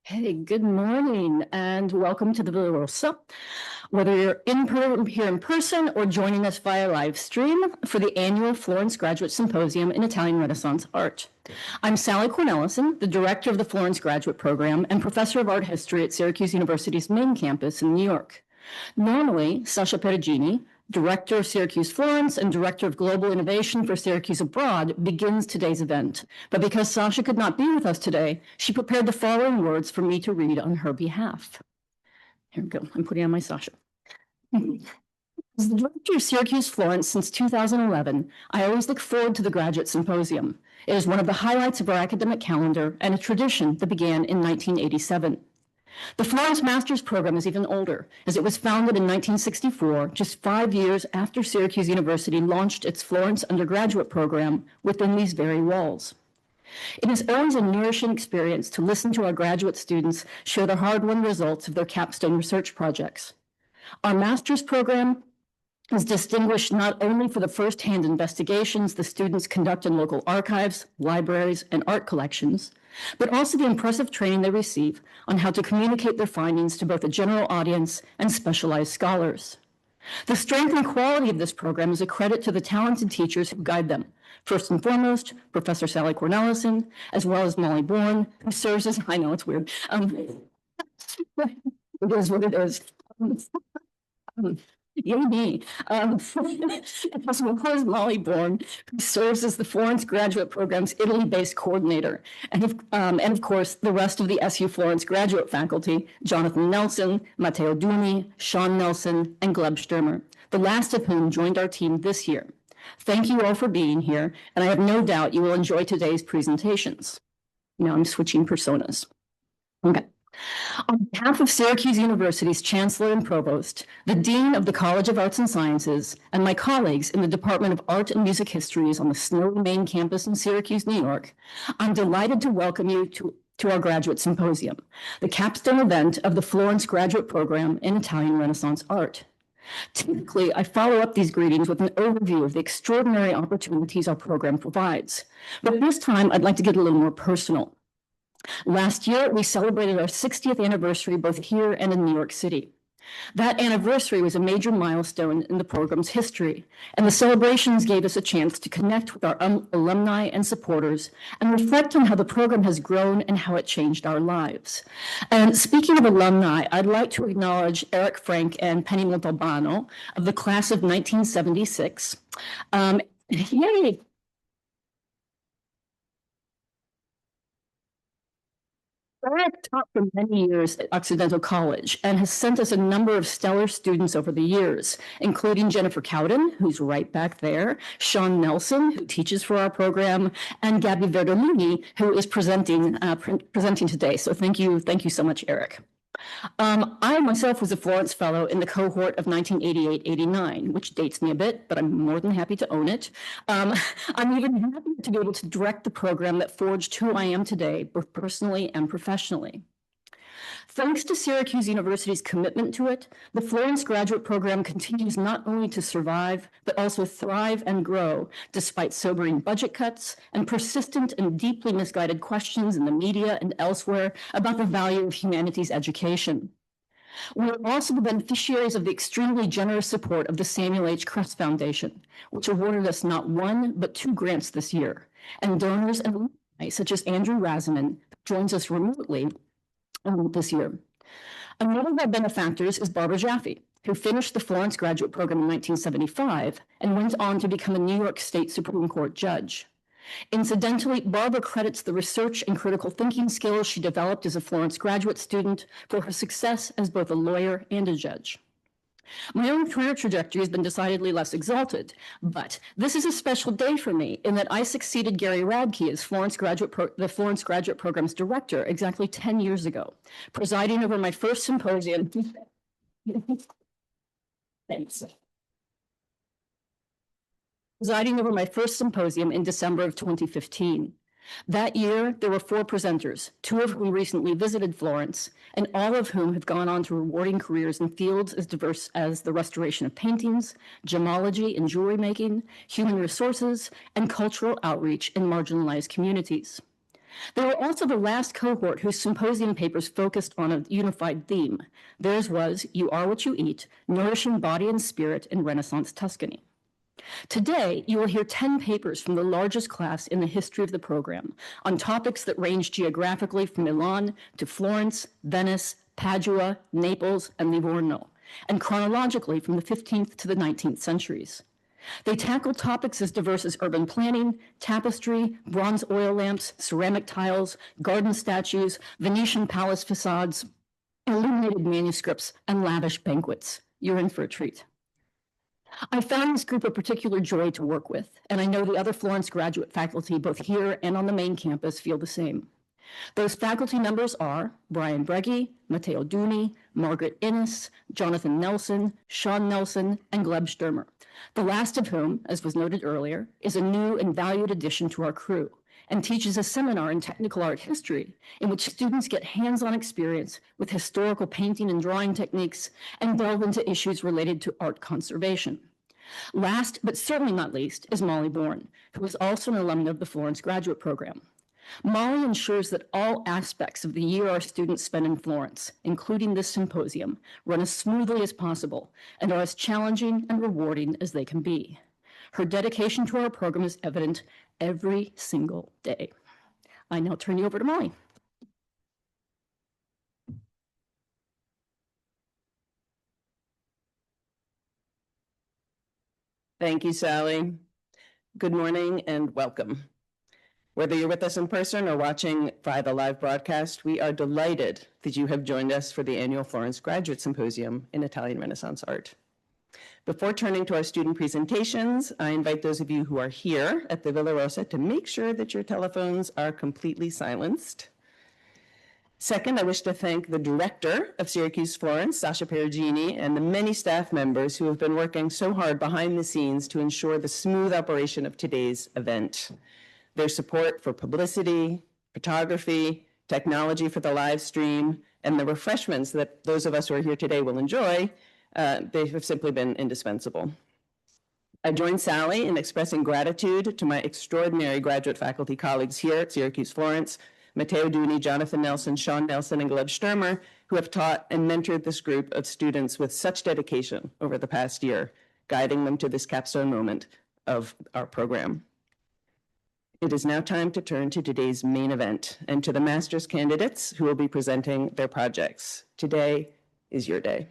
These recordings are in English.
Hey, good morning and welcome to the Villa Rosa. Whether you're here in person or joining us via live stream for the annual Florence Graduate Symposium in Italian Renaissance Art. I'm Sally Cornelison, the director of the Florence Graduate Program and professor of art history at Syracuse University's main campus in New York. Normally, Sasha Perugini, Director of Syracuse Florence and Director of Global Innovation for Syracuse Abroad, begins today's event. But because Sasha could not be with us today, she prepared the following words for me to read on her behalf. Here we go. I'm putting on my Sasha. As the director of Syracuse Florence since 2011, I always look forward to the Graduate Symposium. It is one of the highlights of our academic calendar and a tradition that began in 1987. The Florence Master's Program is even older, as it was founded in 1964, just 5 years after Syracuse University launched its Florence undergraduate program within these very walls. It is always a nourishing experience to listen to our graduate students share the hard-won results of their capstone research projects. Our Master's Program is distinguished not only for the first-hand investigations the students conduct in local archives, libraries, and art collections, but also the impressive training they receive on how to communicate their findings to both a general audience and specialized scholars. The strength and quality of this program is a credit to the talented teachers who guide them. First and foremost, Professor Sally Cornelison, as well as Molly Bourne, who serves as, I know it's weird, it is what it is. Yay me. As well as Molly Bourne, who serves as the Florence Graduate Program's Italy-based coordinator, and of course, the rest of the SU Florence graduate faculty, Jonathan Nelson, Matteo Duni, Sean Nelson, and Gleb Sturmer, the last of whom joined our team this year. Thank you all for being here, and I have no doubt you will enjoy today's presentations. Now I'm switching personas. Okay. On behalf of Syracuse University's Chancellor and Provost, the Dean of the College of Arts and Sciences, and my colleagues in the Department of Art and Music Histories on the snowy main campus in Syracuse, New York, I'm delighted to welcome you to our Graduate Symposium, the capstone event of the Florence Graduate Program in Italian Renaissance Art. Typically, I follow up these greetings with an overview of the extraordinary opportunities our program provides. But this time, I'd like to get a little more personal. Last year, we celebrated our 60th anniversary both here and in New York City. That anniversary was a major milestone in the program's history, and the celebrations gave us a chance to connect with our alumni and supporters and reflect on how the program has grown and how it changed our lives. And speaking of alumni, I'd like to acknowledge Eric Frank and Penny Montalbano of the class of 1976. Yay! Eric taught for many years at Occidental College and has sent us a number of stellar students over the years, including Jennifer Cowden, who's right back there, Sean Nelson, who teaches for our program, and Gabby Verdolini, who is presenting today. So thank you so much, Eric. I myself was a Florence Fellow in the cohort of 1988-89, which dates me a bit, but I'm more than happy to own it. I'm even happy to be able to direct the program that forged who I am today, both personally and professionally. Thanks to Syracuse University's commitment to it, the Florence Graduate Program continues not only to survive, but also thrive and grow, despite sobering budget cuts and persistent and deeply misguided questions in the media and elsewhere about the value of humanities education. We are also the beneficiaries of the extremely generous support of the Samuel H. Kress Foundation, which awarded us not one, but 2 grants this year, and donors and alumni such as Andrew Razaman, who joins us remotely this year. Another of our benefactors is Barbara Jaffe, who finished the Florence Graduate Program in 1975 and went on to become a New York State Supreme Court judge. Incidentally, Barbara credits the research and critical thinking skills she developed as a Florence graduate student for her success as both a lawyer and a judge. My own career trajectory has been decidedly less exalted, but this is a special day for me in that I succeeded Gary Radke as the Florence Graduate Program's director exactly 10 years ago, presiding over my first symposium. Thanks. Presiding over my first symposium in December of 2015. That year, there were 4 presenters, 2 of whom recently visited Florence, and all of whom have gone on to rewarding careers in fields as diverse as the restoration of paintings, gemology and jewelry making, human resources, and cultural outreach in marginalized communities. They were also the last cohort whose symposium papers focused on a unified theme. Theirs was You Are What You Eat, Nourishing Body and Spirit in Renaissance Tuscany. Today, you will hear 10 papers from the largest class in the history of the program on topics that range geographically from Milan to Florence, Venice, Padua, Naples, and Livorno, and chronologically from the 15th to the 19th centuries. They tackle topics as diverse as urban planning, tapestry, bronze oil lamps, ceramic tiles, garden statues, Venetian palace facades, illuminated manuscripts, and lavish banquets. You're in for a treat. I found this group a particular joy to work with, and I know the other Florence graduate faculty, both here and on the main campus, feel the same. Those faculty members are Brian Breggy, Matteo Duni, Margaret Innes, Jonathan Nelson, Sean Nelson, and Gleb Sturmer, the last of whom, as was noted earlier, is a new and valued addition to our crew and teaches a seminar in technical art history in which students get hands-on experience with historical painting and drawing techniques and delve into issues related to art conservation. Last, but certainly not least, is Molly Bourne, who is also an alumna of the Florence graduate program. Molly ensures that all aspects of the year our students spend in Florence, including this symposium, run as smoothly as possible and are as challenging and rewarding as they can be. Her dedication to our program is evident every single day. I now turn you over to Molly. Thank you, Sally. Good morning and welcome. Whether you're with us in person or watching via the live broadcast, we are delighted that you have joined us for the annual Florence Graduate Symposium in Italian Renaissance Art. Before turning to our student presentations, I invite those of you who are here at the Villa Rosa to make sure that your telephones are completely silenced. Second, I wish to thank the director of Syracuse Florence, Sasha Perugini, and the many staff members who have been working so hard behind the scenes to ensure the smooth operation of today's event. Their support for publicity, photography, technology for the live stream, and the refreshments that those of us who are here today will enjoy, they have simply been indispensable. I join Sally in expressing gratitude to my extraordinary graduate faculty colleagues here at Syracuse Florence, Matteo Duni, Jonathan Nelson, Sean Nelson, and Gleb Sturmer, who have taught and mentored this group of students with such dedication over the past year, guiding them to this capstone moment of our program. It is now time to turn to today's main event and to the master's candidates who will be presenting their projects. Today is your day.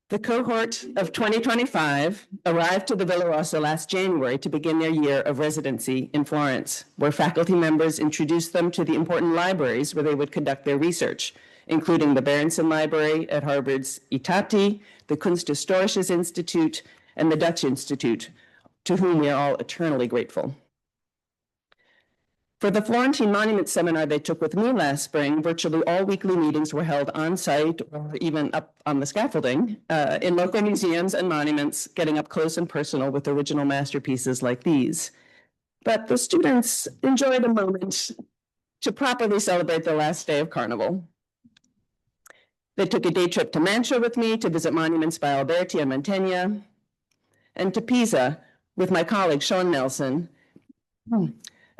The cohort of 2025 arrived to the Villa Rosa last January to begin their year of residency in Florence, where faculty members introduced them to the important libraries where they would conduct their research, including the Berenson Library at Harvard's ITATI, the Kunsthistorisches Institute, and the Dutch Institute, to whom we are all eternally grateful. For the Florentine Monument Seminar they took with me last spring, virtually all weekly meetings were held on site or even up on the scaffolding in local museums and monuments, getting up close and personal with original masterpieces like these. But the students enjoyed a moment to properly celebrate the last day of Carnival. They took a day trip to Mantua with me to visit monuments by Alberti and Mantegna, and to Pisa with my colleague Sean Nelson,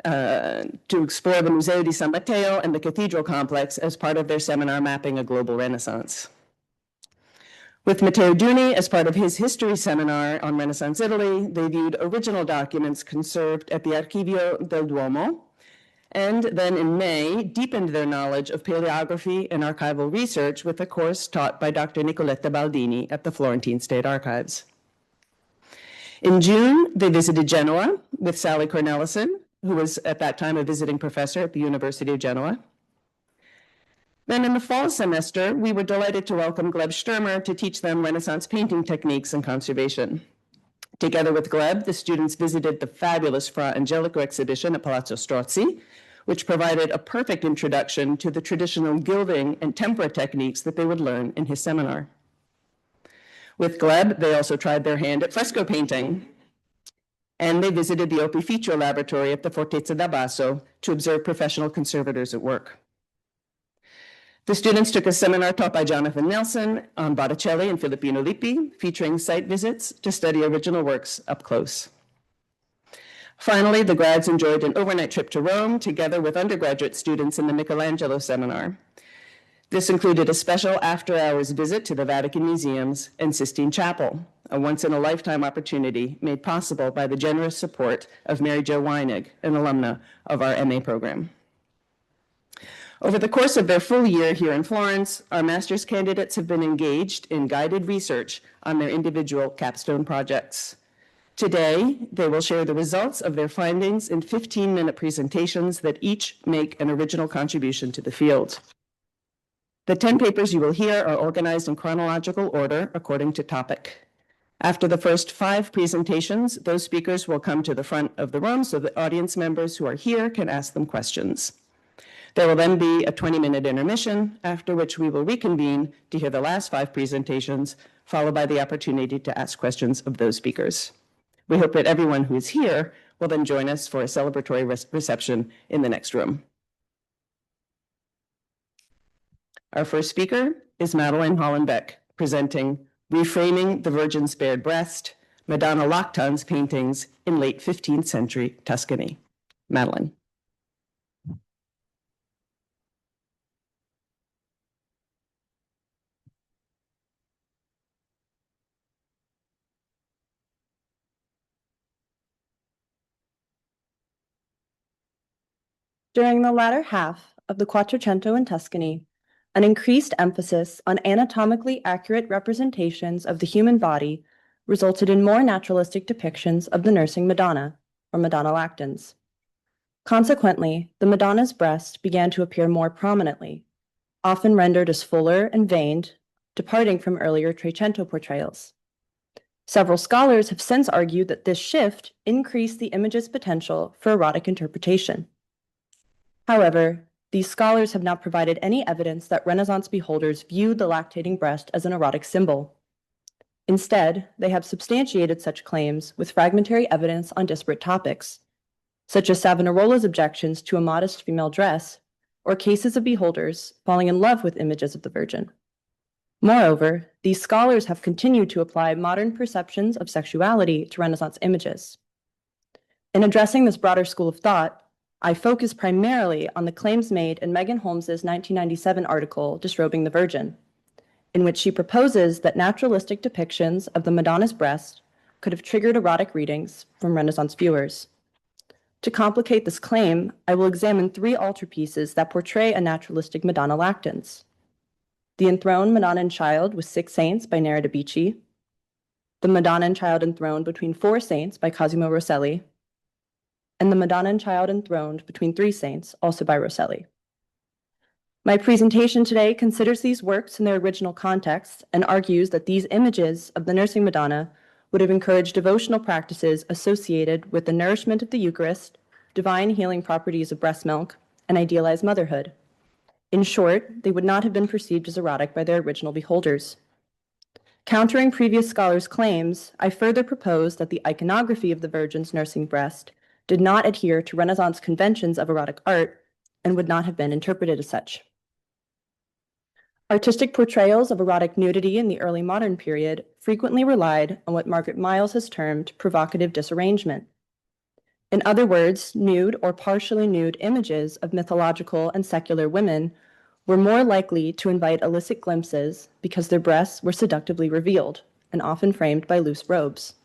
to explore the Museo di San Matteo and the Cathedral Complex as part of their seminar Mapping a Global Renaissance. With Matteo Duni, as part of his history seminar on Renaissance Italy, they viewed original documents conserved at the Archivio del Duomo, and then in May, deepened their knowledge of paleography and archival research with a course taught by Dr. Nicoletta Baldini at the Florentine State Archives. In June, they visited Genoa with Sally Cornelison, who was at that time a visiting professor at the University of Genoa. Then in the fall semester, we were delighted to welcome Gleb Sturmer to teach them Renaissance painting techniques and conservation. Together with Gleb, the students visited the fabulous Fra Angelico exhibition at Palazzo Strozzi, which provided a perfect introduction to the traditional gilding and tempera techniques that they would learn in his seminar. With Gleb, they also tried their hand at fresco painting, and they visited the Opificio laboratory at the Fortezza da Basso to observe professional conservators at work. The students took a seminar taught by Jonathan Nelson on Botticelli and Filippino Lippi, featuring site visits to study original works up close. Finally, the grads enjoyed an overnight trip to Rome together with undergraduate students in the Michelangelo Seminar. This included a special after-hours visit to the Vatican Museums and Sistine Chapel, a once-in-a-lifetime opportunity made possible by the generous support of Mary Jo Weinig, an alumna of our MA program. Over the course of their full year here in Florence, our master's candidates have been engaged in guided research on their individual capstone projects. Today, they will share the results of their findings in 15-minute presentations that each make an original contribution to the field. The 10 papers you will hear are organized in chronological order according to topic. After the first 5 presentations, those speakers will come to the front of the room so that audience members who are here can ask them questions. There will then be a 20-minute intermission, after which we will reconvene to hear the last 5 presentations, followed by the opportunity to ask questions of those speakers. We hope that everyone who is here will then join us for a celebratory reception in the next room. Our first speaker is Madeleine Hollenbeck, presenting Reframing the Virgin's Bared Breast, Madonna Lactan's Paintings in Late 15th Century Tuscany. Madeleine. During the latter half of the Quattrocento in Tuscany, an increased emphasis on anatomically accurate representations of the human body resulted in more naturalistic depictions of the nursing Madonna, or Madonna lactans. Consequently, the Madonna's breast began to appear more prominently, often rendered as fuller and veined, departing from earlier Trecento portrayals. Several scholars have since argued that this shift increased the image's potential for erotic interpretation. However, these scholars have not provided any evidence that Renaissance beholders viewed the lactating breast as an erotic symbol. Instead, they have substantiated such claims with fragmentary evidence on disparate topics, such as Savonarola's objections to a modest female dress, or cases of beholders falling in love with images of the Virgin. Moreover, these scholars have continued to apply modern perceptions of sexuality to Renaissance images. In addressing this broader school of thought, I focus primarily on the claims made in Megan Holmes's 1997 article, Disrobing the Virgin, in which she proposes that naturalistic depictions of the Madonna's breast could have triggered erotic readings from Renaissance viewers. To complicate this claim, I will examine 3 altarpieces that portray a naturalistic Madonna lactans: the Enthroned Madonna and Child with 6 Saints by Nera de' Bici, the Madonna and Child Enthroned Between 4 Saints by Cosimo Rosselli, and the Madonna and Child Enthroned Between 3 Saints, also by Rosselli. My presentation today considers these works in their original context and argues that these images of the nursing Madonna would have encouraged devotional practices associated with the nourishment of the Eucharist, divine healing properties of breast milk, and idealized motherhood. In short, they would not have been perceived as erotic by their original beholders. Countering previous scholars' claims, I further propose that the iconography of the Virgin's nursing breast did not adhere to Renaissance conventions of erotic art and would not have been interpreted as such. Artistic portrayals of erotic nudity in the early modern period frequently relied on what Margaret Miles has termed provocative disarrangement. In other words, nude or partially nude images of mythological and secular women were more likely to invite illicit glimpses because their breasts were seductively revealed and often framed by loose robes.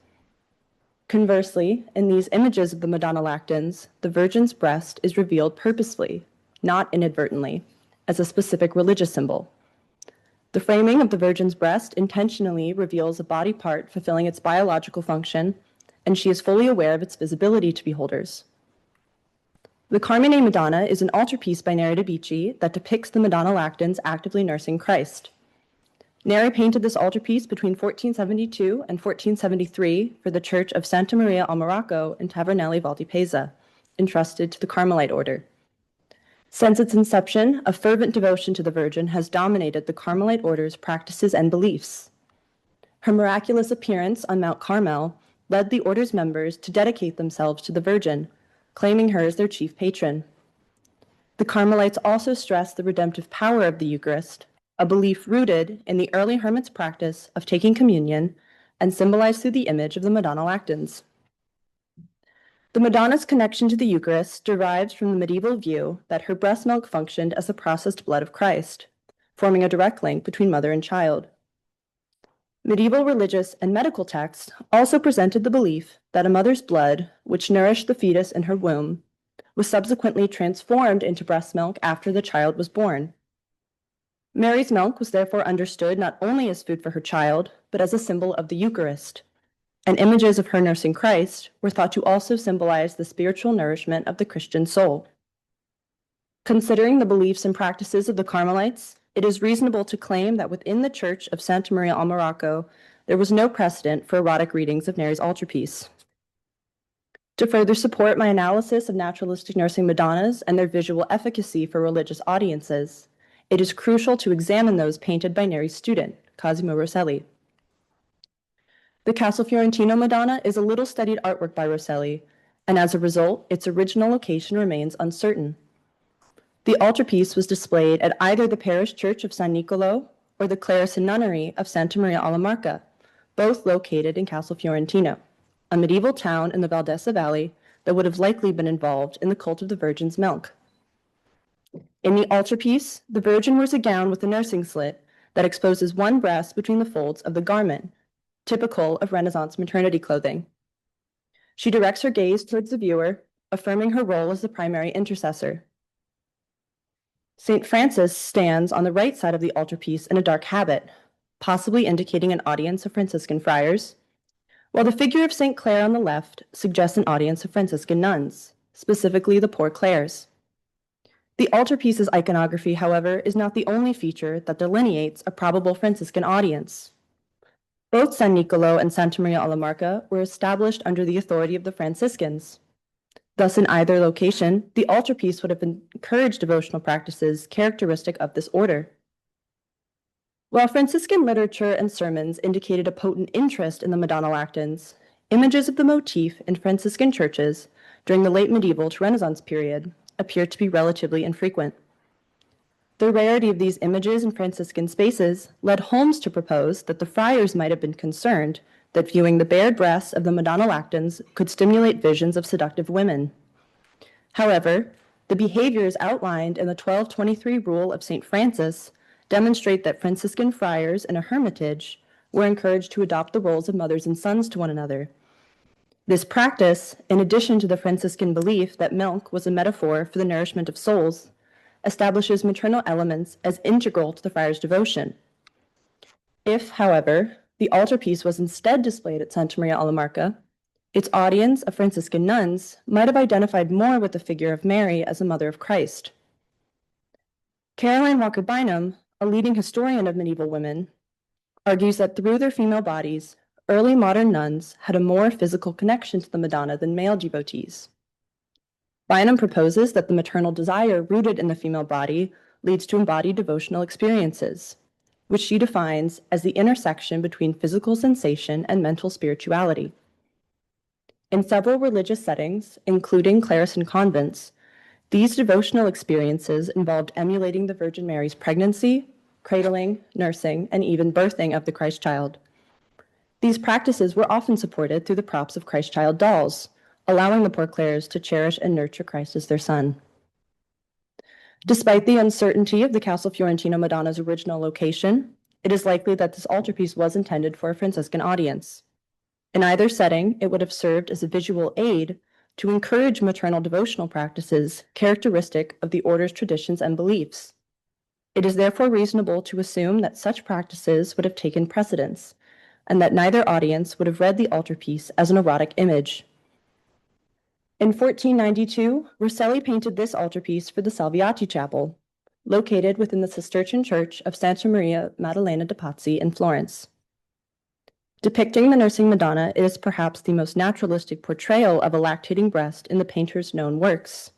Conversely, in these images of the Madonna lactans, the Virgin's breast is revealed purposefully, not inadvertently, as a specific religious symbol. The framing of the Virgin's breast intentionally reveals a body part fulfilling its biological function, and she is fully aware of its visibility to beholders. The Carmine Madonna is an altarpiece by Nera de' Bici that depicts the Madonna lactans actively nursing Christ. Neri painted this altarpiece between 1472 and 1473 for the Church of Santa Maria al Marocco in Tavernelli Val di Pesa, entrusted to the Carmelite order. Since its inception, a fervent devotion to the Virgin has dominated the Carmelite order's practices and beliefs. Her miraculous appearance on Mount Carmel led the order's members to dedicate themselves to the Virgin, claiming her as their chief patron. The Carmelites also stressed the redemptive power of the Eucharist, a belief rooted in the early hermit's practice of taking communion and symbolized through the image of the Madonna lactans. The Madonna's connection to the Eucharist derives from the medieval view that her breast milk functioned as the processed blood of Christ, forming a direct link between mother and child. Medieval religious and medical texts also presented the belief that a mother's blood, which nourished the fetus in her womb, was subsequently transformed into breast milk after the child was born. Mary's milk was therefore understood not only as food for her child, but as a symbol of the Eucharist, and images of her nursing Christ were thought to also symbolize the spiritual nourishment of the Christian soul. Considering the beliefs and practices of the Carmelites, it is reasonable to claim that within the Church of Santa Maria al Morocco, there was no precedent for erotic readings of Mary's altarpiece. To further support my analysis of naturalistic nursing Madonnas and their visual efficacy for religious audiences, it is crucial to examine those painted by Neri's student, Cosimo Rosselli. The Castle Fiorentino Madonna is a little studied artwork by Rosselli, and as a result, its original location remains uncertain. The altarpiece was displayed at either the parish church of San Nicolo or the Clarissan nunnery of Santa Maria alla Marca, both located in Castle Fiorentino, a medieval town in the Valdese Valley that would have likely been involved in the cult of the Virgin's milk. In the altarpiece, the Virgin wears a gown with a nursing slit that exposes one breast between the folds of the garment, typical of Renaissance maternity clothing. She directs her gaze towards the viewer, affirming her role as the primary intercessor. St. Francis stands on the right side of the altarpiece in a dark habit, possibly indicating an audience of Franciscan friars, while the figure of St. Clare on the left suggests an audience of Franciscan nuns, specifically the Poor Clares. The altarpiece's iconography, however, is not the only feature that delineates a probable Franciscan audience. Both San Nicolo and Santa Maria alla Marca were established under the authority of the Franciscans. Thus, in either location, the altarpiece would have encouraged devotional practices characteristic of this order. While Franciscan literature and sermons indicated a potent interest in the Madonna lactans, images of the motif in Franciscan churches during the late medieval to Renaissance period appear to be relatively infrequent. The rarity of these images in Franciscan spaces led Holmes to propose that the friars might have been concerned that viewing the bared breasts of the Madonna lactans could stimulate visions of seductive women. However, the behaviors outlined in the 1223 rule of St. Francis demonstrate that Franciscan friars in a hermitage were encouraged to adopt the roles of mothers and sons to one another. This practice, in addition to the Franciscan belief that milk was a metaphor for the nourishment of souls, establishes maternal elements as integral to the friar's devotion. If, however, the altarpiece was instead displayed at Santa Maria alla Marca, its audience of Franciscan nuns might have identified more with the figure of Mary as a mother of Christ. Caroline Walker Bynum, a leading historian of medieval women, argues that through their female bodies, early modern nuns had a more physical connection to the Madonna than male devotees. Bynum proposes that the maternal desire rooted in the female body leads to embodied devotional experiences, which she defines as the intersection between physical sensation and mental spirituality. In several religious settings, including Clarissan convents, these devotional experiences involved emulating the Virgin Mary's pregnancy, cradling, nursing, and even birthing of the Christ child. These practices were often supported through the props of Christ child dolls, allowing the Poor Clares to cherish and nurture Christ as their son. Despite the uncertainty of the Castle Fiorentino Madonna's original location, it is likely that this altarpiece was intended for a Franciscan audience. In either setting, it would have served as a visual aid to encourage maternal devotional practices characteristic of the order's traditions and beliefs. It is therefore reasonable to assume that such practices would have taken precedence, and that neither audience would have read the altarpiece as an erotic image. In 1492, Rosselli painted this altarpiece for the Salviati Chapel, located within the Cistercian Church of Santa Maria Maddalena de' Pazzi in Florence. Depicting the nursing Madonna, it is perhaps the most naturalistic portrayal of a lactating breast in the painter's known works.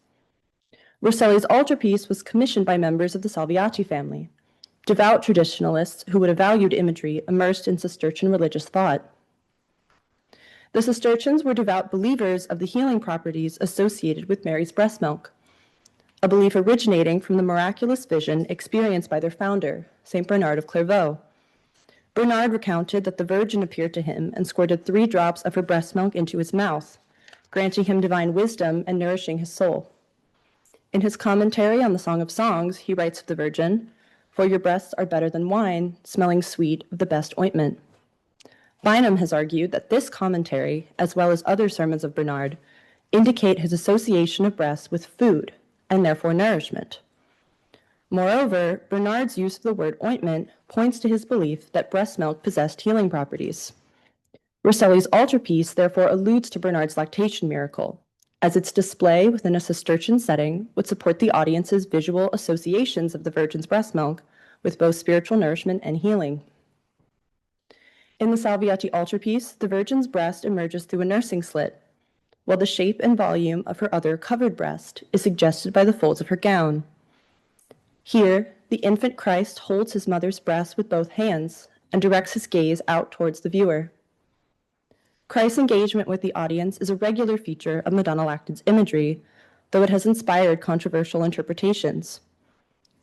Rosselli's altarpiece was commissioned by members of the Salviati family, devout traditionalists who would have valued imagery immersed in Cistercian religious thought. The Cistercians were devout believers of the healing properties associated with Mary's breast milk, a belief originating from the miraculous vision experienced by their founder, St. Bernard of Clairvaux. Bernard recounted that the Virgin appeared to him and squirted 3 drops of her breast milk into his mouth, granting him divine wisdom and nourishing his soul. In his commentary on the Song of Songs, he writes of the Virgin, "For your breasts are better than wine, smelling sweet of the best ointment." Bynum has argued that this commentary, as well as other sermons of Bernard, indicate his association of breasts with food, and therefore nourishment. Moreover, Bernard's use of the word ointment points to his belief that breast milk possessed healing properties. Rosselli's altarpiece therefore alludes to Bernard's lactation miracle, as its display within a Cistercian setting would support the audience's visual associations of the Virgin's breast milk with both spiritual nourishment and healing. In the Salviati altarpiece, the Virgin's breast emerges through a nursing slit, while the shape and volume of her other covered breast is suggested by the folds of her gown. Here, the infant Christ holds his mother's breast with both hands and directs his gaze out towards the viewer. Christ's engagement with the audience is a regular feature of Madonna Lactans imagery, though it has inspired controversial interpretations.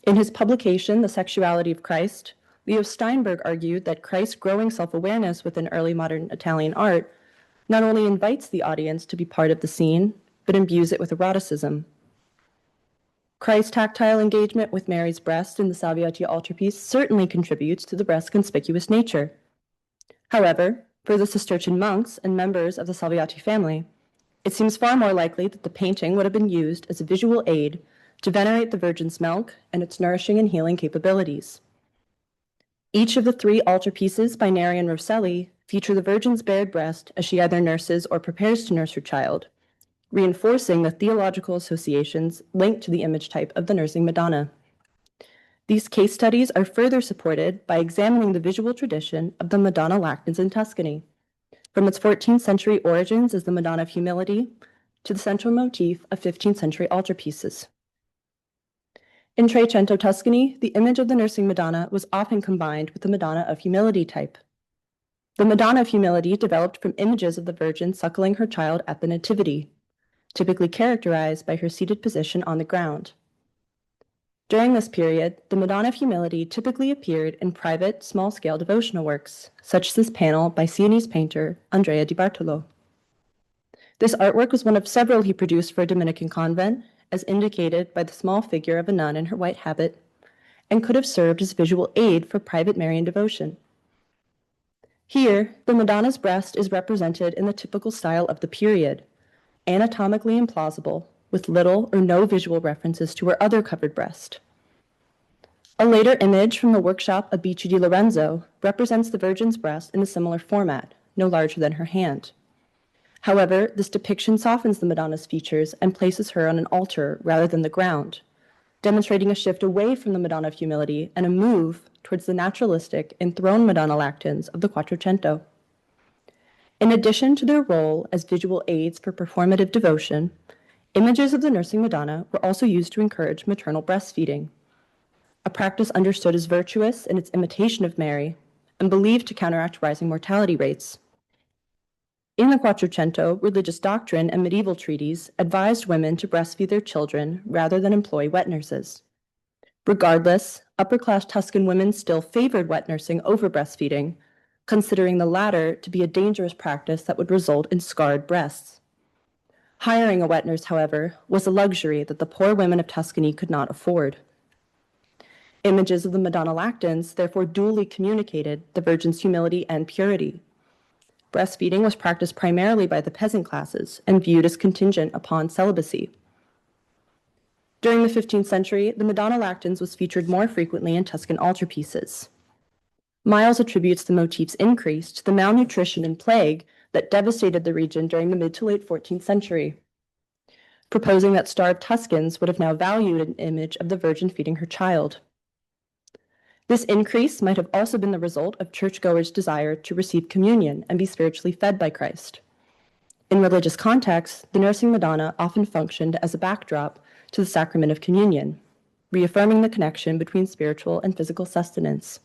In his publication, The Sexuality of Christ, Leo Steinberg argued that Christ's growing self-awareness within early modern Italian art not only invites the audience to be part of the scene, but imbues it with eroticism. Christ's tactile engagement with Mary's breast in the Salviati altarpiece certainly contributes to the breast's conspicuous nature. However, for the Cistercian monks and members of the Salviati family, it seems far more likely that the painting would have been used as a visual aid to venerate the Virgin's milk and its nourishing and healing capabilities. Each of the three altarpieces by Neri and Rosselli feature the Virgin's bared breast as she either nurses or prepares to nurse her child, reinforcing the theological associations linked to the image type of the nursing Madonna. These case studies are further supported by examining the visual tradition of the Madonna Lactans in Tuscany, from its 14th century origins as the Madonna of Humility to the central motif of 15th century altarpieces. In Trecento, Tuscany, the image of the nursing Madonna was often combined with the Madonna of Humility type. The Madonna of Humility developed from images of the Virgin suckling her child at the Nativity, typically characterized by her seated position on the ground. During this period, the Madonna of Humility typically appeared in private, small-scale devotional works, such as this panel by Sienese painter Andrea di Bartolo. This artwork was one of several he produced for a Dominican convent, as indicated by the small figure of a nun in her white habit, and could have served as visual aid for private Marian devotion. Here, the Madonna's breast is represented in the typical style of the period, anatomically implausible, with little or no visual references to her other covered breast. A later image from the workshop of Bici di Lorenzo represents the Virgin's breast in a similar format, no larger than her hand. However, this depiction softens the Madonna's features and places her on an altar rather than the ground, demonstrating a shift away from the Madonna of Humility and a move towards the naturalistic, enthroned Madonna Lactans of the Quattrocento. In addition to their role as visual aids for performative devotion, images of the nursing Madonna were also used to encourage maternal breastfeeding, a practice understood as virtuous in its imitation of Mary and believed to counteract rising mortality rates. In the Quattrocento, religious doctrine and medieval treaties advised women to breastfeed their children rather than employ wet nurses. Regardless, upper-class Tuscan women still favored wet nursing over breastfeeding, considering the latter to be a dangerous practice that would result in scarred breasts. Hiring a wet nurse, however, was a luxury that the poor women of Tuscany could not afford. Images of the Madonna Lactans therefore duly communicated the Virgin's humility and purity. Breastfeeding was practiced primarily by the peasant classes and viewed as contingent upon celibacy. During the 15th century, the Madonna Lactans was featured more frequently in Tuscan altarpieces. Miles attributes the motif's increase to the malnutrition and plague that devastated the region during the mid to late 14th century, proposing that starved Tuscans would have now valued an image of the Virgin feeding her child. This increase might have also been the result of churchgoers' desire to receive communion and be spiritually fed by Christ. In religious contexts, the nursing Madonna often functioned as a backdrop to the sacrament of communion, reaffirming the connection between spiritual and physical sustenance.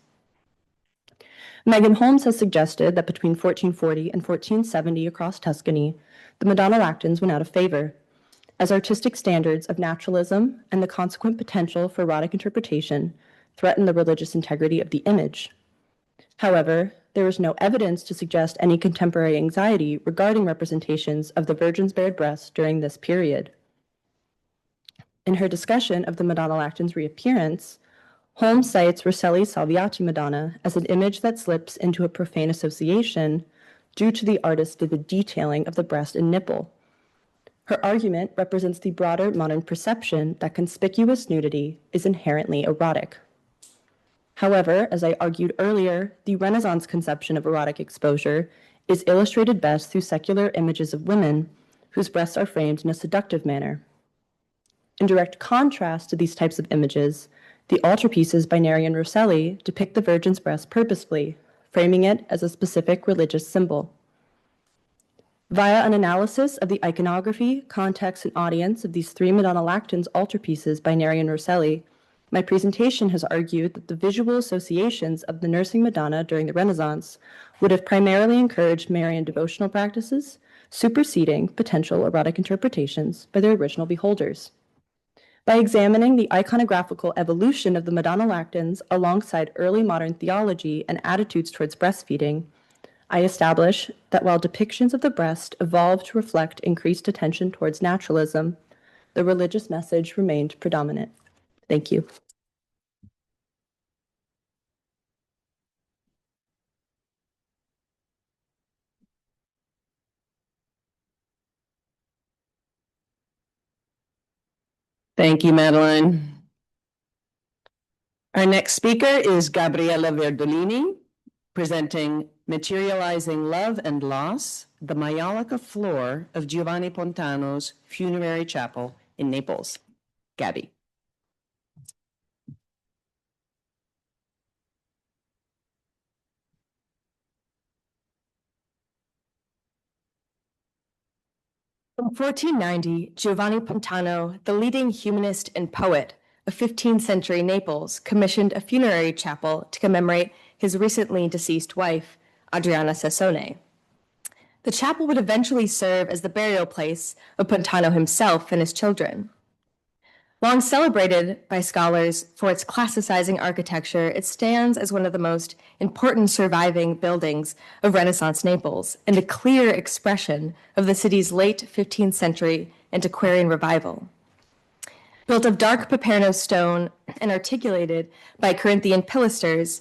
Megan Holmes has suggested that between 1440 and 1470 across Tuscany, the Madonna Lactans went out of favor, as artistic standards of naturalism and the consequent potential for erotic interpretation threatened the religious integrity of the image. However, there is no evidence to suggest any contemporary anxiety regarding representations of the Virgin's bared breast during this period. In her discussion of the Madonna Lactan's reappearance, Holmes cites Rosselli's Salviati Madonna as an image that slips into a profane association due to the artist's vivid detailing of the breast and nipple. Her argument represents the broader modern perception that conspicuous nudity is inherently erotic. However, as I argued earlier, the Renaissance conception of erotic exposure is illustrated best through secular images of women whose breasts are framed in a seductive manner. In direct contrast to these types of images, the altarpieces by Neri and Rosselli depict the Virgin's breast purposefully, framing it as a specific religious symbol. Via an analysis of the iconography, context, and audience of these three Madonna Lactans altarpieces by Neri and Rosselli, my presentation has argued that the visual associations of the nursing Madonna during the Renaissance would have primarily encouraged Marian devotional practices, superseding potential erotic interpretations by their original beholders. By examining the iconographical evolution of the Madonna Lactans alongside early modern theology and attitudes towards breastfeeding, I establish that while depictions of the breast evolved to reflect increased attention towards naturalism, the religious message remained predominant. Thank you. Thank you, Madeline. Our next speaker is Gabriella Verdolini, presenting Materializing Love and Loss, the Maiolica Floor of Giovanni Pontano's Funerary Chapel in Naples. Gabby. In 1490, Giovanni Pontano, the leading humanist and poet of 15th century Naples, commissioned a funerary chapel to commemorate his recently deceased wife, Adriana Sassone. The chapel would eventually serve as the burial place of Pontano himself and his children. Long celebrated by scholars for its classicizing architecture, it stands as one of the most important surviving buildings of Renaissance Naples and a clear expression of the city's late 15th century antiquarian revival. Built of dark Paperno stone and articulated by Corinthian pilasters,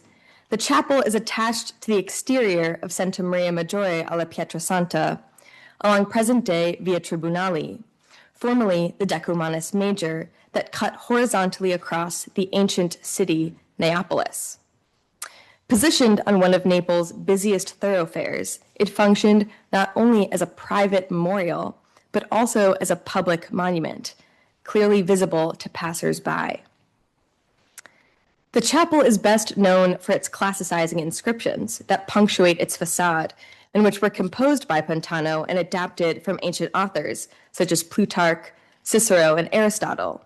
the chapel is attached to the exterior of Santa Maria Maggiore alla Pietrasanta along present-day Via Tribunali, formerly the Decumanus Major, that cut horizontally across the ancient city, Neapolis. Positioned on one of Naples' busiest thoroughfares, it functioned not only as a private memorial, but also as a public monument, clearly visible to passers-by. The chapel is best known for its classicizing inscriptions that punctuate its facade, and which were composed by Pontano and adapted from ancient authors such as Plutarch, Cicero, and Aristotle.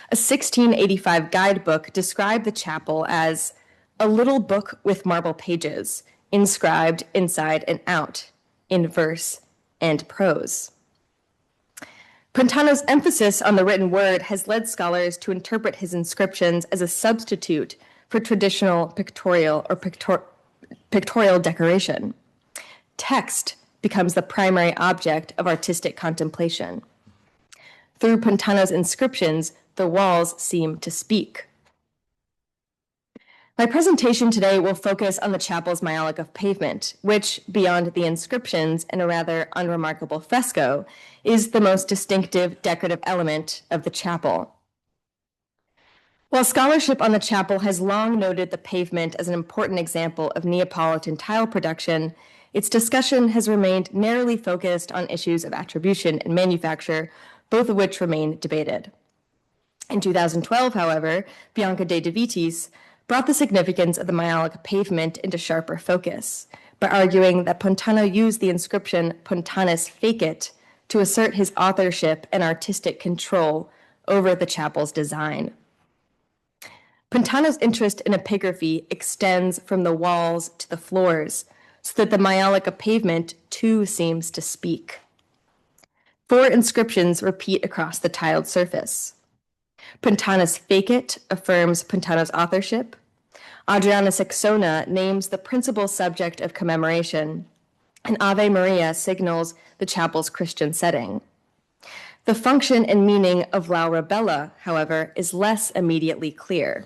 A 1685 guidebook described the chapel as a little book with marble pages, inscribed inside and out, in verse and prose. Pontano's emphasis on the written word has led scholars to interpret his inscriptions as a substitute for traditional pictorial or pictorial decoration. Text becomes the primary object of artistic contemplation. Through Pontano's inscriptions, the walls seem to speak. My presentation today will focus on the chapel's Maiolica pavement, which, beyond the inscriptions and a rather unremarkable fresco, is the most distinctive decorative element of the chapel. While scholarship on the chapel has long noted the pavement as an important example of Neapolitan tile production, its discussion has remained narrowly focused on issues of attribution and manufacture, both of which remain debated. In 2012, however, Bianca de Vitis brought the significance of the Maiolica pavement into sharper focus by arguing that Pontano used the inscription Pontanus Fecit to assert his authorship and artistic control over the chapel's design. Pontano's interest in epigraphy extends from the walls to the floors, so that the Maiolica pavement too seems to speak. 4 inscriptions repeat across the tiled surface. Pontanus Fecit affirms Pontano's authorship. Adriana Saxona names the principal subject of commemoration, and Ave Maria signals the chapel's Christian setting. The function and meaning of Laura Bella, however, is less immediately clear.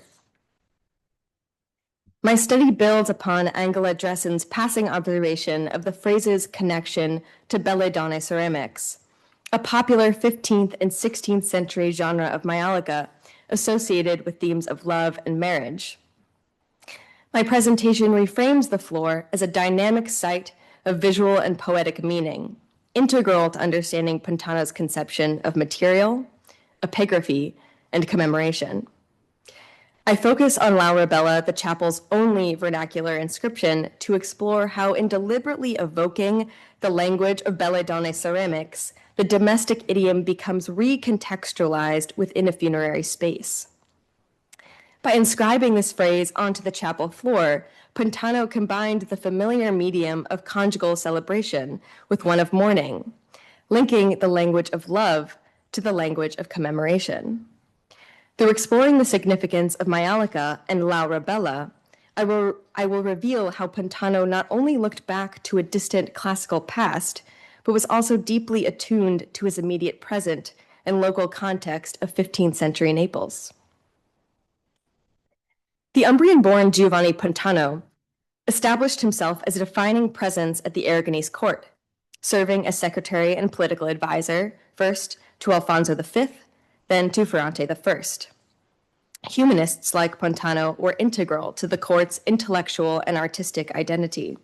My study builds upon Angela Dressen's passing observation of the phrase's connection to Belle Donne ceramics, a popular 15th and 16th century genre of Maiolica associated with themes of love and marriage. My presentation reframes the floor as a dynamic site of visual and poetic meaning, integral to understanding Pantano's conception of material, epigraphy, and commemoration. I focus on Laura Bella, the chapel's only vernacular inscription, to explore how in deliberately evoking the language of Belle Donne ceramics, the domestic idiom becomes recontextualized within a funerary space. By inscribing this phrase onto the chapel floor, Pantano combined the familiar medium of conjugal celebration with one of mourning, linking the language of love to the language of commemoration. Through exploring the significance of Maiolica and Laura Bella, I will reveal how Pantano not only looked back to a distant classical past, but was also deeply attuned to his immediate present and local context of 15th century Naples. The Umbrian-born Giovanni Pantano established himself as a defining presence at the Aragonese court, serving as secretary and political advisor, first to Alfonso V, then to Ferrante I. Humanists like Pantano were integral to the court's intellectual and artistic identity,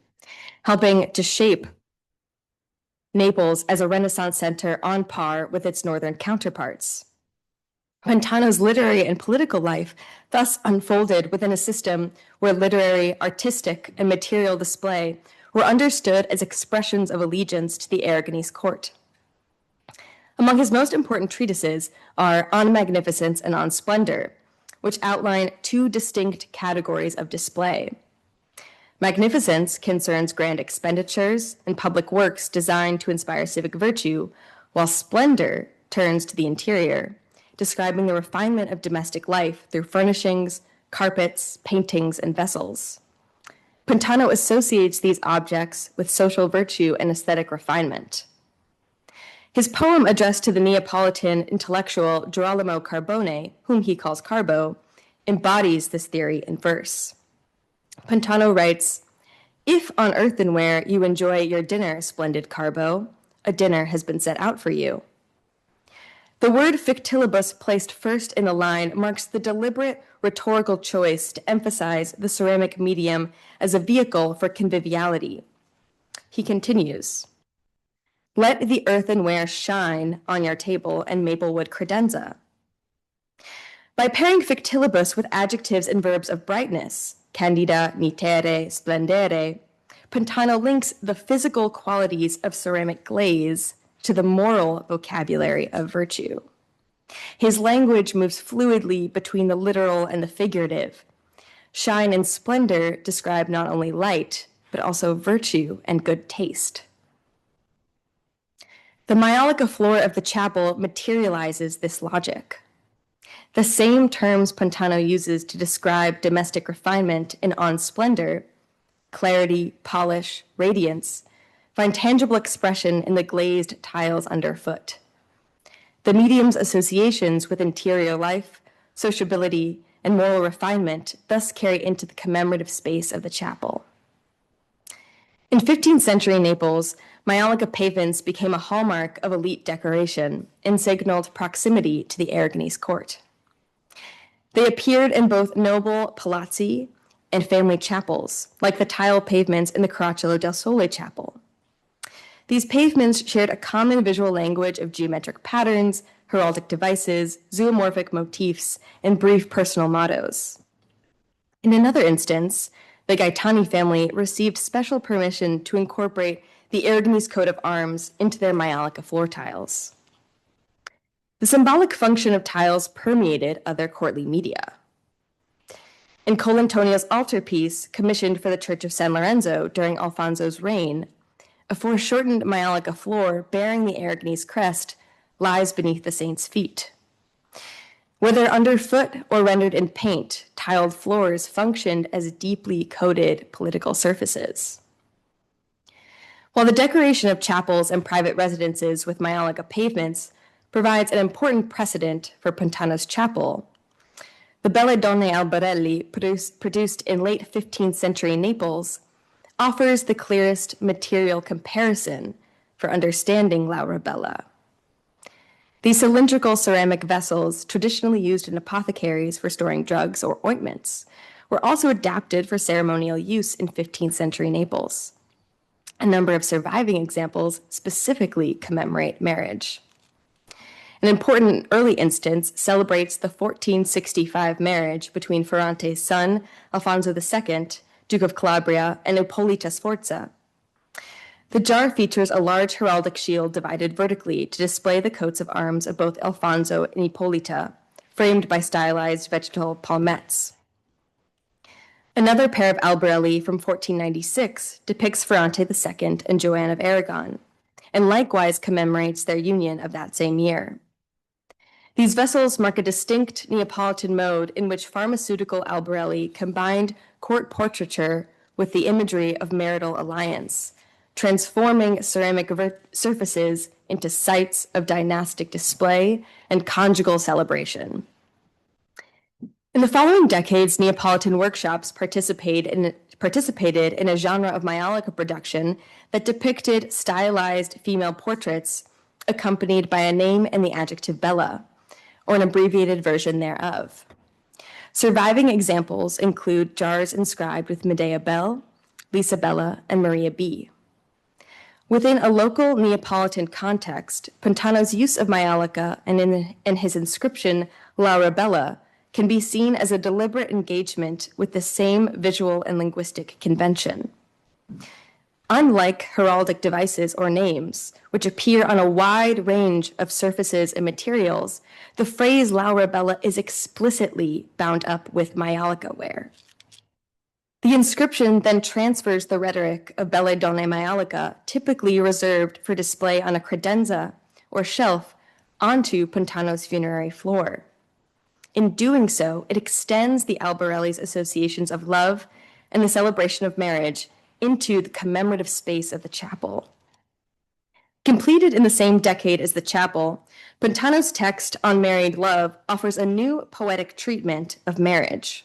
helping to shape Naples as a Renaissance center on par with its northern counterparts. Pantano's literary and political life thus unfolded within a system where literary, artistic, and material display were understood as expressions of allegiance to the Aragonese court. Among his most important treatises are On Magnificence and On Splendor, which outline two distinct categories of display. Magnificence concerns grand expenditures and public works designed to inspire civic virtue, while splendor turns to the interior, describing the refinement of domestic life through furnishings, carpets, paintings, and vessels. Pantano associates these objects with social virtue and aesthetic refinement. His poem addressed to the Neapolitan intellectual Girolamo Carbone, whom he calls Carbo, embodies this theory in verse. Pantano writes, "If on earthenware you enjoy your dinner, splendid Carbo, a dinner has been set out for you." The word fictilibus placed first in the line marks the deliberate rhetorical choice to emphasize the ceramic medium as a vehicle for conviviality. He continues, "Let the earthenware shine on your table and maplewood credenza." By pairing fictilibus with adjectives and verbs of brightness, candida, nitere, splendere, Pantano links the physical qualities of ceramic glaze to the moral vocabulary of virtue. His language moves fluidly between the literal and the figurative. Shine and splendor describe not only light, but also virtue and good taste. The Maiolica floor of the chapel materializes this logic. The same terms Pantano uses to describe domestic refinement in On Splendor, clarity, polish, radiance, find tangible expression in the glazed tiles underfoot. The medium's associations with interior life, sociability, and moral refinement thus carry into the commemorative space of the chapel. In 15th century Naples, Maiolica pavements became a hallmark of elite decoration and signaled proximity to the Aragonese court. They appeared in both noble palazzi and family chapels, like the tile pavements in the Caracciolo del Sole chapel. These pavements shared a common visual language of geometric patterns, heraldic devices, zoomorphic motifs, and brief personal mottos. In another instance, the Gaetani family received special permission to incorporate the Aragonese coat of arms into their Maiolica floor tiles. The symbolic function of tiles permeated other courtly media. In Colantonio's altarpiece, commissioned for the Church of San Lorenzo during Alfonso's reign, a foreshortened Maiolica floor bearing the Aragonese crest lies beneath the saint's feet. Whether underfoot or rendered in paint, tiled floors functioned as deeply coded political surfaces. While the decoration of chapels and private residences with maiolica pavements provides an important precedent for Pantano's chapel, the Belle Donne Albarelli, produced in late 15th century Naples, offers the clearest material comparison for understanding Laura Bella. These cylindrical ceramic vessels, traditionally used in apothecaries for storing drugs or ointments, were also adapted for ceremonial use in 15th century Naples. A number of surviving examples specifically commemorate marriage. An important early instance celebrates the 1465 marriage between Ferrante's son, Alfonso II, Duke of Calabria, and Ippolita Sforza. The jar features a large heraldic shield divided vertically to display the coats of arms of both Alfonso and Ippolita, framed by stylized vegetal palmettes. Another pair of albarelli from 1496 depicts Ferrante II and Joanne of Aragon, and likewise commemorates their union of that same year. These vessels mark a distinct Neapolitan mode in which pharmaceutical albarelli combined court portraiture with the imagery of marital alliance, transforming ceramic surfaces into sites of dynastic display and conjugal celebration. In the following decades, Neapolitan workshops participated in a genre of maiolica production that depicted stylized female portraits accompanied by a name and the adjective bella, or an abbreviated version thereof. Surviving examples include jars inscribed with Medea Bell, Lisa Bella, and Maria B. Within a local Neapolitan context, Pantano's use of maiolica and in his inscription, Laura Bella, can be seen as a deliberate engagement with the same visual and linguistic convention. Unlike heraldic devices or names, which appear on a wide range of surfaces and materials, the phrase Laura Bella is explicitly bound up with maiolica ware. The inscription then transfers the rhetoric of Belle Donne maiolica, typically reserved for display on a credenza or shelf, onto Pantano's funerary floor. In doing so, it extends the albarelli's associations of love and the celebration of marriage into the commemorative space of the chapel. Completed in the same decade as the chapel, Pantano's text on married love offers a new poetic treatment of marriage.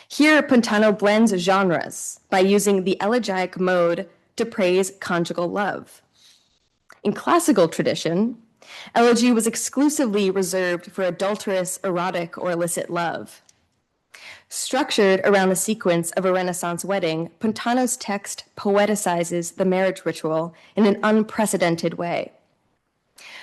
Here, Pantano blends genres by using the elegiac mode to praise conjugal love. In classical tradition, elegy was exclusively reserved for adulterous, erotic, or illicit love. Structured around the sequence of a Renaissance wedding, Pantano's text poeticizes the marriage ritual in an unprecedented way.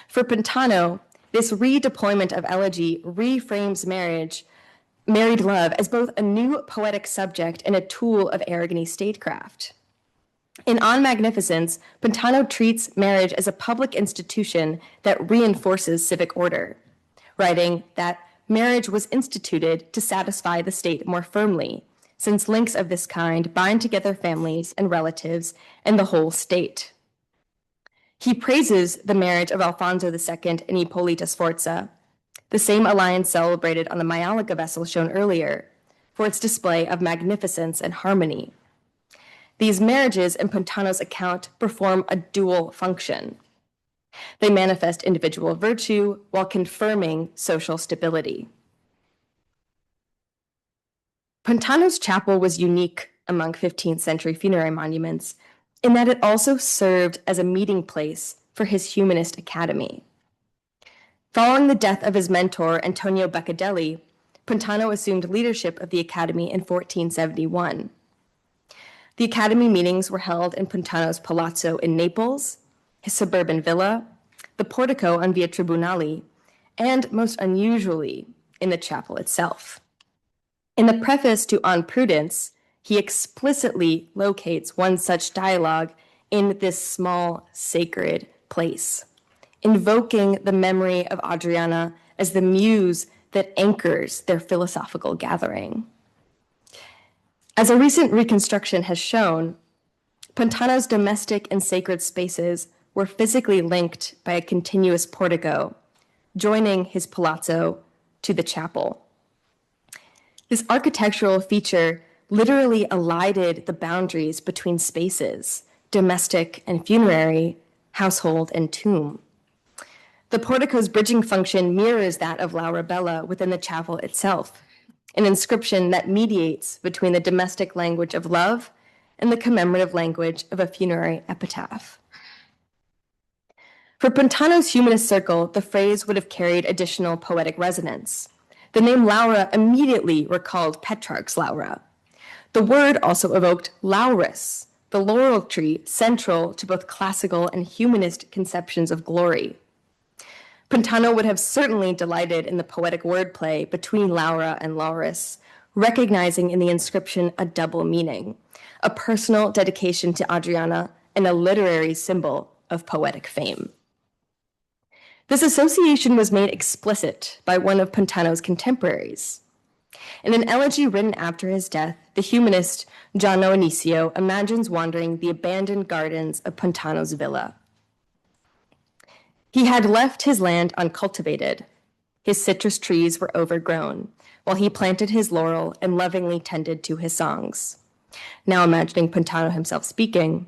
For Pantano, this redeployment of elegy reframes married love as both a new poetic subject and a tool of arrogant statecraft. In On Magnificence, Pantano treats marriage as a public institution that reinforces civic order, writing that marriage was instituted to satisfy the state more firmly, since links of this kind bind together families and relatives and the whole state. He praises the marriage of Alfonso II and Ippolita Sforza, the same alliance celebrated on the maiolica vessel shown earlier, for its display of magnificence and harmony. These marriages in Pantano's account perform a dual function. They manifest individual virtue while confirming social stability. Pantano's chapel was unique among 15th century funerary monuments in that it also served as a meeting place for his humanist academy. Following the death of his mentor, Antonio Beccadelli, Pantano assumed leadership of the academy in 1471. The academy meetings were held in Pantano's palazzo in Naples, his suburban villa, the portico on Via Tribunali, and most unusually, in the chapel itself. In the preface to On Prudence, he explicitly locates one such dialogue in this small, sacred place, invoking the memory of Adriana as the muse that anchors their philosophical gathering. As a recent reconstruction has shown, Pantano's domestic and sacred spaces were physically linked by a continuous portico, joining his palazzo to the chapel. This architectural feature literally elided the boundaries between spaces, domestic and funerary, household and tomb. The portico's bridging function mirrors that of Laura Bella within the chapel itself, an inscription that mediates between the domestic language of love and the commemorative language of a funerary epitaph. For Pantano's humanist circle, the phrase would have carried additional poetic resonance. The name Laura immediately recalled Petrarch's Laura. The word also evoked laurus, the laurel tree central to both classical and humanist conceptions of glory. Pantano would have certainly delighted in the poetic wordplay between Laura and laurus, recognizing in the inscription a double meaning, a personal dedication to Adriana and a literary symbol of poetic fame. This association was made explicit by one of Pantano's contemporaries. In an elegy written after his death, the humanist Gianno Anicio imagines wandering the abandoned gardens of Pantano's villa. He had left his land uncultivated. His citrus trees were overgrown, while he planted his laurel and lovingly tended to his songs. Now imagining Pantano himself speaking,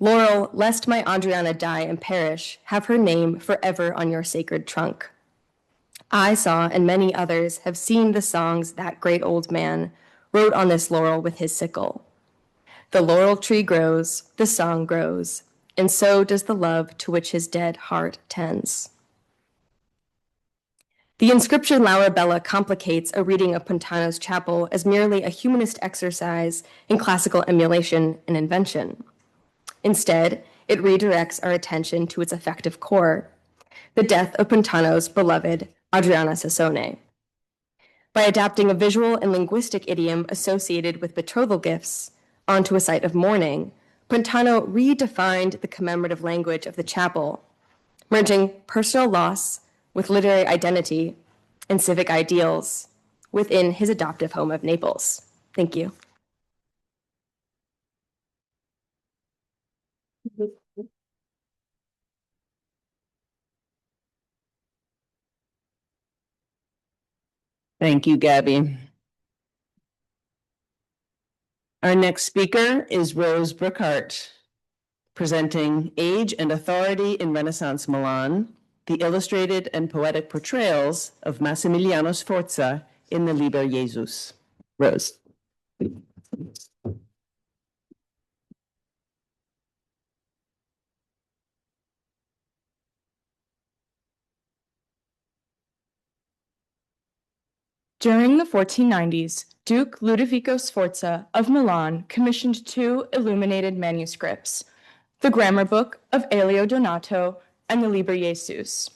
"Laurel, lest my Adriana die and perish, have her name forever on your sacred trunk. I saw, and many others have seen the songs that great old man wrote on this laurel with his sickle. The laurel tree grows, the song grows, and so does the love to which his dead heart tends." The inscription Laura Bella complicates a reading of Pantano's chapel as merely a humanist exercise in classical emulation and invention. Instead, it redirects our attention to its effective core, the death of Pantano's beloved Adriana Sassone. By adapting a visual and linguistic idiom associated with betrothal gifts onto a site of mourning, Pantano redefined the commemorative language of the chapel, merging personal loss with literary identity and civic ideals within his adoptive home of Naples. Thank you. Thank you, Gabby. Our next speaker is Rose Brookhart, presenting Age and Authority in Renaissance Milan, the illustrated and poetic portrayals of Massimiliano Sforza in the Liber Jesus. Rose. During the 1490s, Duke Ludovico Sforza of Milan commissioned two illuminated manuscripts, the grammar book of Elio Donato and the Liber Jesus.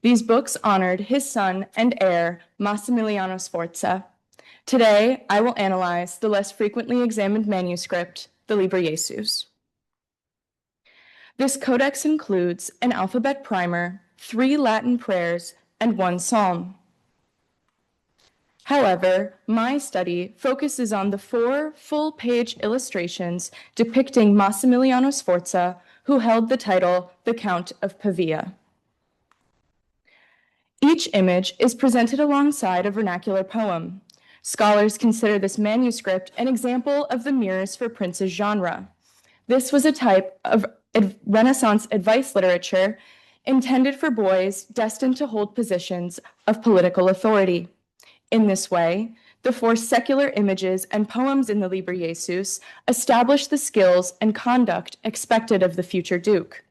These books honored his son and heir, Massimiliano Sforza. Today, I will analyze the less frequently examined manuscript, the Liber Jesus. This codex includes an alphabet primer, 3 Latin prayers, and 1 psalm. However, my study focuses on the 4 full-page illustrations depicting Massimiliano Sforza, who held the title the Count of Pavia. Each image is presented alongside a vernacular poem. Scholars consider this manuscript an example of the Mirrors for Princes genre. This was a type of Renaissance advice literature intended for boys destined to hold positions of political authority. In this way, the 4 secular images and poems in the Liber Jesus establish the skills and conduct expected of the future duke.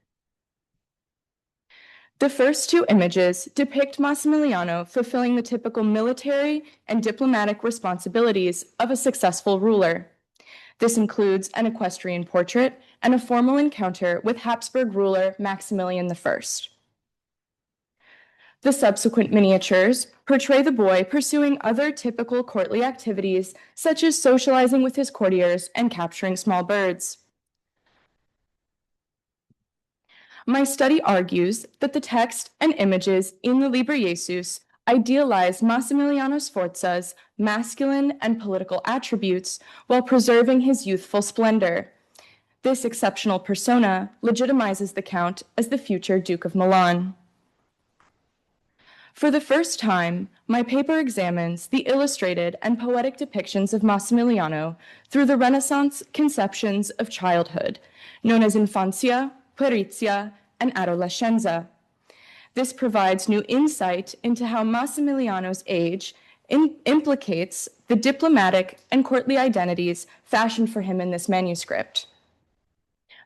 The first 2 images depict Massimiliano fulfilling the typical military and diplomatic responsibilities of a successful ruler. This includes an equestrian portrait and a formal encounter with Habsburg ruler Maximilian I. The subsequent miniatures portray the boy pursuing other typical courtly activities, such as socializing with his courtiers and capturing small birds. My study argues that the text and images in the Liber Jesus idealize Massimiliano Sforza's masculine and political attributes while preserving his youthful splendor. This exceptional persona legitimizes the Count as the future Duke of Milan. For the first time, my paper examines the illustrated and poetic depictions of Massimiliano through the Renaissance conceptions of childhood, known as infancia, puerizia, and adolescenza. This provides new insight into how Massimiliano's age implicates the diplomatic and courtly identities fashioned for him in this manuscript.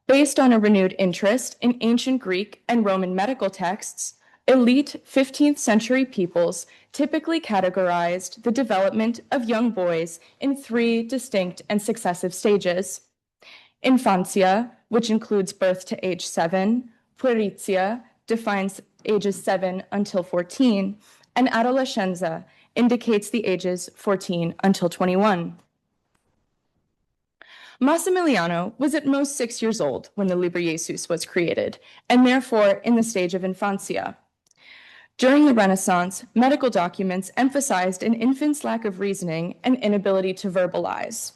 Based on a renewed interest in ancient Greek and Roman medical texts, elite 15th century peoples typically categorized the development of young boys in 3 distinct and successive stages. Infancia, which includes birth to age 7, puerizia defines ages 7 until 14, and adolescenza indicates the ages 14 until 21. Massimiliano was at most 6 years old when the Liber Jesus was created, and therefore in the stage of infancia. During the Renaissance, medical documents emphasized an infant's lack of reasoning and inability to verbalize.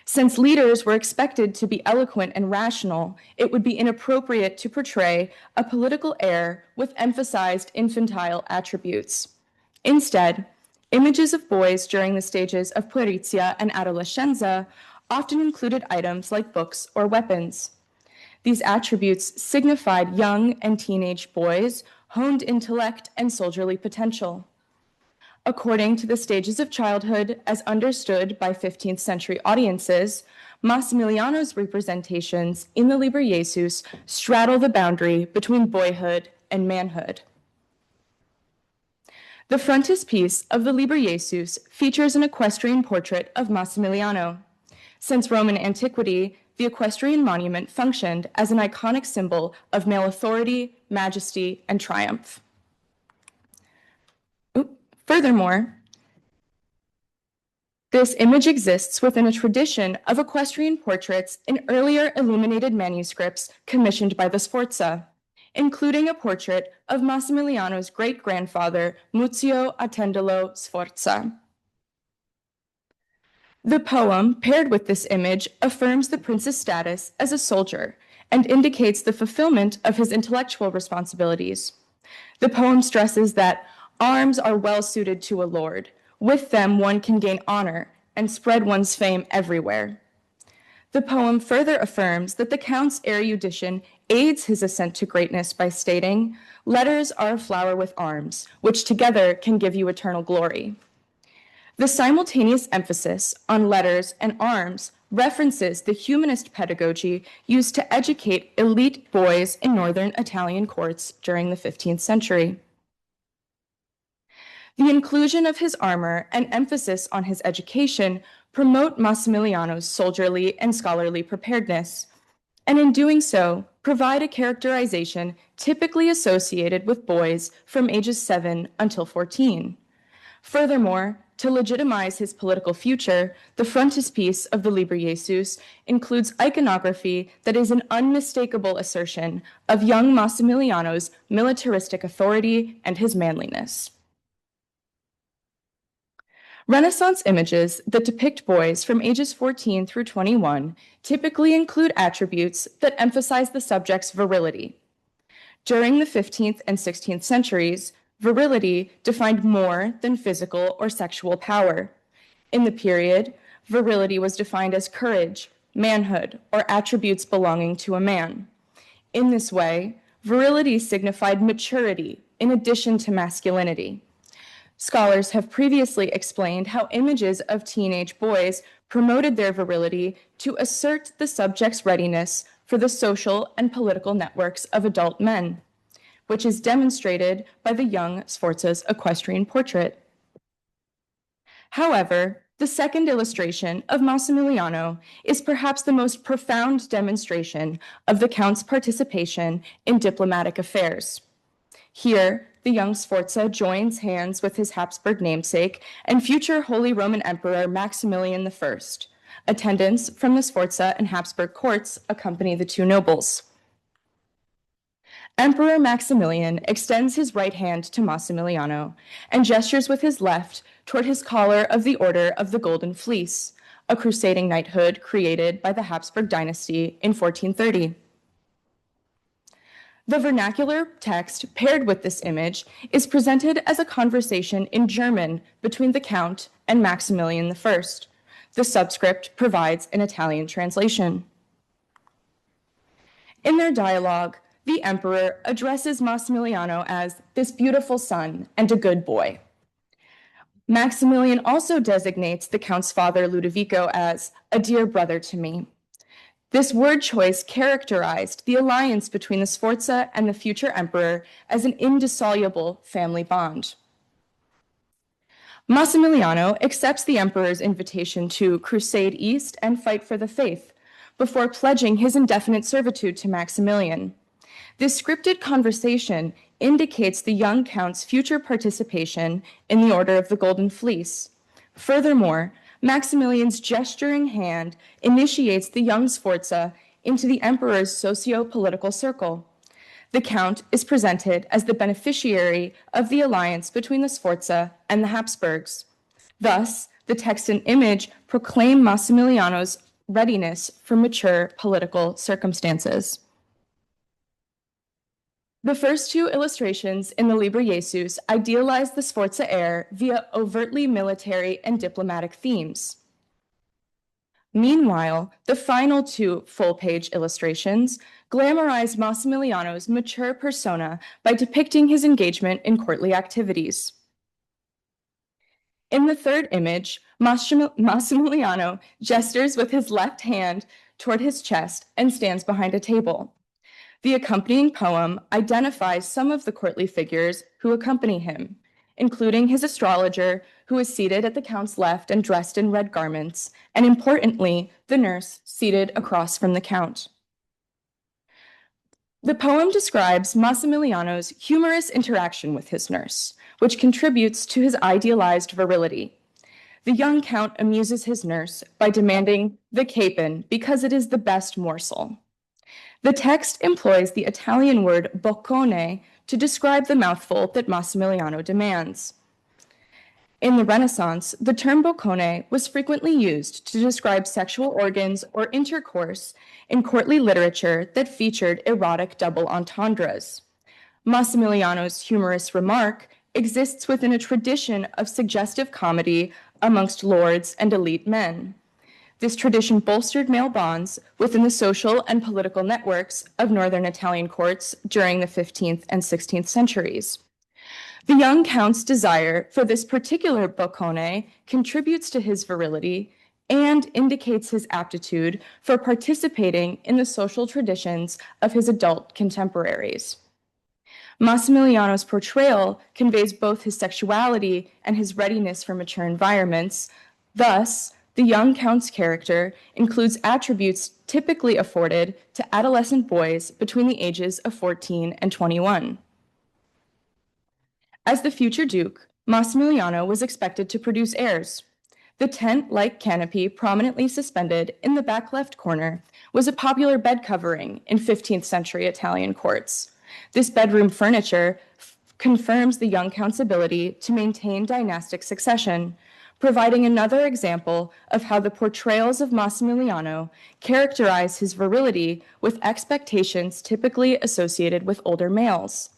Since leaders were expected to be eloquent and rational, it would be inappropriate to portray a political heir with emphasized infantile attributes. Instead, images of boys during the stages of puerizia and adolescenza often included items like books or weapons. These attributes signified young and teenage boys' honed intellect and soldierly potential. According to the stages of childhood as understood by 15th century audiences, Massimiliano's representations in the Liber Jesus straddle the boundary between boyhood and manhood. The frontispiece of the Liber Jesus features an equestrian portrait of Massimiliano. Since Roman antiquity, the equestrian monument functioned as an iconic symbol of male authority, majesty, and triumph. Furthermore, this image exists within a tradition of equestrian portraits in earlier illuminated manuscripts commissioned by the Sforza, including a portrait of Massimiliano's great-grandfather, Muzio Attendolo Sforza. The poem, paired with this image, affirms the prince's status as a soldier and indicates the fulfillment of his intellectual responsibilities. The poem stresses that arms are well suited to a lord. With them, one can gain honor and spread one's fame everywhere. The poem further affirms that the Count's erudition aids his ascent to greatness by stating, "Letters are a flower with arms, which together can give you eternal glory." The simultaneous emphasis on letters and arms references the humanist pedagogy used to educate elite boys in northern Italian courts during the 15th century. The inclusion of his armor and emphasis on his education promote Massimiliano's soldierly and scholarly preparedness, and in doing so, provide a characterization typically associated with boys from ages 7 until 14. Furthermore, to legitimize his political future, the frontispiece of the Liber Jesus includes iconography that is an unmistakable assertion of young Massimiliano's militaristic authority and his manliness. Renaissance images that depict boys from ages 14 through 21 typically include attributes that emphasize the subject's virility. During the 15th and 16th centuries, virility defined more than physical or sexual power. In the period, virility was defined as courage, manhood, or attributes belonging to a man. In this way, virility signified maturity in addition to masculinity. Scholars have previously explained how images of teenage boys promoted their virility to assert the subject's readiness for the social and political networks of adult men, which is demonstrated by the young Sforza's equestrian portrait. However, the second illustration of Massimiliano is perhaps the most profound demonstration of the Count's participation in diplomatic affairs. Here, the young Sforza joins hands with his Habsburg namesake and future Holy Roman Emperor Maximilian I. Attendants from the Sforza and Habsburg courts accompany the two nobles. Emperor Maximilian extends his right hand to Massimiliano and gestures with his left toward his collar of the Order of the Golden Fleece, a crusading knighthood created by the Habsburg dynasty in 1430. The vernacular text paired with this image is presented as a conversation in German between the Count and Maximilian I. The subscript provides an Italian translation. In their dialogue, the emperor addresses Massimiliano as this beautiful son and a good boy. Maximilian also designates the Count's father, Ludovico, as a dear brother to me. This word choice characterized the alliance between the Sforza and the future emperor as an indissoluble family bond. Massimiliano accepts the emperor's invitation to crusade east and fight for the faith, before pledging his indefinite servitude to Maximilian. This scripted conversation indicates the young count's future participation in the Order of the Golden Fleece. Furthermore, Maximilian's gesturing hand initiates the young Sforza into the emperor's socio-political circle. The count is presented as the beneficiary of the alliance between the Sforza and the Habsburgs. Thus, the text and image proclaim Massimiliano's readiness for mature political circumstances. The first two illustrations in the Liber Jesus idealize the Sforza heir via overtly military and diplomatic themes. Meanwhile, the final two full-page illustrations glamorize Massimiliano's mature persona by depicting his engagement in courtly activities. In the third image, Massimiliano gestures with his left hand toward his chest and stands behind a table. The accompanying poem identifies some of the courtly figures who accompany him, including his astrologer, who is seated at the count's left and dressed in red garments, and importantly, the nurse seated across from the count. The poem describes Massimiliano's humorous interaction with his nurse, which contributes to his idealized virility. The young count amuses his nurse by demanding the capon because it is the best morsel. The text employs the Italian word boccone to describe the mouthful that Massimiliano demands. In the Renaissance, the term boccone was frequently used to describe sexual organs or intercourse in courtly literature that featured erotic double entendres. Massimiliano's humorous remark exists within a tradition of suggestive comedy amongst lords and elite men. This tradition bolstered male bonds within the social and political networks of northern Italian courts during the 15th and 16th centuries. The young count's desire for this particular boccone contributes to his virility and indicates his aptitude for participating in the social traditions of his adult contemporaries. Massimiliano's portrayal conveys both his sexuality and his readiness for mature environments. Thus, the young count's character includes attributes typically afforded to adolescent boys between the ages of 14 and 21. As the future duke, Massimiliano was expected to produce heirs. The tent-like canopy prominently suspended in the back left corner was a popular bed covering in 15th century Italian courts. This bedroom furniture confirms the young count's ability to maintain dynastic succession, providing another example of how the portrayals of Massimiliano characterize his virility with expectations typically associated with older males.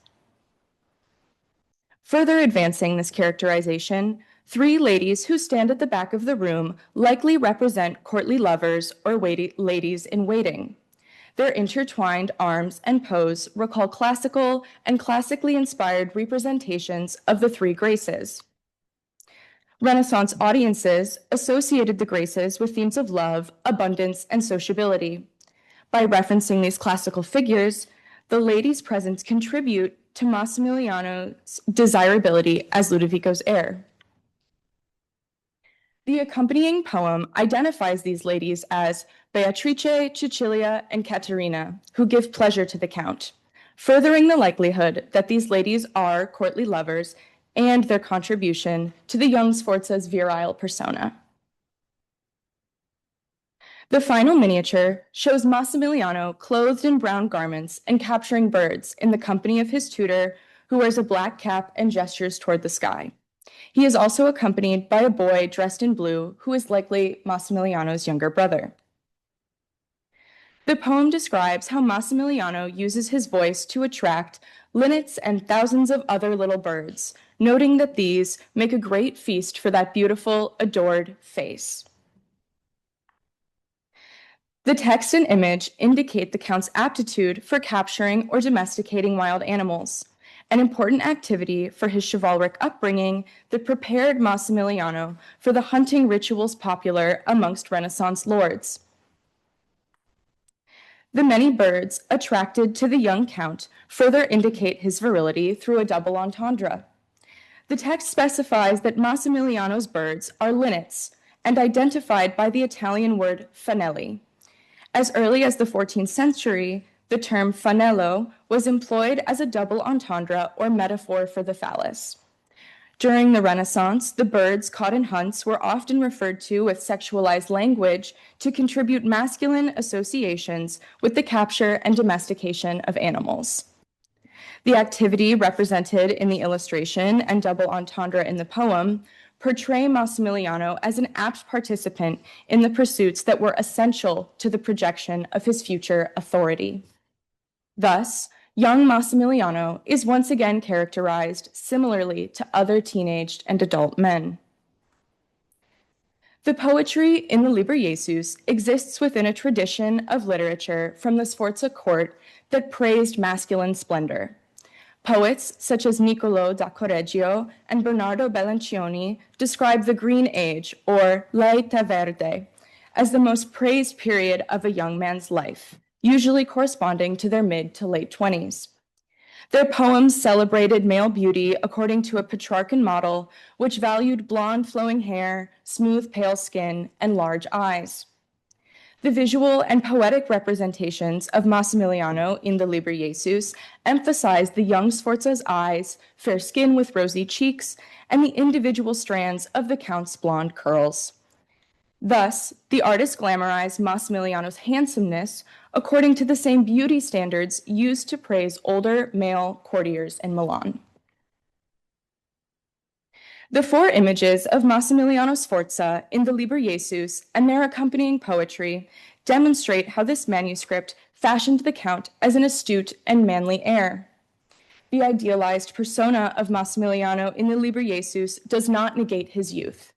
Further advancing this characterization, three ladies who stand at the back of the room likely represent courtly lovers or ladies in waiting. Their intertwined arms and pose recall classical and classically inspired representations of the three graces. Renaissance audiences associated the graces with themes of love, abundance, and sociability. By referencing these classical figures, the ladies' presents contribute to Massimiliano's desirability as Ludovico's heir. The accompanying poem identifies these ladies as Beatrice, Cecilia, and Caterina, who give pleasure to the count, furthering the likelihood that these ladies are courtly lovers and their contribution to the young Sforza's virile persona. The final miniature shows Massimiliano clothed in brown garments and capturing birds in the company of his tutor, who wears a black cap and gestures toward the sky. He is also accompanied by a boy dressed in blue, who is likely Massimiliano's younger brother. The poem describes how Massimiliano uses his voice to attract linnets and thousands of other little birds, noting that these make a great feast for that beautiful, adored face. The text and image indicate the Count's aptitude for capturing or domesticating wild animals, an important activity for his chivalric upbringing that prepared Massimiliano for the hunting rituals popular amongst Renaissance lords. The many birds attracted to the young Count further indicate his virility through a double entendre. The text specifies that Massimiliano's birds are linnets and identified by the Italian word fanelli. As early as the 14th century, the term fanello was employed as a double entendre or metaphor for the phallus. During the Renaissance, the birds caught in hunts were often referred to with sexualized language to contribute masculine associations with the capture and domestication of animals. The activity represented in the illustration and double entendre in the poem portray Massimiliano as an apt participant in the pursuits that were essential to the projection of his future authority. Thus, young Massimiliano is once again characterized similarly to other teenaged and adult men. The poetry in the Liber Jesus exists within a tradition of literature from the Sforza court that praised masculine splendor. Poets such as Niccolò da Correggio and Bernardo Bellancioni describe the Green Age, or l'Età Verde, as the most praised period of a young man's life, usually corresponding to their mid to late 20s. Their poems celebrated male beauty according to a Petrarchan model, which valued blonde flowing hair, smooth pale skin, and large eyes. The visual and poetic representations of Massimiliano in the Liber Jesus emphasize the young Sforza's eyes, fair skin with rosy cheeks, and the individual strands of the Count's blonde curls. Thus, the artist glamorized Massimiliano's handsomeness according to the same beauty standards used to praise older male courtiers in Milan. The four images of Massimiliano Sforza in the Liber Jesus and their accompanying poetry demonstrate how this manuscript fashioned the Count as an astute and manly heir. The idealized persona of Massimiliano in the Liber Jesus does not negate his youth.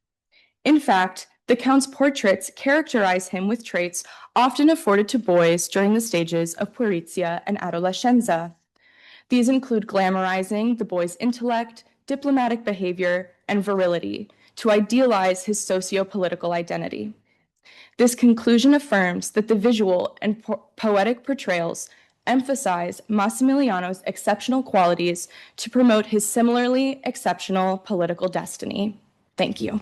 In fact, the Count's portraits characterize him with traits often afforded to boys during the stages of puerizia and adolescenza. These include glamorizing the boy's intellect, diplomatic behavior, and virility to idealize his socio-political identity. This conclusion affirms that the visual and poetic portrayals emphasize Massimiliano's exceptional qualities to promote his similarly exceptional political destiny. Thank you.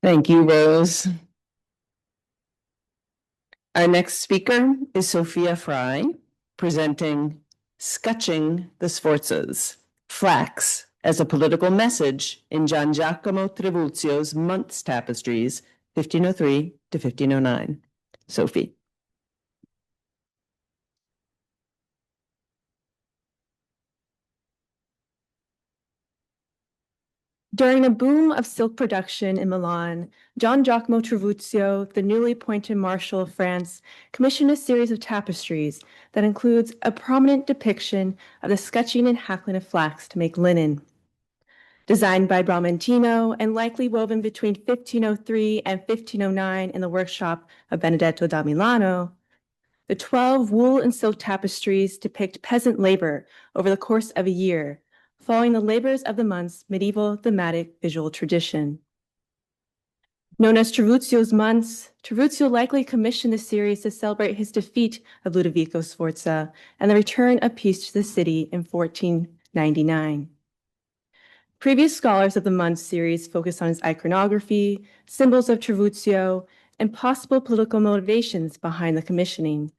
Thank you, Rose. Our next speaker is Sophia Fry, presenting Scutching the Sforzas, Flax as a Political Message in Gian Giacomo Trivulzio's Months Tapestries, 1503 to 1509. Sophie. During a boom of silk production in Milan, Gian Giacomo Trivulzio, the newly appointed Marshal of France, commissioned a series of tapestries that includes a prominent depiction of the scutching and hackling of flax to make linen. Designed by Bramantino and likely woven between 1503 and 1509 in the workshop of Benedetto da Milano, the 12 wool and silk tapestries depict peasant labor over the course of a year, following the labors of the month's medieval thematic visual tradition. Known as Trivulzio's Months, Trivulzio likely commissioned the series to celebrate his defeat of Ludovico Sforza and the return of peace to the city in 1499. Previous scholars of the Months series focused on his iconography, symbols of Trivulzio, and possible political motivations behind the commissioning.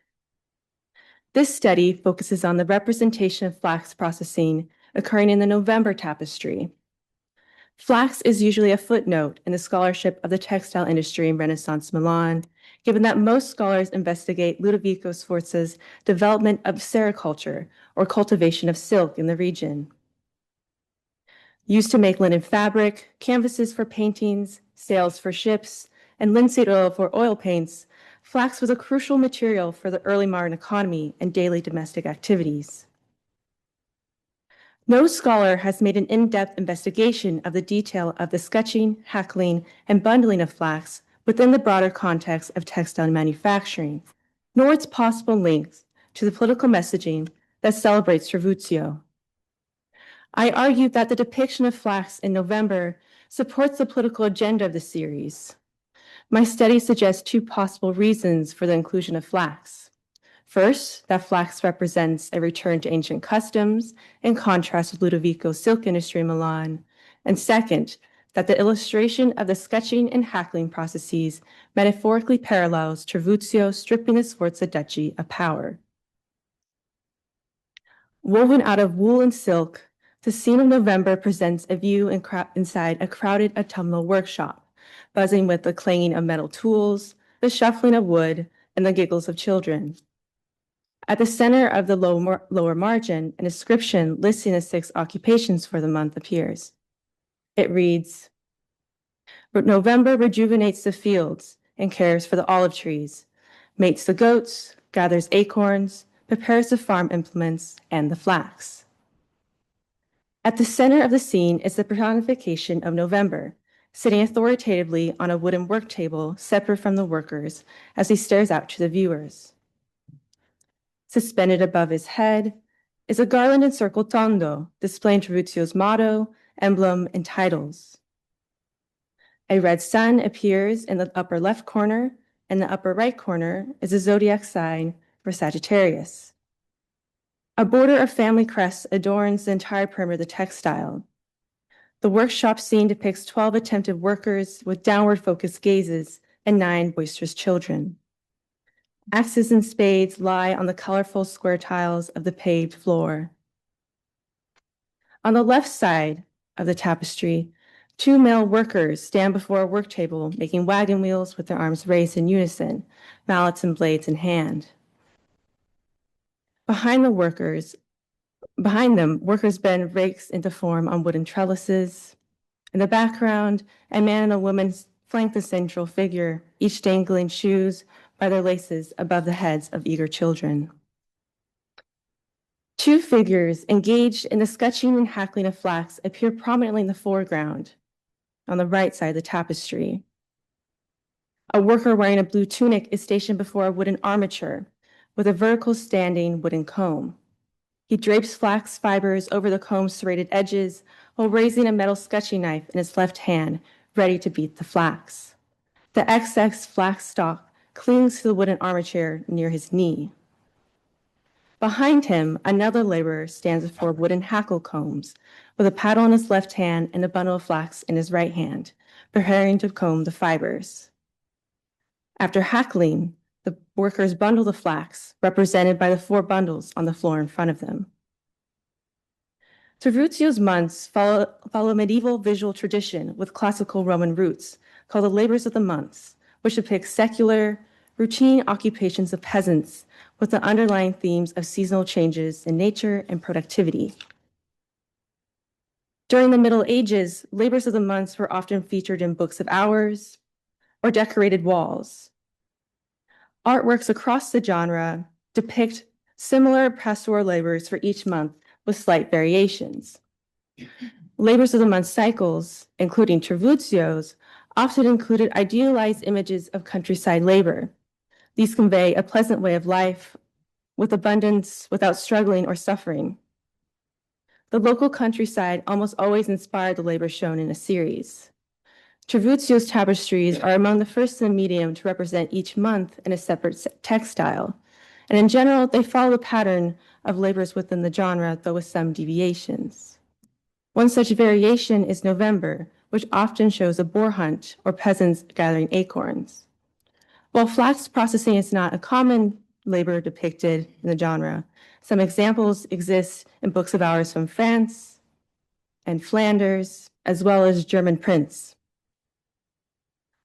This study focuses on the representation of flax processing occurring in the November tapestry. Flax is usually a footnote in the scholarship of the textile industry in Renaissance Milan, given that most scholars investigate Ludovico Sforza's development of sericulture, or cultivation of silk in the region. Used to make linen fabric, canvases for paintings, sails for ships, and linseed oil for oil paints, flax was a crucial material for the early modern economy and daily domestic activities. No scholar has made an in-depth investigation of the detail of the sketching, hackling, and bundling of flax within the broader context of textile manufacturing, nor its possible links to the political messaging that celebrates Trivulzio. I argue that the depiction of flax in November supports the political agenda of the series. My study suggests two possible reasons for the inclusion of flax. First, that flax represents a return to ancient customs in contrast with Ludovico's silk industry in Milan. And second, that the illustration of the sketching and hackling processes metaphorically parallels Trivulzio stripping the Sforza duchy of power. Woven out of wool and silk, the scene of November presents a view inside a crowded autumnal workshop, buzzing with the clanging of metal tools, the shuffling of wood, and the giggles of children. At the center of the lower margin, an inscription listing the 6 occupations for the month appears. It reads, "November rejuvenates the fields and cares for the olive trees, mates the goats, gathers acorns, prepares the farm implements and the flax." At the center of the scene is the personification of November, sitting authoritatively on a wooden work table separate from the workers as he stares out to the viewers. Suspended above his head is a garland encircled tondo, displaying Trivulzio's motto, emblem, and titles. A red sun appears in the upper left corner, and the upper right corner is a zodiac sign for Sagittarius. A border of family crests adorns the entire perimeter of the textile. The workshop scene depicts 12 attentive workers with downward-focused gazes and 9 boisterous children. Axes and spades lie on the colorful square tiles of the paved floor. On the left side of the tapestry, 2 male workers stand before a work table making wagon wheels with their arms raised in unison, mallets and blades in hand. Behind them, workers bend rakes into form on wooden trellises. In the background, a man and a woman flank the central figure, each dangling shoes by their laces above the heads of eager children. 2 figures engaged in the sketching and hackling of flax appear prominently in the foreground, on the right side of the tapestry. A worker wearing a blue tunic is stationed before a wooden armature with a vertical standing wooden comb. He drapes flax fibers over the comb's serrated edges while raising a metal sketching knife in his left hand, ready to beat the flax. The XX flax stalk clings to the wooden armature near his knee. Behind him, another laborer stands before wooden hackle combs, with a paddle in his left hand and a bundle of flax in his right hand, preparing to comb the fibers. After hackling, the workers bundle the flax, represented by the 4 bundles on the floor in front of them. Trivulzio's months follow a medieval visual tradition with classical Roman roots, called the labors of the months, which depicts secular, routine occupations of peasants with the underlying themes of seasonal changes in nature and productivity. During the Middle Ages, labors of the months were often featured in books of hours or decorated walls. Artworks across the genre depict similar pastoral labors for each month with slight variations. Labors of the month cycles, including Trivulzio's, often included idealized images of countryside labor. These convey a pleasant way of life with abundance without struggling or suffering. The local countryside almost always inspired the labor shown in a series. Trivulzio's tapestries are among the first in the medium to represent each month in a separate textile, and in general, they follow the pattern of labors within the genre, though with some deviations. One such variation is November, which often shows a boar hunt or peasants gathering acorns. While flax processing is not a common labor depicted in the genre, some examples exist in books of hours from France and Flanders, as well as German prints.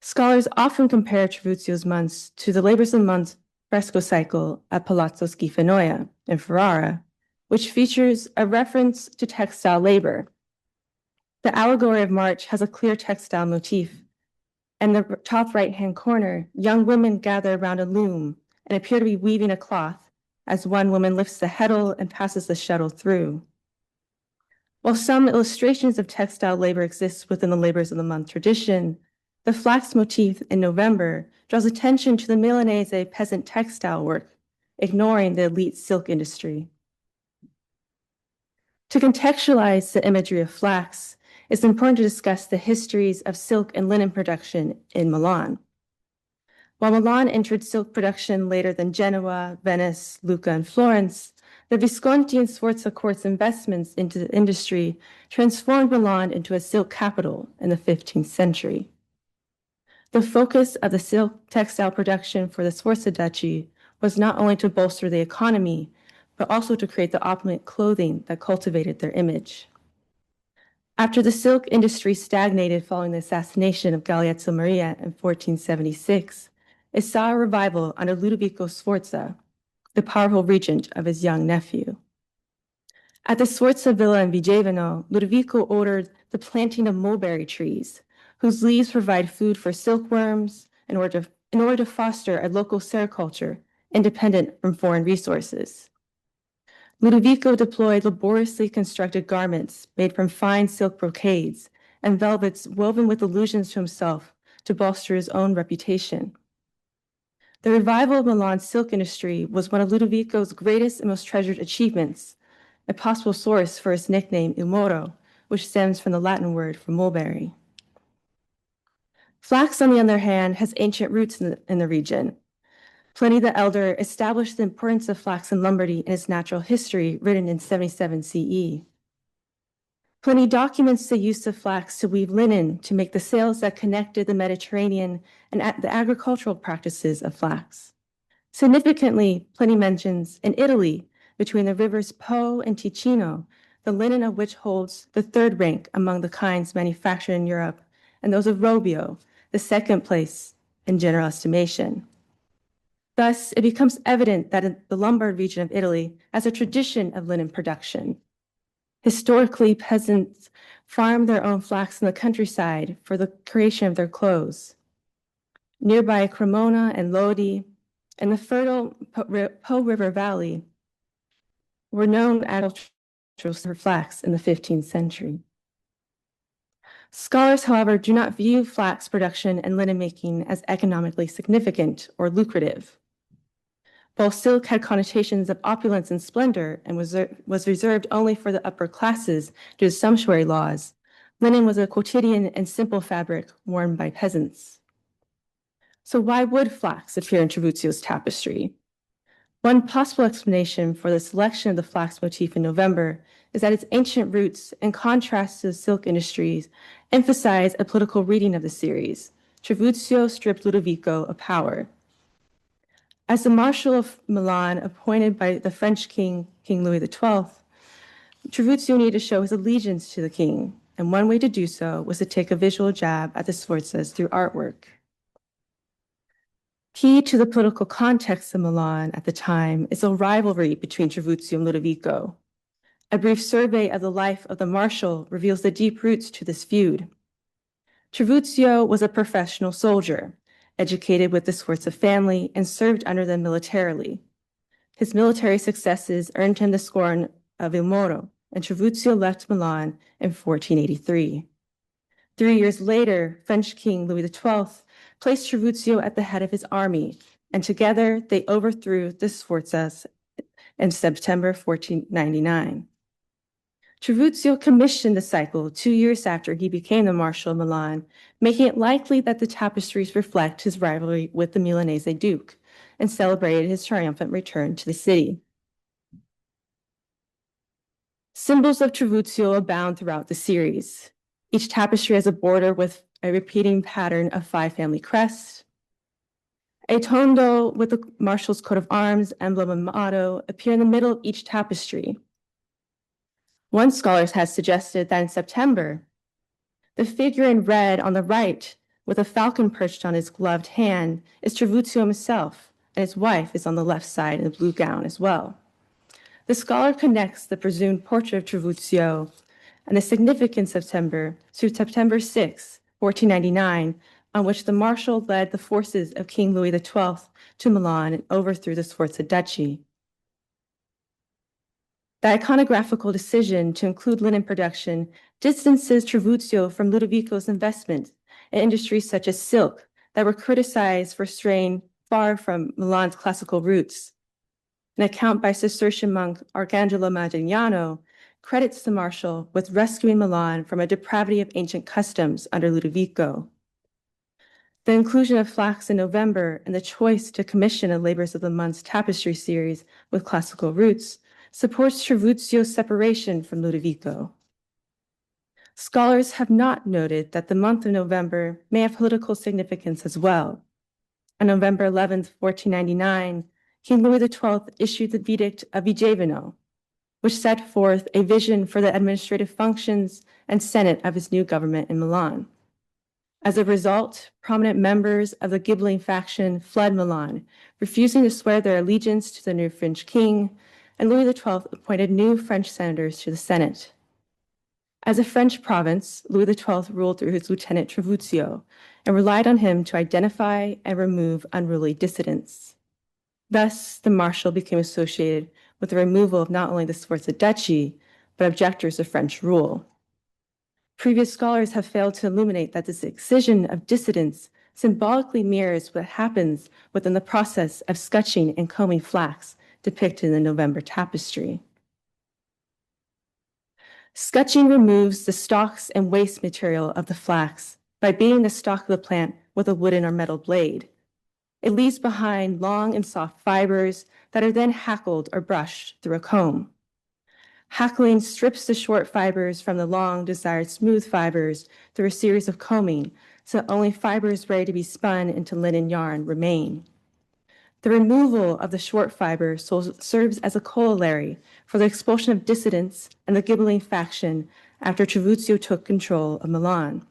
Scholars often compare Trivulzio's months to the Labors of the Month fresco cycle at Palazzo Schifanoia in Ferrara, which features a reference to textile labor. The allegory of March has a clear textile motif. In the top right-hand corner, young women gather around a loom and appear to be weaving a cloth as one woman lifts the heddle and passes the shuttle through. While some illustrations of textile labor exist within the Labors of the Month tradition, the flax motif in November draws attention to the Milanese peasant textile work, ignoring the elite silk industry. To contextualize the imagery of flax, it's important to discuss the histories of silk and linen production in Milan. While Milan entered silk production later than Genoa, Venice, Lucca, and Florence, the Visconti and Sforza courts' investments into the industry transformed Milan into a silk capital in the 15th century. The focus of the silk textile production for the Sforza Duchy was not only to bolster the economy, but also to create the opulent clothing that cultivated their image. After the silk industry stagnated following the assassination of Galeazzo Maria in 1476, it saw a revival under Ludovico Sforza, the powerful regent of his young nephew. At the Sforza villa in Vigevano, Ludovico ordered the planting of mulberry trees, whose leaves provide food for silkworms in order to foster a local sericulture independent from foreign resources. Ludovico deployed laboriously constructed garments made from fine silk brocades and velvets woven with allusions to himself to bolster his own reputation. The revival of Milan's silk industry was one of Ludovico's greatest and most treasured achievements, a possible source for his nickname Il Moro, which stems from the Latin word for mulberry. Flax, on the other hand, has ancient roots in the region. Pliny the Elder established the importance of flax in Lombardy in his natural history, written in 77 CE. Pliny documents the use of flax to weave linen to make the sails that connected the Mediterranean and the agricultural practices of flax. Significantly, Pliny mentions in Italy, between the rivers Po and Ticino, the linen of which holds the third rank among the kinds manufactured in Europe, and those of Robbio, the second place in general estimation. Thus, it becomes evident that the Lombard region of Italy has a tradition of linen production. Historically, peasants farmed their own flax in the countryside for the creation of their clothes. Nearby Cremona and Lodi and the fertile Po River Valley were known agricultural for flax in the 15th century. Scholars, however, do not view flax production and linen making as economically significant or lucrative. While silk had connotations of opulence and splendor and was reserved only for the upper classes due to sumptuary laws, linen was a quotidian and simple fabric worn by peasants. So why would flax appear in Trivulzio's tapestry? One possible explanation for the selection of the flax motif in November is that its ancient roots, in contrast to the silk industries, emphasize a political reading of the series. Trivulzio stripped Ludovico of power. As the Marshal of Milan, appointed by the French king, King Louis XII, Trivulzio needed to show his allegiance to the king, and one way to do so was to take a visual jab at the Sforzas through artwork. Key to the political context of Milan at the time is a rivalry between Trivulzio and Ludovico. A brief survey of the life of the Marshal reveals the deep roots to this feud. Trivulzio was a professional soldier, educated with the Sforza family, and served under them militarily. His military successes earned him the scorn of Il Moro, and Trivulzio left Milan in 1483. 3 years later, French King Louis XII placed Trivulzio at the head of his army, and together they overthrew the Sforzas in September 1499. Trivulzio commissioned the cycle 2 years after he became the Marshal of Milan, making it likely that the tapestries reflect his rivalry with the Milanese Duke and celebrated his triumphant return to the city. Symbols of Trivulzio abound throughout the series. Each tapestry has a border with a repeating pattern of 5 family crests. A tondo with the Marshal's coat of arms, emblem, and motto appear in the middle of each tapestry. One scholar has suggested that in September, the figure in red on the right with a falcon perched on his gloved hand, is Trivulzio himself, and his wife is on the left side in a blue gown as well. The scholar connects the presumed portrait of Trivulzio and the significant September to September 6, 1499, on which the Marshal led the forces of King Louis XII to Milan and overthrew the Sforza Duchy. The iconographical decision to include linen production distances Trivulzio from Ludovico's investment in industries such as silk that were criticized for straying far from Milan's classical roots. An account by Cistercian monk Arcangelo Modigliano credits the Marshal with rescuing Milan from a depravity of ancient customs under Ludovico. The inclusion of flax in November and the choice to commission a Labors of the Month tapestry series with classical roots supports Trivulzio's separation from Ludovico. Scholars have not noted that the month of November may have political significance as well. On November 11, 1499, King Louis XII issued the Edict of Vigevano, which set forth a vision for the administrative functions and Senate of his new government in Milan. As a result, prominent members of the Ghibelline faction fled Milan, refusing to swear their allegiance to the new French king, and Louis XII appointed new French senators to the Senate. As a French province, Louis XII ruled through his lieutenant Trivulzio and relied on him to identify and remove unruly dissidents. Thus, the Marshal became associated with the removal of not only the Sforza Duchy, but objectors of French rule. Previous scholars have failed to illuminate that this excision of dissidents symbolically mirrors what happens within the process of scutching and combing flax depicted in the November tapestry. Scutching removes the stalks and waste material of the flax by beating the stalk of the plant with a wooden or metal blade. It leaves behind long and soft fibers that are then hackled or brushed through a comb. Hackling strips the short fibers from the long, desired smooth fibers through a series of combing, so only fibers ready to be spun into linen yarn remain. The removal of the short fiber serves as a corollary for the expulsion of dissidents and the Ghibelline faction after Trivulzio took control of Milan.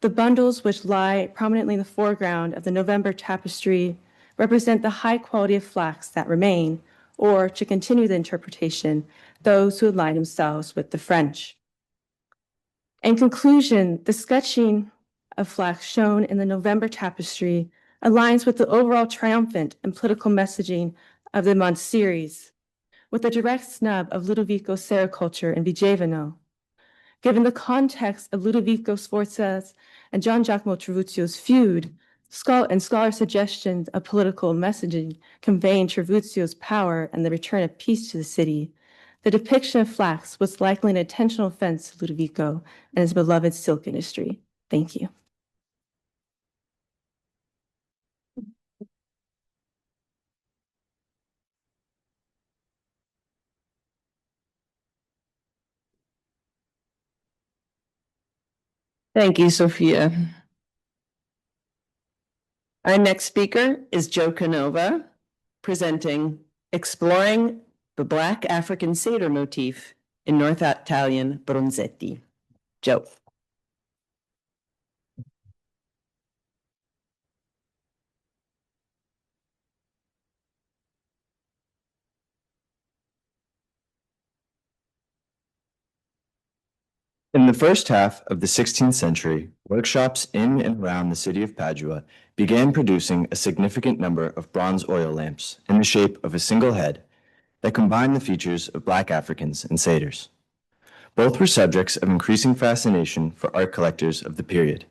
The bundles which lie prominently in the foreground of the November tapestry represent the high quality of flax that remain, or, to continue the interpretation, those who align themselves with the French. In conclusion, the sketching of flax shown in the November tapestry aligns with the overall triumphant and political messaging of the month series, with a direct snub of Ludovico's sericulture in Vigevano. Given the context of Ludovico Sforza's and Gian Giacomo Trivulzio's feud, scholar suggestions of political messaging conveying Trivulzio's power and the return of peace to the city, the depiction of flax was likely an intentional offense to Ludovico and his beloved silk industry. Thank you. Thank you, Sophia. Our next speaker is Joe Canova, presenting Exploring the Black African Satyr Motif in North Italian Bronzetti. Joe. In the first half of the 16th century, workshops in and around the city of Padua began producing a significant number of bronze oil lamps in the shape of a single head that combined the features of Black Africans and satyrs. Both were subjects of increasing fascination for art collectors of the period,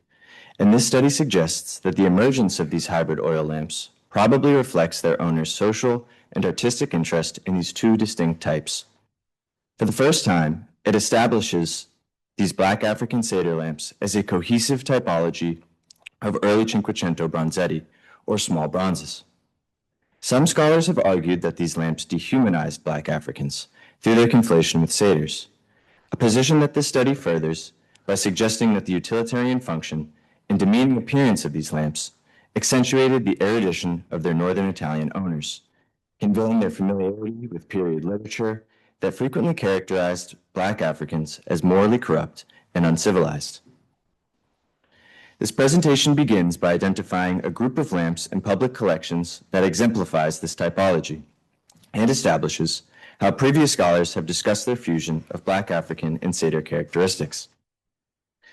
and this study suggests that the emergence of these hybrid oil lamps probably reflects their owners' social and artistic interest in these two distinct types. For the first time, it establishes these Black African satyr lamps as a cohesive typology of early Cinquecento bronzetti, or small bronzes. Some scholars have argued that these lamps dehumanized Black Africans through their conflation with satyrs, a position that this study furthers by suggesting that the utilitarian function and demeaning appearance of these lamps accentuated the erudition of their northern Italian owners, conveying their familiarity with period literature that frequently characterized Black Africans as morally corrupt and uncivilized. This presentation begins by identifying a group of lamps in public collections that exemplifies this typology and establishes how previous scholars have discussed their fusion of Black African and Satyr characteristics.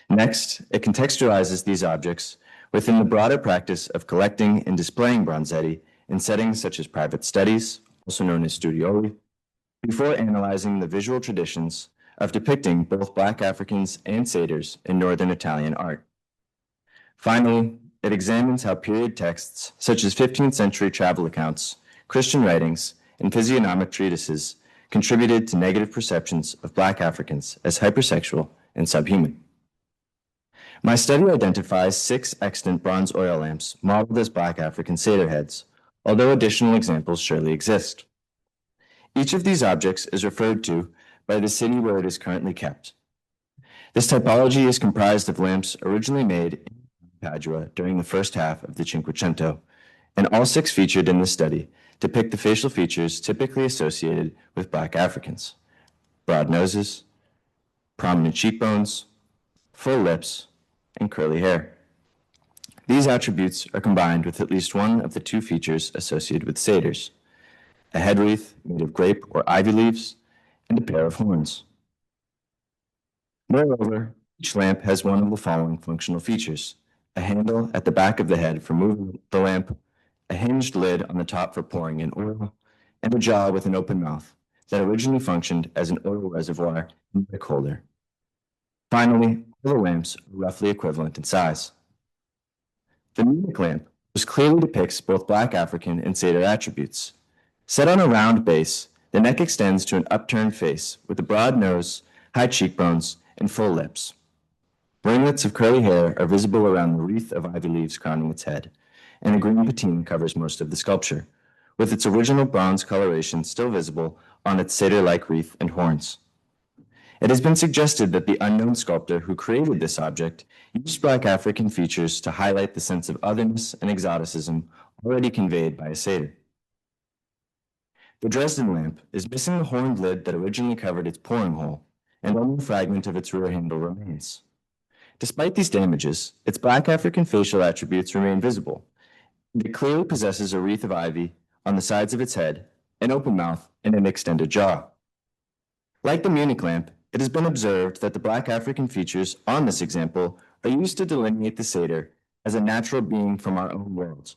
Next, it contextualizes these objects within the broader practice of collecting and displaying bronzetti in settings such as private studies, also known as studioli, before analyzing the visual traditions of depicting both Black Africans and Satyrs in Northern Italian art. Finally, it examines how period texts such as 15th century travel accounts, Christian writings, and physiognomic treatises contributed to negative perceptions of Black Africans as hypersexual and subhuman. My study identifies 6 extant bronze oil lamps modeled as Black African satyr heads, although additional examples surely exist. Each of these objects is referred to by the city where it is currently kept. This typology is comprised of lamps originally made in Padua during the first half of the Cinquecento, and all 6 featured in this study depict the facial features typically associated with Black Africans: broad noses, prominent cheekbones, full lips, and curly hair. These attributes are combined with at least one of the 2 features associated with satyrs: a head wreath made of grape or ivy leaves, and a pair of horns. Moreover, each lamp has one of the following functional features: a handle at the back of the head for moving the lamp, a hinged lid on the top for pouring in oil, and a jaw with an open mouth that originally functioned as an oil reservoir and wick holder. Finally, all the lamps are roughly equivalent in size. The Munich lamp, which clearly depicts both Black African and Satyr attributes. Set on a round base, the neck extends to an upturned face with a broad nose, high cheekbones, and full lips. Ringlets of curly hair are visible around the wreath of ivy leaves crowning its head, and a green patina covers most of the sculpture, with its original bronze coloration still visible on its satyr-like wreath and horns. It has been suggested that the unknown sculptor who created this object used Black African features to highlight the sense of otherness and exoticism already conveyed by a satyr. The Dresden lamp is missing the horned lid that originally covered its pouring hole, and only a fragment of its rear handle remains. Despite these damages, its Black African facial attributes remain visible. It clearly possesses a wreath of ivy on the sides of its head, an open mouth, and an extended jaw. Like the Munich lamp, it has been observed that the Black African features on this example are used to delineate the satyr as a natural being from our own world,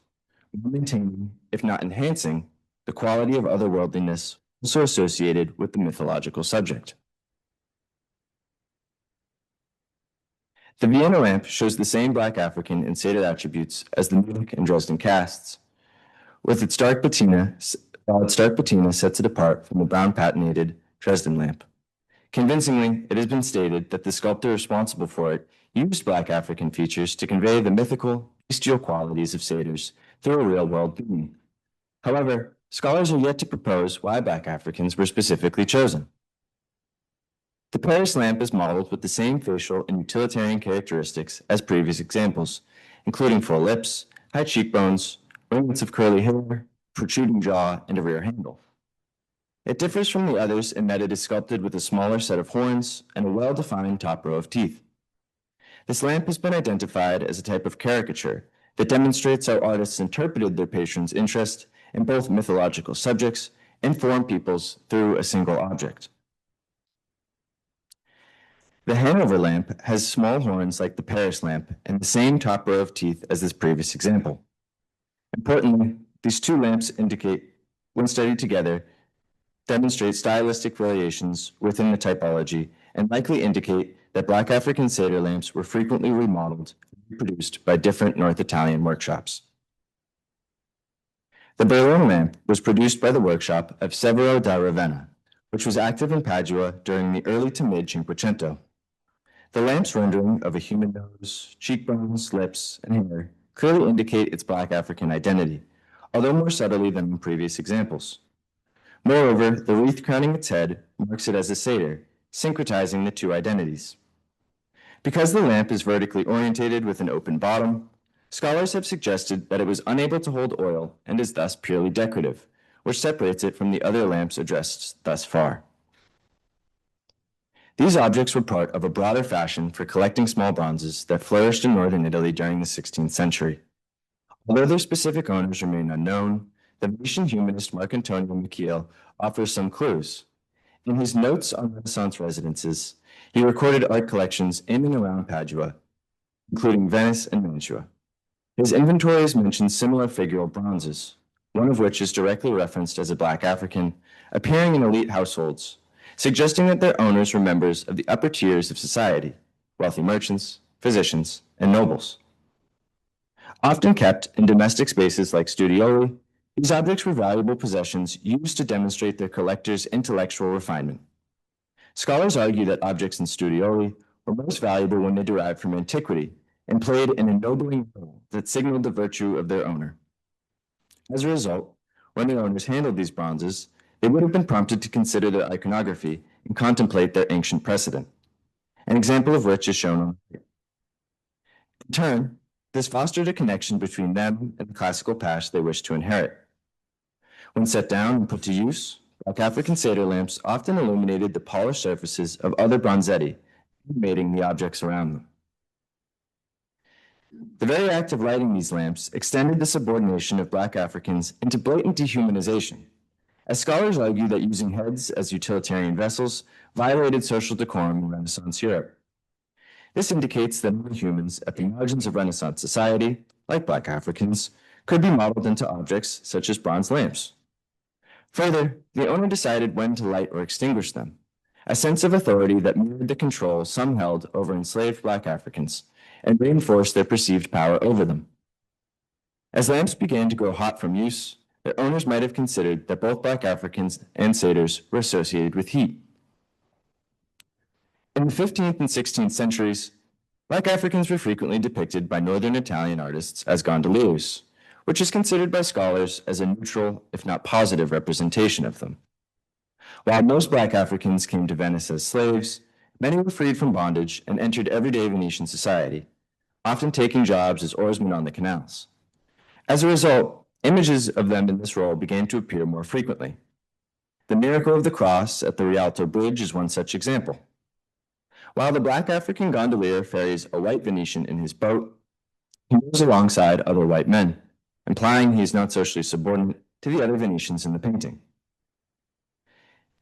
while maintaining, if not enhancing, the quality of otherworldliness also associated with the mythological subject. The Vienna lamp shows the same Black African and satyr attributes as the Munich and Dresden casts, with its dark patina, sets it apart from the brown patinated Dresden lamp. Convincingly, it has been stated that the sculptor responsible for it used Black African features to convey the mythical, bestial qualities of satyrs through a real-world being. However, scholars are yet to propose why Black Africans were specifically chosen. The Paris lamp is modeled with the same facial and utilitarian characteristics as previous examples, including full lips, high cheekbones, ringlets of curly hair, protruding jaw, and a rear handle. It differs from the others in that it is sculpted with a smaller set of horns and a well-defined top row of teeth. This lamp has been identified as a type of caricature that demonstrates how artists interpreted their patrons' interest in both mythological subjects and foreign peoples through a single object. The Hanover lamp has small horns like the Paris lamp and the same top row of teeth as this previous example. Importantly, these 2 lamps indicate, when studied together, demonstrate stylistic variations within the typology and likely indicate that Black African satyr lamps were frequently remodeled and reproduced by different North Italian workshops. The Berlin lamp was produced by the workshop of Severo da Ravenna, which was active in Padua during the early to mid-Cinquecento. The lamp's rendering of a human nose, cheekbones, lips, and hair clearly indicate its Black African identity, although more subtly than in previous examples. Moreover, the wreath crowning its head marks it as a satyr, syncretizing the 2 identities. Because the lamp is vertically orientated with an open bottom, scholars have suggested that it was unable to hold oil and is thus purely decorative, which separates it from the other lamps addressed thus far. These objects were part of a broader fashion for collecting small bronzes that flourished in northern Italy during the 16th century. Although their specific owners remain unknown, the Venetian humanist Marcantonio Michiel offers some clues. In his notes on Renaissance residences, he recorded art collections in and around Padua, including Venice and Mantua. His inventories mention similar figural bronzes, one of which is directly referenced as a Black African, appearing in elite households, suggesting that their owners were members of the upper tiers of society, wealthy merchants, physicians, and nobles. Often kept in domestic spaces like studioli, these objects were valuable possessions used to demonstrate their collector's intellectual refinement. Scholars argue that objects in studioli were most valuable when they derived from antiquity and played an ennobling role that signaled the virtue of their owner. As a result, when their owners handled these bronzes, they would have been prompted to consider their iconography and contemplate their ancient precedent, an example of which is shown on the right. In turn, this fostered a connection between them and the classical past they wished to inherit. When set down and put to use, Black African satyr lamps often illuminated the polished surfaces of other bronzetti, animating the objects around them. The very act of lighting these lamps extended the subordination of Black Africans into blatant dehumanization, as scholars argue that using heads as utilitarian vessels violated social decorum in Renaissance Europe. This indicates that many humans at the margins of Renaissance society, like Black Africans, could be modeled into objects such as bronze lamps. Further, the owner decided when to light or extinguish them, a sense of authority that mirrored the control some held over enslaved Black Africans and reinforced their perceived power over them. As lamps began to grow hot from use, their owners might have considered that both Black Africans and satyrs were associated with heat. In the 15th and 16th centuries, Black Africans were frequently depicted by northern Italian artists as gondoliers, which is considered by scholars as a neutral, if not positive, representation of them. While most Black Africans came to Venice as slaves, many were freed from bondage and entered everyday Venetian society, often taking jobs as oarsmen on the canals. As a result, images of them in this role began to appear more frequently. The miracle of the cross at the Rialto Bridge is one such example. While the Black African gondolier ferries a white Venetian in his boat, he moves alongside other white men, implying he is not socially subordinate to the other Venetians in the painting.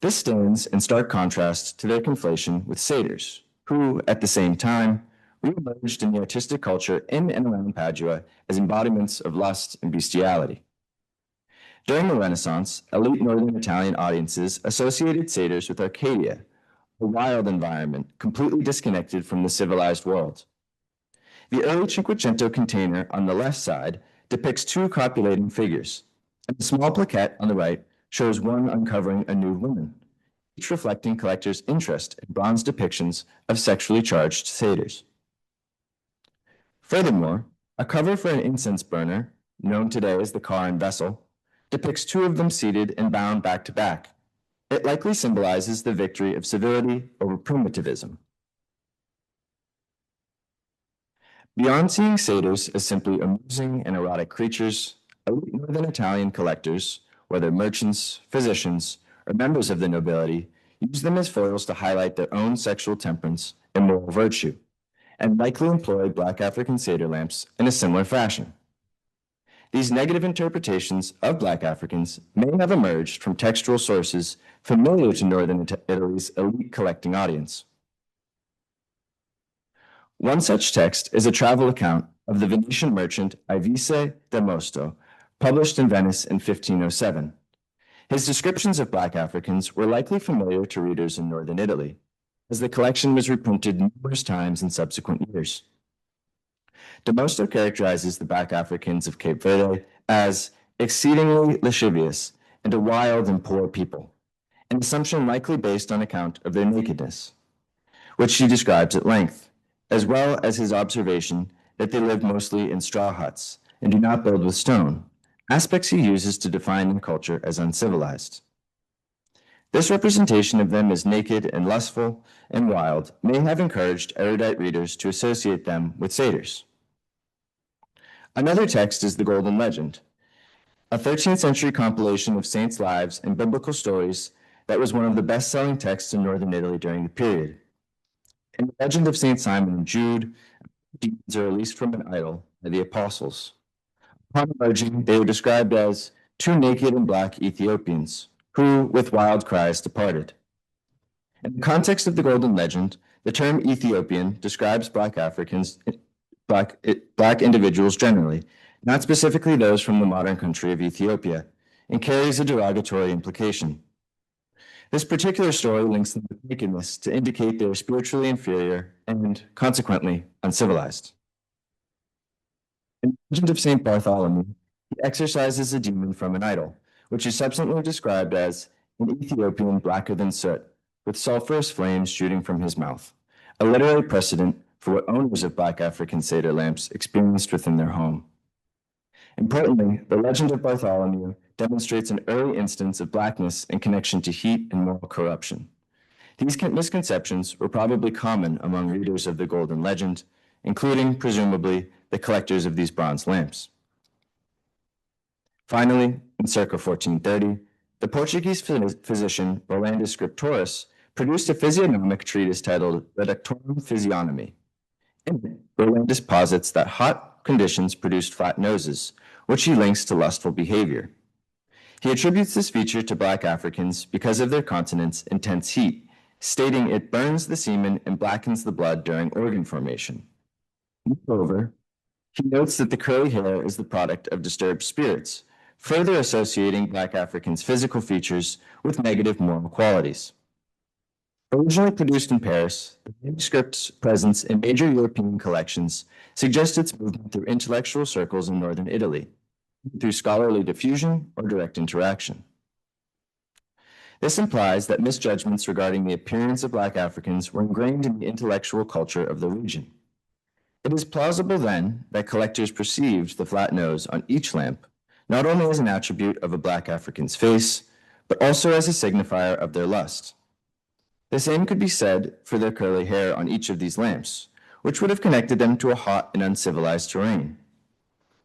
This stands in stark contrast to their conflation with satyrs, who, at the same time, re-emerged in the artistic culture in and around Padua as embodiments of lust and bestiality. During the Renaissance, elite northern Italian audiences associated satyrs with Arcadia, a wild environment completely disconnected from the civilized world. The early Cinquecento container on the left side depicts two copulating figures, and the small plaquette on the right shows one uncovering a nude woman, each reflecting collectors' interest in bronze depictions of sexually charged satyrs. Furthermore, a cover for an incense burner, known today as the car and vessel, depicts two of them seated and bound back to back. It likely symbolizes the victory of civility over primitivism. Beyond seeing satyrs as simply amusing and erotic creatures, elite northern Italian collectors, whether merchants, physicians, or members of the nobility, use them as foils to highlight their own sexual temperance and moral virtue, and likely employed Black African satyr lamps in a similar fashion. These negative interpretations of Black Africans may have emerged from textual sources familiar to northern Italy's elite collecting audience. One such text is a travel account of the Venetian merchant Ivise da Mosto, published in Venice in 1507. His descriptions of Black Africans were likely familiar to readers in northern Italy, as the collection was reprinted numerous times in subsequent years. Da Mosto characterizes the Black Africans of Cape Verde as exceedingly lascivious and a wild and poor people, an assumption likely based on account of their nakedness, which he describes at length, as well as his observation that they live mostly in straw huts and do not build with stone, aspects he uses to define their culture as uncivilized. This representation of them as naked and lustful and wild may have encouraged erudite readers to associate them with satyrs. Another text is the Golden Legend, a 13th century compilation of saints' lives and biblical stories that was one of the best-selling texts in northern Italy during the period. In the legend of Saint Simon and Jude, demons are released from an idol by the apostles. Upon emerging, they were described as two naked and black Ethiopians, who, with wild cries, departed. In the context of the Golden Legend, the term Ethiopian describes Black Africans, Black individuals generally, not specifically those from the modern country of Ethiopia, and carries a derogatory implication. This particular story links them with nakedness to indicate they are spiritually inferior and, consequently, uncivilized. In the legend of St. Bartholomew, he exorcises a demon from an idol, which is subsequently described as an Ethiopian blacker than soot, with sulfurous flames shooting from his mouth, a literary precedent for what owners of Black African Seder lamps experienced within their home. Importantly, the legend of Bartholomew demonstrates an early instance of Blackness in connection to heat and moral corruption. These misconceptions were probably common among readers of the Golden Legend, including, presumably, the collectors of these bronze lamps. Finally, in circa 1430, the Portuguese physician Orlandus Scriptoris produced a physiognomic treatise titled Reductorum Physiognomy. In it, Orlandus posits that hot conditions produced flat noses, which he links to lustful behavior. He attributes this feature to Black Africans because of their continent's intense heat, stating it burns the semen and blackens the blood during organ formation. Moreover, he notes that the curly hair is the product of disturbed spirits, further associating Black Africans' physical features with negative moral qualities. Originally produced in Paris, the manuscript's presence in major European collections suggests its movement through intellectual circles in northern Italy, through scholarly diffusion or direct interaction. This implies that misjudgments regarding the appearance of Black Africans were ingrained in the intellectual culture of the region. It is plausible then that collectors perceived the flat nose on each lamp not only as an attribute of a Black African's face, but also as a signifier of their lust. The same could be said for their curly hair on each of these lamps, which would have connected them to a hot and uncivilized terrain.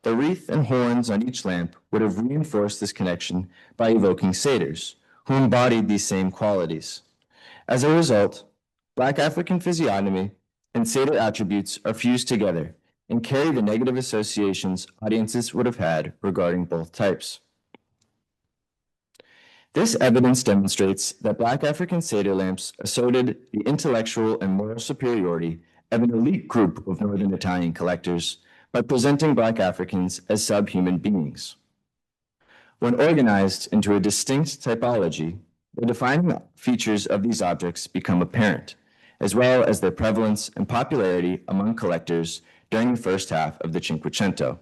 The wreath and horns on each lamp would have reinforced this connection by evoking satyrs, who embodied these same qualities. As a result, Black African physiognomy and satyr attributes are fused together and carry the negative associations audiences would have had regarding both types. This evidence demonstrates that Black African satyr lamps asserted the intellectual and moral superiority of an elite group of Northern Italian collectors by presenting Black Africans as subhuman beings. When organized into a distinct typology, the defining features of these objects become apparent, as well as their prevalence and popularity among collectors during the first half of the Cinquecento.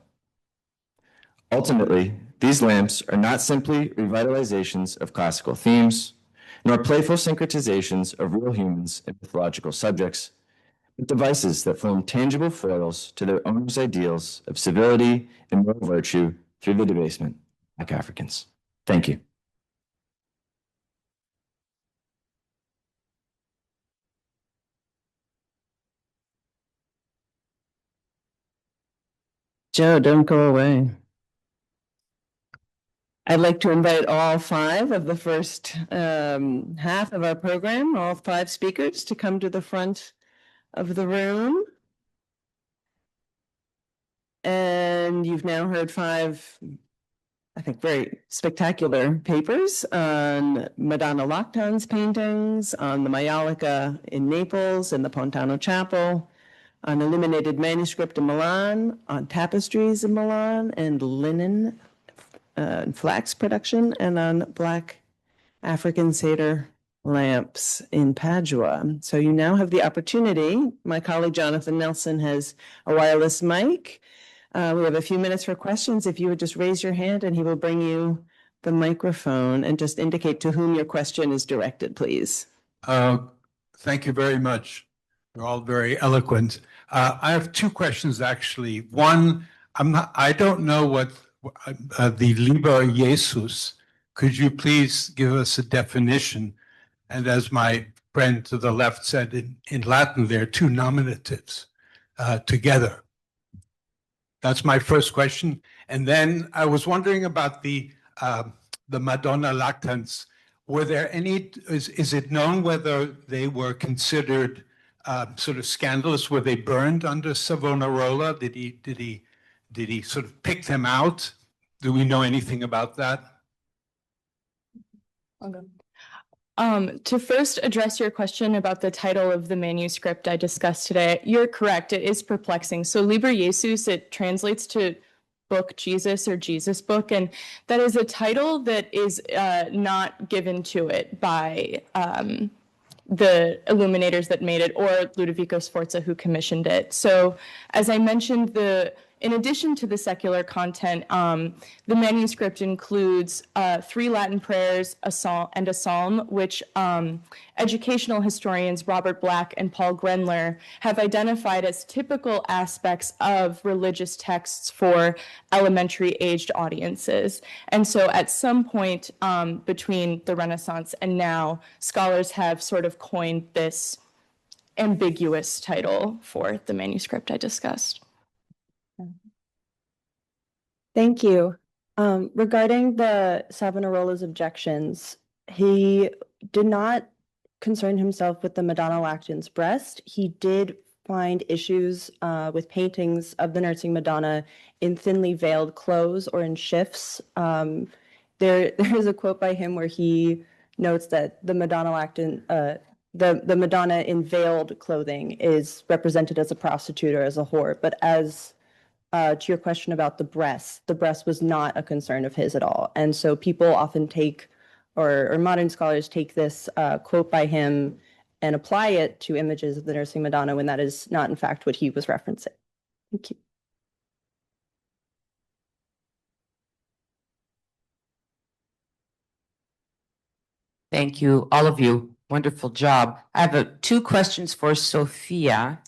Ultimately, these lamps are not simply revitalizations of classical themes, nor playful syncretizations of real humans and mythological subjects, but devices that form tangible foils to their owners' ideals of civility and moral virtue through the debasement of Black Africans. Thank you. Joe, don't go away. I'd like to invite all five of the first half of our program, all five speakers, to come to the front of the room. And you've now heard five, I think, very spectacular papers on Madonna Lactan's paintings, on the Maiolica in Naples and the Pontano Chapel, on illuminated manuscript in Milan, on tapestries in Milan, and linen and flax production, and on Black African Seder lamps in Padua. So you now have the opportunity. My colleague Jonathan Nelson has a wireless mic. We have a few minutes for questions. If you would just raise your hand and he will bring you the microphone and just indicate to whom your question is directed, please. Thank you very much. You're all very eloquent. I have two questions, actually. One, I don't know what the Liber Jesus. Could you please give us a definition? And as my friend to the left said, in Latin, there are two nominatives together. That's my first question. And then I was wondering about the Madonna Lactans. Were there any, is it known whether they were considered sort of scandalous? Were they burned under Savonarola? Did he sort of pick them out? Do we know anything about that? To first address your question about the title of the manuscript I discussed today, you're correct. It is perplexing. So Liber Jesus, it translates to book Jesus or Jesus book, and that is a title that is not given to it by the illuminators that made it or Ludovico Sforza who commissioned it. So as I mentioned, in addition to the secular content, the manuscript includes 3 Latin prayers, a psalm, which educational historians Robert Black and Paul Grenler have identified as typical aspects of religious texts for elementary-aged audiences. And so at some point between the Renaissance and now, scholars have sort of coined this ambiguous title for the manuscript I discussed. Thank you. Regarding the Savonarola's objections, he did not concern himself with the Madonna Lactans breast. He did find issues with paintings of the nursing Madonna in thinly veiled clothes or in shifts. There is a quote by him where he notes that the Madonna Lactan, the Madonna in veiled clothing is represented as a prostitute or as a whore, but as to your question about the breast was not a concern of his at all. And so people often take, or modern scholars take this quote by him and apply it to images of the nursing Madonna when that is not in fact what he was referencing. Thank you. Thank you, all of you. Wonderful job. I have 2 questions for Sophia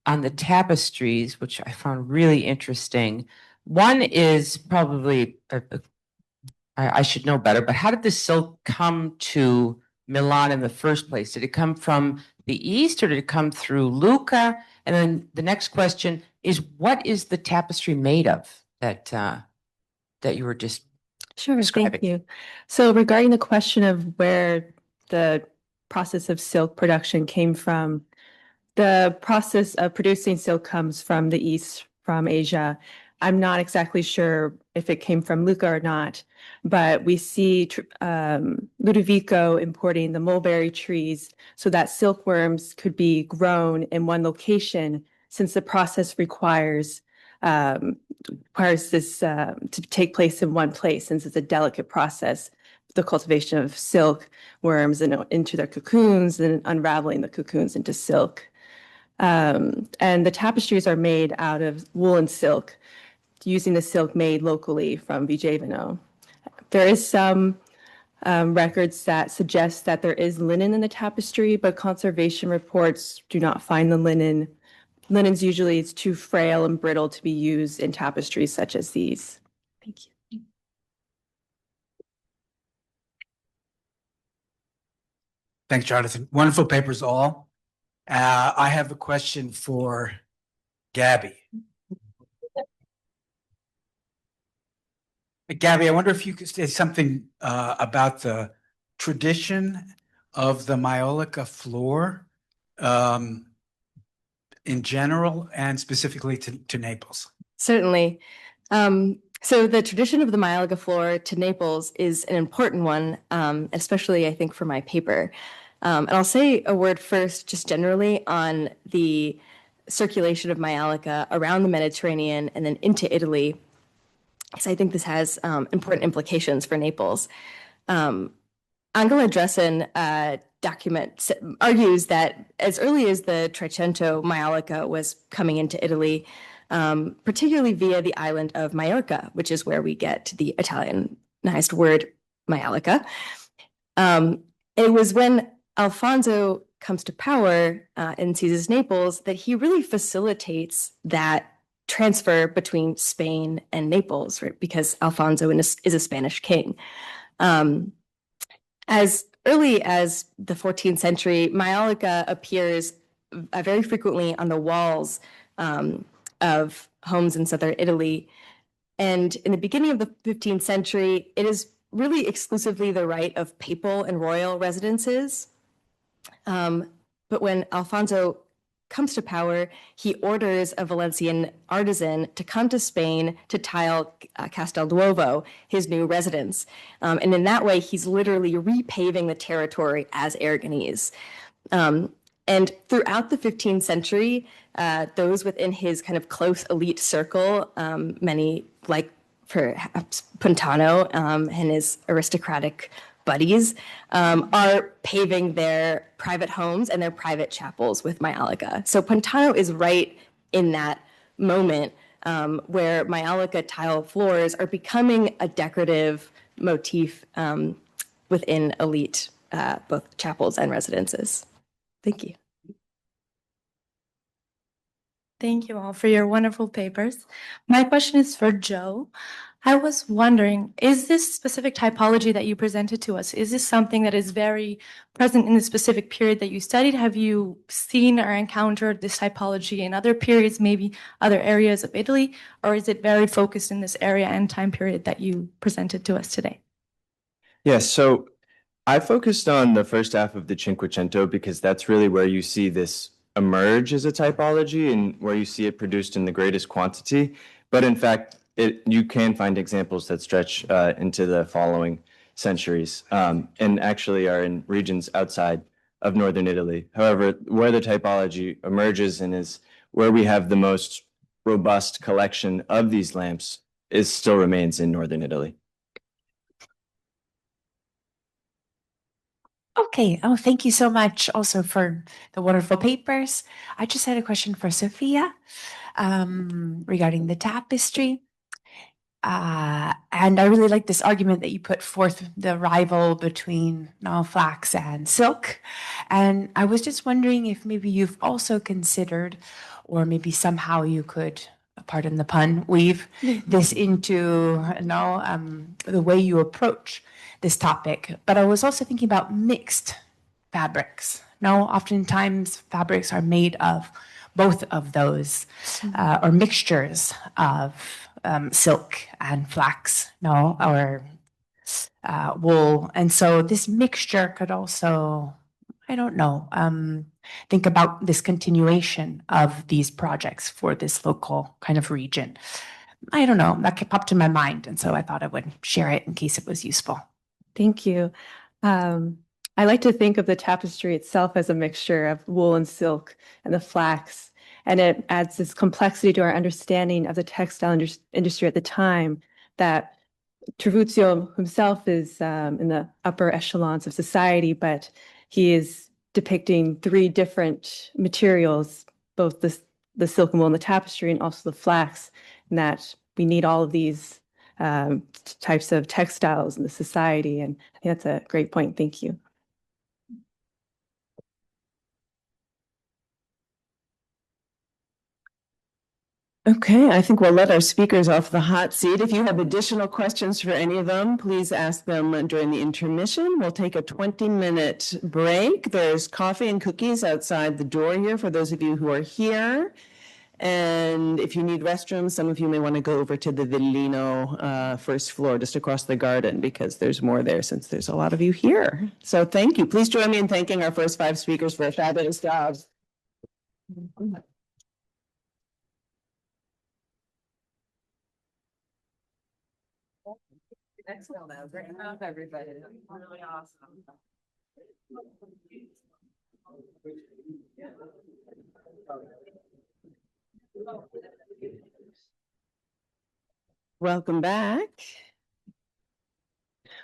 on the tapestries, which I found really interesting. One is probably, I should know better, but how did the silk come to Milan in the first place? Did it come from the East or did it come through Lucca? And then the next question is, what is the tapestry made of that you were just Sure, describing? thank you. So regarding the question of where the process of silk production came from, the process of producing silk comes from the East, from Asia. I'm not exactly sure if it came from Lucca or not, but we see Ludovico importing the mulberry trees so that silkworms could be grown in one location, since the process requires this to take place in one place, since it's a delicate process, the cultivation of silk worms into their cocoons and unraveling the cocoons into silk. And the tapestries are made out of wool and silk, using the silk made locally from Vigevano. There is some records that suggest that there is linen in the tapestry, but conservation reports do not find the linen. Linen's usually it's too frail and brittle to be used in tapestries such as these. Thank you. Thanks, Jonathan. Wonderful papers all. I have a question for Gabby. Gabby, I wonder if you could say something about the tradition of the Maiolica floor in general and specifically to Naples. Certainly. So the tradition of the Maiolica floor to Naples is an important one, especially I think for my paper. And I'll say a word first, just generally on the circulation of Maiolica around the Mediterranean and then into Italy, because I think this has important implications for Naples. Angela Dressen argues that as early as the Trecento, Maiolica was coming into Italy, particularly via the island of Majorca, which is where we get the Italianized word Maiolica. It was when Alfonso comes to power and seizes Naples that he really facilitates that transfer between Spain and Naples, right? Because Alfonso is a Spanish king. As early as the 14th century, Maiolica appears very frequently on the walls of homes in southern Italy. And in the beginning of the 15th century, it is really exclusively the right of papal and royal residences. But But when Alfonso comes to power, he orders a Valencian artisan to come to Spain to tile Castel Nuovo, his new residence. And in that way, he's literally repaving the territory as Aragonese. And throughout the 15th century, those within his kind of close elite circle, many like perhaps Puntano and his aristocratic buddies, are paving their private homes and their private chapels with Maiolica. So Puntano is right in that moment where Maiolica tile floors are becoming a decorative motif within elite both chapels and residences. Thank you. Thank you all for your wonderful papers. My question is for Joe. I was wondering, is this specific typology that you presented to us, is this something that is very present in the specific period that you studied? Have you seen or encountered this typology in other periods, maybe other areas of Italy, or is it very focused in this area and time period that you presented to us today? Yes, so I focused on the first half of the Cinquecento because that's really where you see this emerge as a typology and where you see it produced in the greatest quantity. But in fact, you can find examples that stretch into the following centuries and actually are in regions outside of northern Italy. However, where the typology emerges and is where we have the most robust collection of these lamps still remains in northern Italy. Okay. Oh, thank you so much also for the wonderful papers. I just had a question for Sophia regarding the tapestry. And I really like this argument that you put forth, the rival between flax and silk. And I was just wondering if maybe you've also considered, or maybe somehow you could, pardon the pun, weave this into the way you approach this topic. But I was also thinking about mixed fabrics. Oftentimes fabrics are made of both of those or mixtures of silk and flax, or wool. And so this mixture could also, I don't know, think about this continuation of these projects for this local kind of region. I don't know, that popped to my mind. And so I thought I would share it in case it was useful. Thank you. I like to think of the tapestry itself as a mixture of wool and silk and the flax, and it adds this complexity to our understanding of the textile industry at the time, that Trivulzio himself is in the upper echelons of society, but he is depicting three different materials, both the silk and wool and the tapestry, and also the flax, and that we need all of these types of textiles in the society. And I think that's a great point. Thank you. Okay, I think we'll let our speakers off the hot seat. If you have additional questions for any of them, please ask them during the intermission. We'll take a 20-minute break. There's coffee and cookies outside the door here for those of you who are here. And if you need restrooms, some of you may want to go over to the Villino first floor just across the garden, because there's more there since there's a lot of you here. So thank you. Please join me in thanking our first 5 speakers for a fabulous job. Excellent. That was great. Everybody. Really awesome. Welcome back.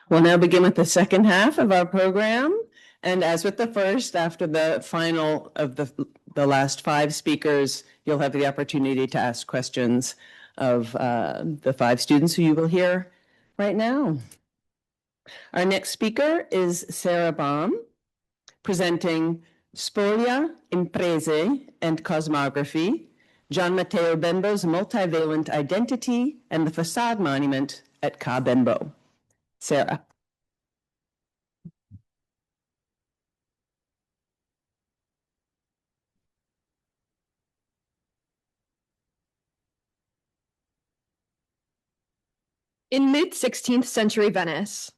We'll now begin with the second half of our program. And as with the first, after the final of the last 5 speakers, you'll have the opportunity to ask questions of the 5 students who you will hear right now. Our next speaker is Sarah Baum, presenting Spolia, Imprese, and Cosmography, Gian Matteo Bembo's Multivalent Identity, and the Facade Monument at Ca Bembo. Sarah. In mid-16th century Venice,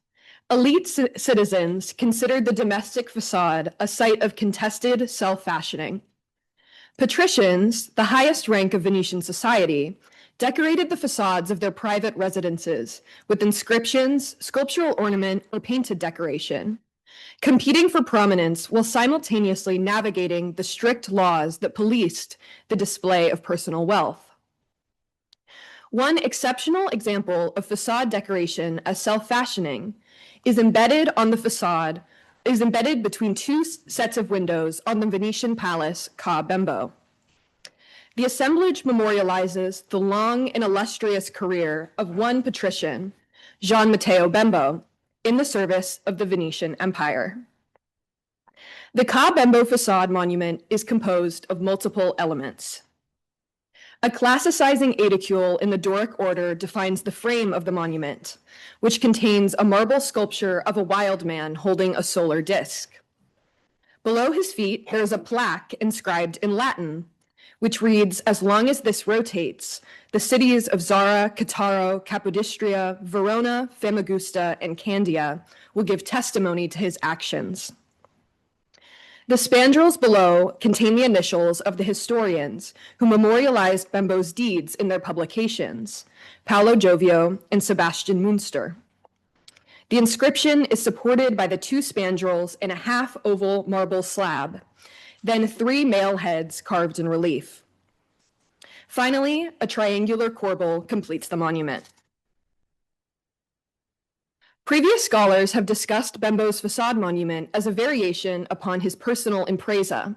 Elite citizens considered the domestic facade a site of contested self-fashioning. Patricians, the highest rank of Venetian society, decorated the facades of their private residences with inscriptions, sculptural ornament, or painted decoration, competing for prominence while simultaneously navigating the strict laws that policed the display of personal wealth. One exceptional example of facade decoration as self-fashioning is embedded between two sets of windows on the Venetian palace Ca' Bembo. The assemblage memorializes the long and illustrious career of one patrician, Gian Matteo Bembo, in the service of the Venetian Empire. The Ca' Bembo facade monument is composed of multiple elements. A classicizing aedicule in the Doric order defines the frame of the monument, which contains a marble sculpture of a wild man holding a solar disk. Below his feet, there is a plaque inscribed in Latin, which reads, "As long as this rotates, the cities of Zara, Cattaro, Capodistria, Verona, Famagusta, and Candia will give testimony to his actions." The spandrels below contain the initials of the historians who memorialized Bembo's deeds in their publications, Paolo Giovio and Sebastian Münster. The inscription is supported by the two spandrels in a half-oval marble slab, then three male heads carved in relief. Finally, a triangular corbel completes the monument. Previous scholars have discussed Bembo's facade monument as a variation upon his personal impresa,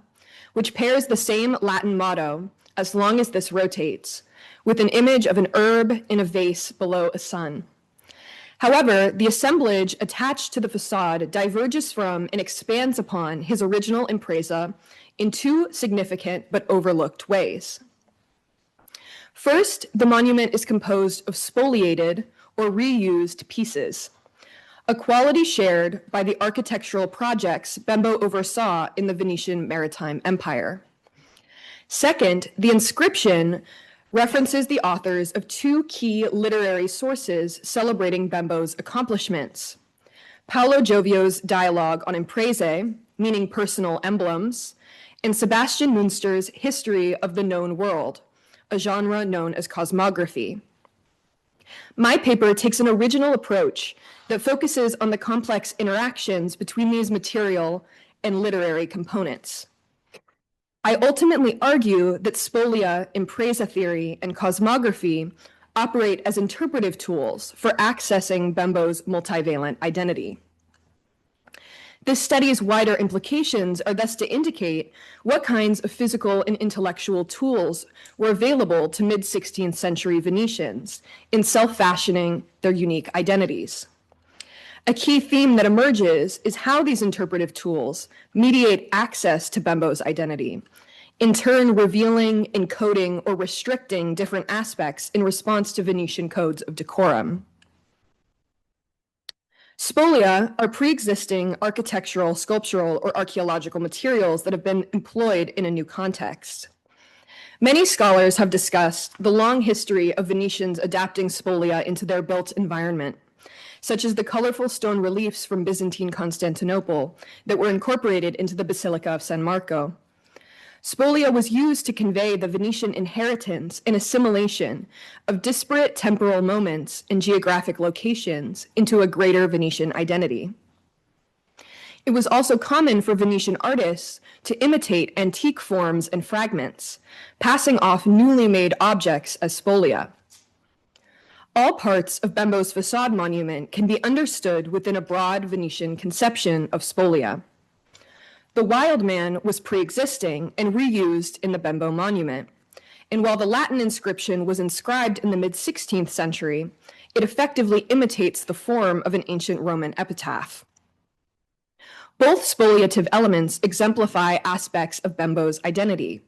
which pairs the same Latin motto, "As long as this rotates," with an image of an herb in a vase below a sun. However, the assemblage attached to the facade diverges from and expands upon his original impresa in two significant but overlooked ways. First, the monument is composed of spoliated or reused pieces, a quality shared by the architectural projects Bembo oversaw in the Venetian Maritime Empire. Second, the inscription references the authors of two key literary sources celebrating Bembo's accomplishments: Paolo Giovio's dialogue on imprese, meaning personal emblems, and Sebastian Münster's History of the Known World, a genre known as cosmography. My paper takes an original approach that focuses on the complex interactions between these material and literary components. I ultimately argue that spolia, impresa theory, and cosmography operate as interpretive tools for accessing Bembo's multivalent identity. This study's wider implications are thus to indicate what kinds of physical and intellectual tools were available to mid-16th century Venetians in self-fashioning their unique identities. A key theme that emerges is how these interpretive tools mediate access to Bembo's identity, in turn revealing, encoding, or restricting different aspects in response to Venetian codes of decorum. Spolia are pre-existing architectural, sculptural, or archaeological materials that have been employed in a new context. Many scholars have discussed the long history of Venetians adapting spolia into their built environment, such as the colorful stone reliefs from Byzantine Constantinople that were incorporated into the Basilica of San Marco. Spolia was used to convey the Venetian inheritance and assimilation of disparate temporal moments and geographic locations into a greater Venetian identity. It was also common for Venetian artists to imitate antique forms and fragments, passing off newly made objects as spolia. All parts of Bembo's facade monument can be understood within a broad Venetian conception of spolia. The wild man was pre-existing and reused in the Bembo monument, and while the Latin inscription was inscribed in the mid-16th century, it effectively imitates the form of an ancient Roman epitaph. Both spoliative elements exemplify aspects of Bembo's identity.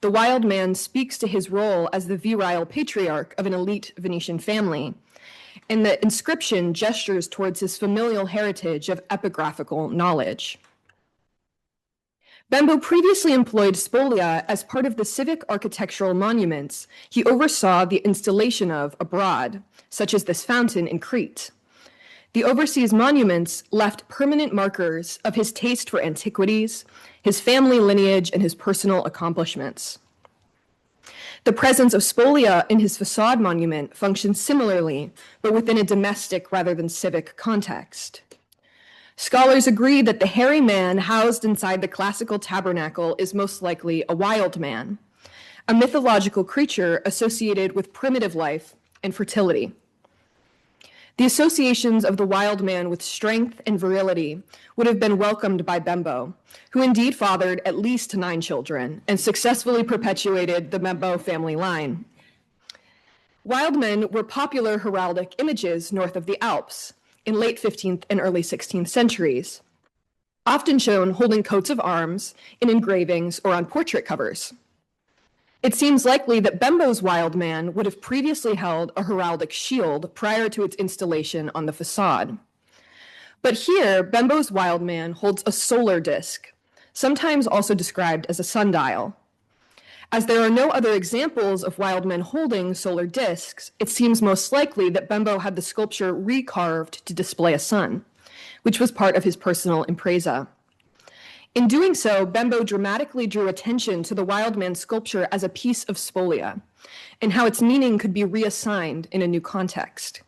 The wild man speaks to his role as the virile patriarch of an elite Venetian family, and the inscription gestures towards his familial heritage of epigraphical knowledge. Bembo previously employed spolia as part of the civic architectural monuments he oversaw the installation of abroad, such as this fountain in Crete. The overseas monuments left permanent markers of his taste for antiquities, his family lineage, and his personal accomplishments. The presence of spolia in his facade monument functions similarly, but within a domestic rather than civic context. Scholars agree that the hairy man housed inside the classical tabernacle is most likely a wild man, a mythological creature associated with primitive life and fertility. The associations of the wild man with strength and virility would have been welcomed by Bembo, who indeed fathered at least 9 children and successfully perpetuated the Bembo family line. Wild men were popular heraldic images north of the Alps in late 15th and early 16th centuries, often shown holding coats of arms in engravings or on portrait covers. It seems likely that Bembo's wild man would have previously held a heraldic shield prior to its installation on the facade. But here, Bembo's wild man holds a solar disk, sometimes also described as a sundial. As there are no other examples of wild men holding solar discs, it seems most likely that Bembo had the sculpture recarved to display a sun, which was part of his personal impresa. In doing so, Bembo dramatically drew attention to the wild man sculpture as a piece of spolia, and how its meaning could be reassigned in a new context.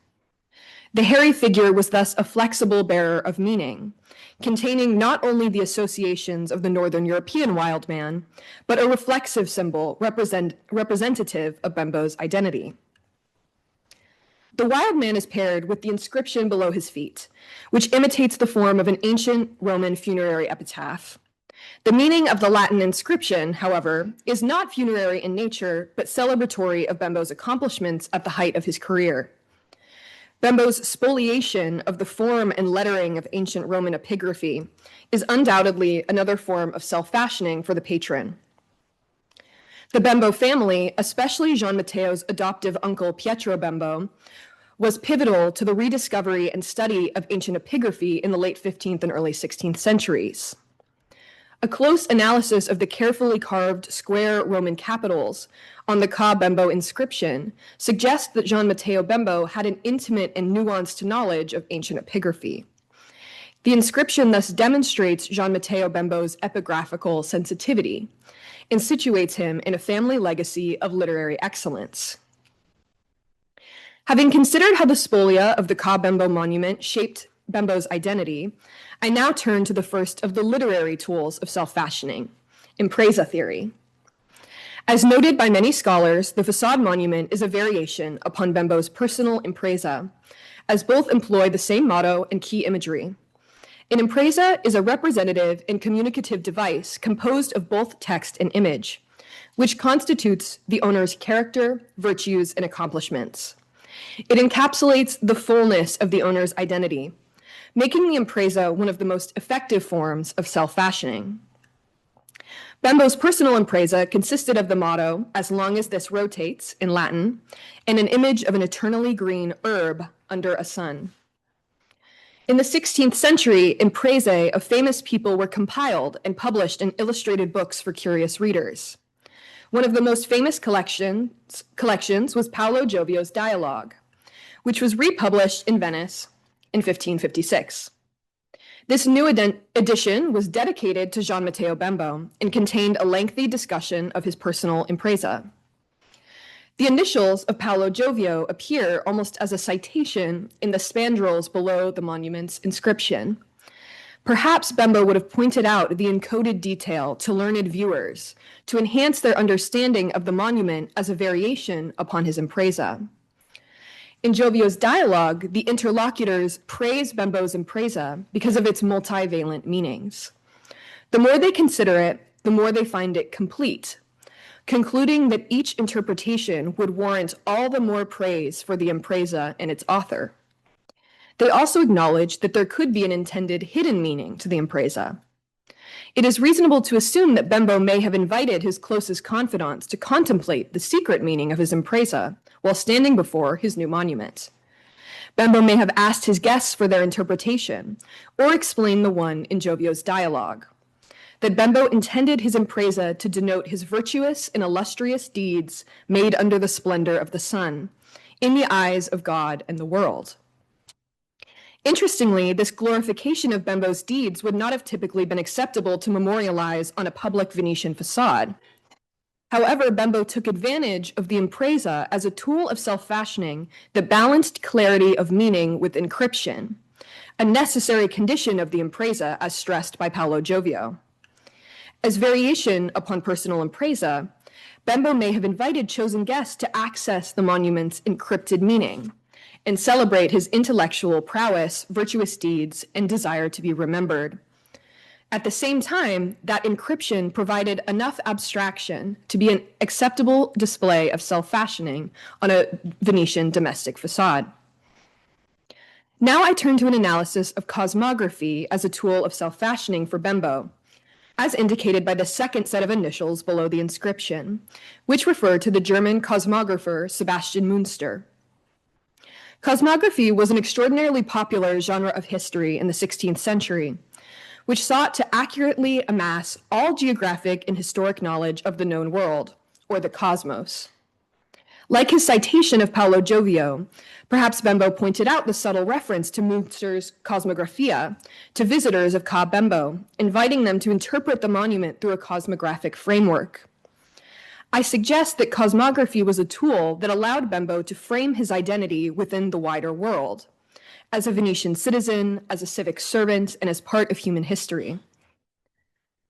The hairy figure was thus a flexible bearer of meaning, containing not only the associations of the Northern European wild man, but a reflexive symbol representative of Bembo's identity. The wild man is paired with the inscription below his feet, which imitates the form of an ancient Roman funerary epitaph. The meaning of the Latin inscription, however, is not funerary in nature, but celebratory of Bembo's accomplishments at the height of his career. Bembo's spoliation of the form and lettering of ancient Roman epigraphy is undoubtedly another form of self-fashioning for the patron. The Bembo family, especially Gian Matteo's adoptive uncle Pietro Bembo, was pivotal to the rediscovery and study of ancient epigraphy in the late 15th and early 16th centuries. A close analysis of the carefully carved square Roman capitals on the Ca Bembo inscription suggests that Gian Matteo Bembo had an intimate and nuanced knowledge of ancient epigraphy. The inscription thus demonstrates Gian Matteo Bembo's epigraphical sensitivity and situates him in a family legacy of literary excellence. Having considered how the spolia of the Ca Bembo monument shaped Bembo's identity, I now turn to the first of the literary tools of self-fashioning, impresa theory. As noted by many scholars, the facade monument is a variation upon Bembo's personal impresa, as both employ the same motto and key imagery. An impresa is a representative and communicative device composed of both text and image, which constitutes the owner's character, virtues, and accomplishments. It encapsulates the fullness of the owner's identity, making the impresa one of the most effective forms of self-fashioning. Bembo's personal impresa consisted of the motto, "As long as this rotates," in Latin, and an image of an eternally green herb under a sun. In the 16th century, impresae of famous people were compiled and published in illustrated books for curious readers. One of the most famous collections was Paolo Giovio's Dialogue, which was republished in Venice in 1556. This new edition was dedicated to Gian Matteo Bembo and contained a lengthy discussion of his personal impresa. The initials of Paolo Giovio appear almost as a citation in the spandrels below the monument's inscription. Perhaps Bembo would have pointed out the encoded detail to learned viewers to enhance their understanding of the monument as a variation upon his impresa. In Giovio's Dialogue, the interlocutors praise Bembo's impresa because of its multivalent meanings. The more they consider it, the more they find it complete, concluding that each interpretation would warrant all the more praise for the impresa and its author. They also acknowledge that there could be an intended hidden meaning to the impresa. It is reasonable to assume that Bembo may have invited his closest confidants to contemplate the secret meaning of his impresa while standing before his new monument. Bembo may have asked his guests for their interpretation, or explained the one in Giovio's Dialogue. That Bembo intended his impresa to denote his virtuous and illustrious deeds made under the splendor of the sun, in the eyes of God and the world. Interestingly, this glorification of Bembo's deeds would not have typically been acceptable to memorialize on a public Venetian facade. However, Bembo took advantage of the impresa as a tool of self-fashioning that balanced clarity of meaning with encryption, a necessary condition of the impresa as stressed by Paolo Giovio. As variation upon personal impresa, Bembo may have invited chosen guests to access the monument's encrypted meaning and celebrate his intellectual prowess, virtuous deeds, and desire to be remembered. At the same time, that encryption provided enough abstraction to be an acceptable display of self-fashioning on a Venetian domestic facade. Now I turn to an analysis of cosmography as a tool of self-fashioning for Bembo, as indicated by the second set of initials below the inscription, which refer to the German cosmographer Sebastian Münster. Cosmography was an extraordinarily popular genre of history in the 16th century, which sought to accurately amass all geographic and historic knowledge of the known world, or the cosmos. Like his citation of Paolo Giovio, perhaps Bembo pointed out the subtle reference to Münster's Cosmographia to visitors of Ca' Bembo, inviting them to interpret the monument through a cosmographic framework. I suggest that cosmography was a tool that allowed Bembo to frame his identity within the wider world, as a Venetian citizen, as a civic servant, and as part of human history.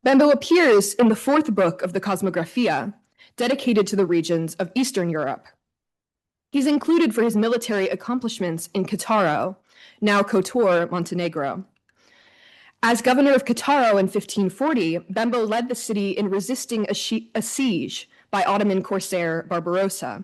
Bembo appears in the fourth book of the Cosmographia, dedicated to the regions of Eastern Europe. He's included for his military accomplishments in Cattaro, now Kotor, Montenegro. As governor of Cattaro in 1540, Bembo led the city in resisting a siege by Ottoman corsair Barbarossa.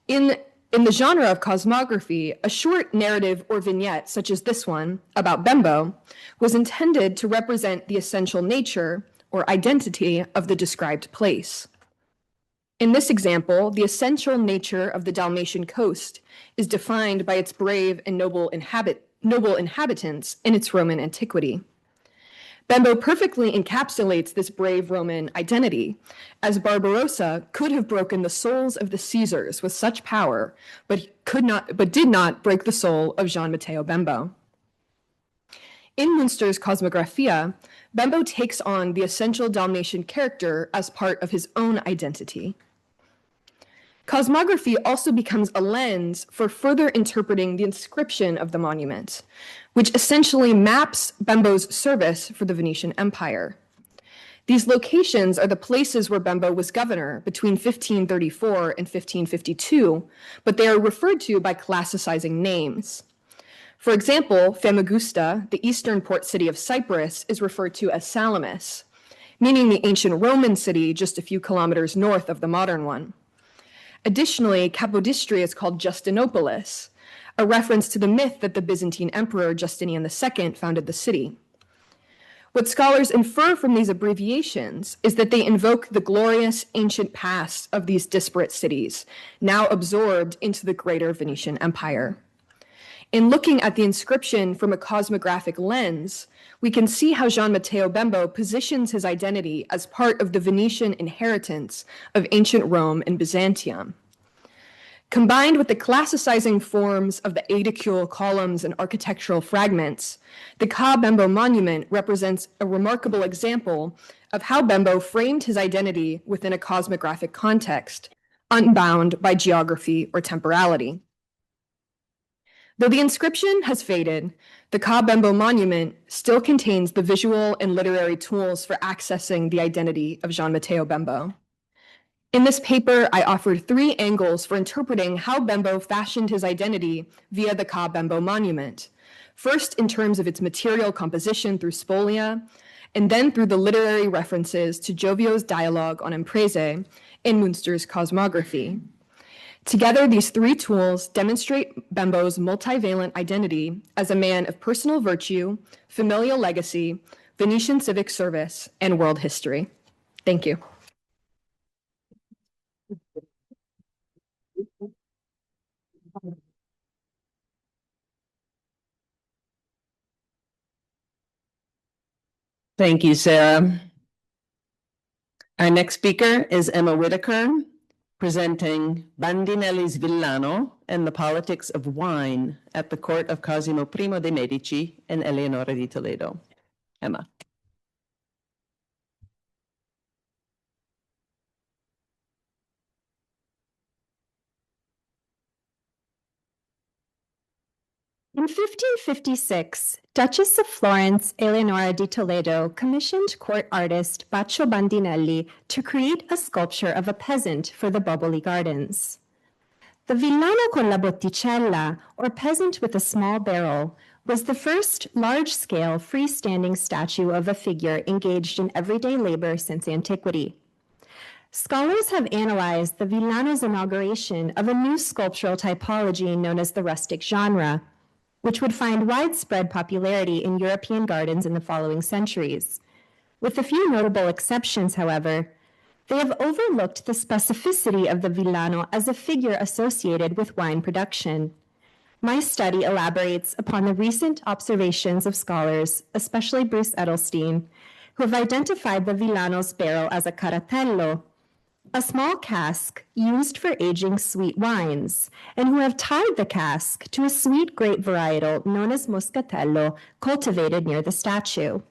In the genre of cosmography, a short narrative or vignette, such as this one, about Bembo, was intended to represent the essential nature or identity of the described place. In this example, the essential nature of the Dalmatian coast is defined by its brave and noble inhabitants in its Roman antiquity. Bembo perfectly encapsulates this brave Roman identity, as Barbarossa could have broken the souls of the Caesars with such power, but did not break the soul of Gian Matteo Bembo. In Münster's Cosmographia, Bembo takes on the essential Dalmatian character as part of his own identity. Cosmography also becomes a lens for further interpreting the inscription of the monument, which essentially maps Bembo's service for the Venetian Empire. These locations are the places where Bembo was governor between 1534 and 1552, but they are referred to by classicizing names. For example, Famagusta, the eastern port city of Cyprus, is referred to as Salamis, meaning the ancient Roman city just a few kilometers north of the modern one. Additionally, Capodistria is called Justinopolis, a reference to the myth that the Byzantine emperor Justinian II founded the city. What scholars infer from these abbreviations is that they invoke the glorious ancient past of these disparate cities, now absorbed into the greater Venetian Empire. In looking at the inscription from a cosmographic lens, we can see how Gian Matteo Bembo positions his identity as part of the Venetian inheritance of ancient Rome and Byzantium. Combined with the classicizing forms of the aedicule columns and architectural fragments, the Ca' Bembo monument represents a remarkable example of how Bembo framed his identity within a cosmographic context, unbound by geography or temporality. Though the inscription has faded, the Ca' Bembo monument still contains the visual and literary tools for accessing the identity of Gian Matteo Bembo. In this paper, I offered 3 angles for interpreting how Bembo fashioned his identity via the Ca' Bembo monument. First, in terms of its material composition through spolia, and then through the literary references to Giovio's dialogue on imprese in Münster's Cosmography. Together, these 3 tools demonstrate Bembo's multivalent identity as a man of personal virtue, familial legacy, Venetian civic service, and world history. Thank you. Thank you, Sarah. Our next speaker is Emma Whitaker, presenting Bandinelli's Villano and the Politics of Wine at the Court of Cosimo I de' Medici and Eleonora di Toledo. Emma. In 1556, Duchess of Florence Eleonora di Toledo commissioned court artist Baccio Bandinelli to create a sculpture of a peasant for the Boboli Gardens. The Villano con la botticella, or peasant with a small barrel, was the first large-scale freestanding statue of a figure engaged in everyday labor since antiquity. Scholars have analyzed the Villano's inauguration of a new sculptural typology known as the rustic genre, which would find widespread popularity in European gardens in the following centuries. With a few notable exceptions, however, they have overlooked the specificity of the Villano as a figure associated with wine production. My study elaborates upon the recent observations of scholars, especially Bruce Edelstein, who have identified the Villano's barrel as a caratello, a small cask used for aging sweet wines, and who have tied the cask to a sweet grape varietal known as Moscatello, cultivated near the statue.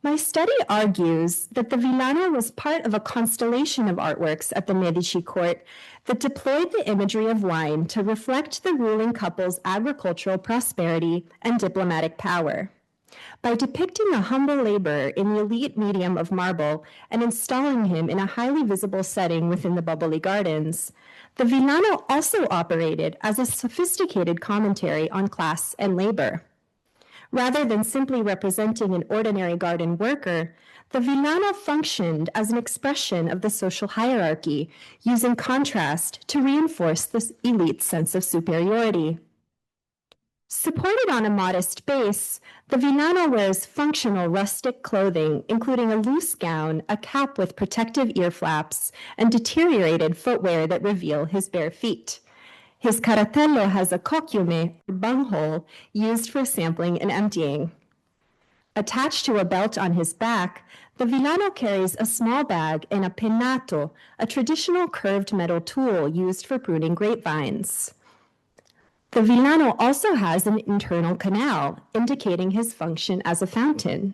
My study argues that the Villano was part of a constellation of artworks at the Medici court that deployed the imagery of wine to reflect the ruling couple's agricultural prosperity and diplomatic power. By depicting a humble laborer in the elite medium of marble and installing him in a highly visible setting within the Boboli Gardens, the Villano also operated as a sophisticated commentary on class and labor. Rather than simply representing an ordinary garden worker, the Villano functioned as an expression of the social hierarchy, using contrast to reinforce this elite sense of superiority. Supported on a modest base, the Villano wears functional rustic clothing, including a loose gown, a cap with protective ear flaps, and deteriorated footwear that reveal his bare feet. His caratello has a cochiume, or bunghole, used for sampling and emptying. Attached to a belt on his back, the Villano carries a small bag and a pennato, a traditional curved metal tool used for pruning grapevines. The Villano also has an internal canal, indicating his function as a fountain.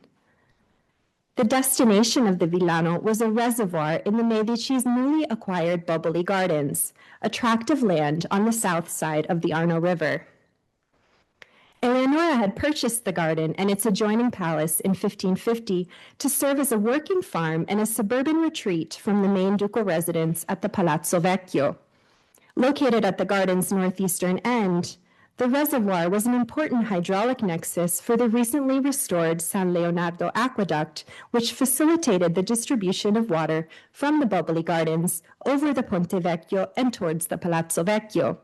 The destination of the Villano was a reservoir in the Medici's newly acquired Boboli Gardens, a tract of land on the south side of the Arno River. Eleonora had purchased the garden and its adjoining palace in 1550 to serve as a working farm and a suburban retreat from the main ducal residence at the Palazzo Vecchio. Located at the garden's northeastern end, the reservoir was an important hydraulic nexus for the recently restored San Leonardo aqueduct, which facilitated the distribution of water from the Boboli Gardens over the Ponte Vecchio and towards the Palazzo Vecchio.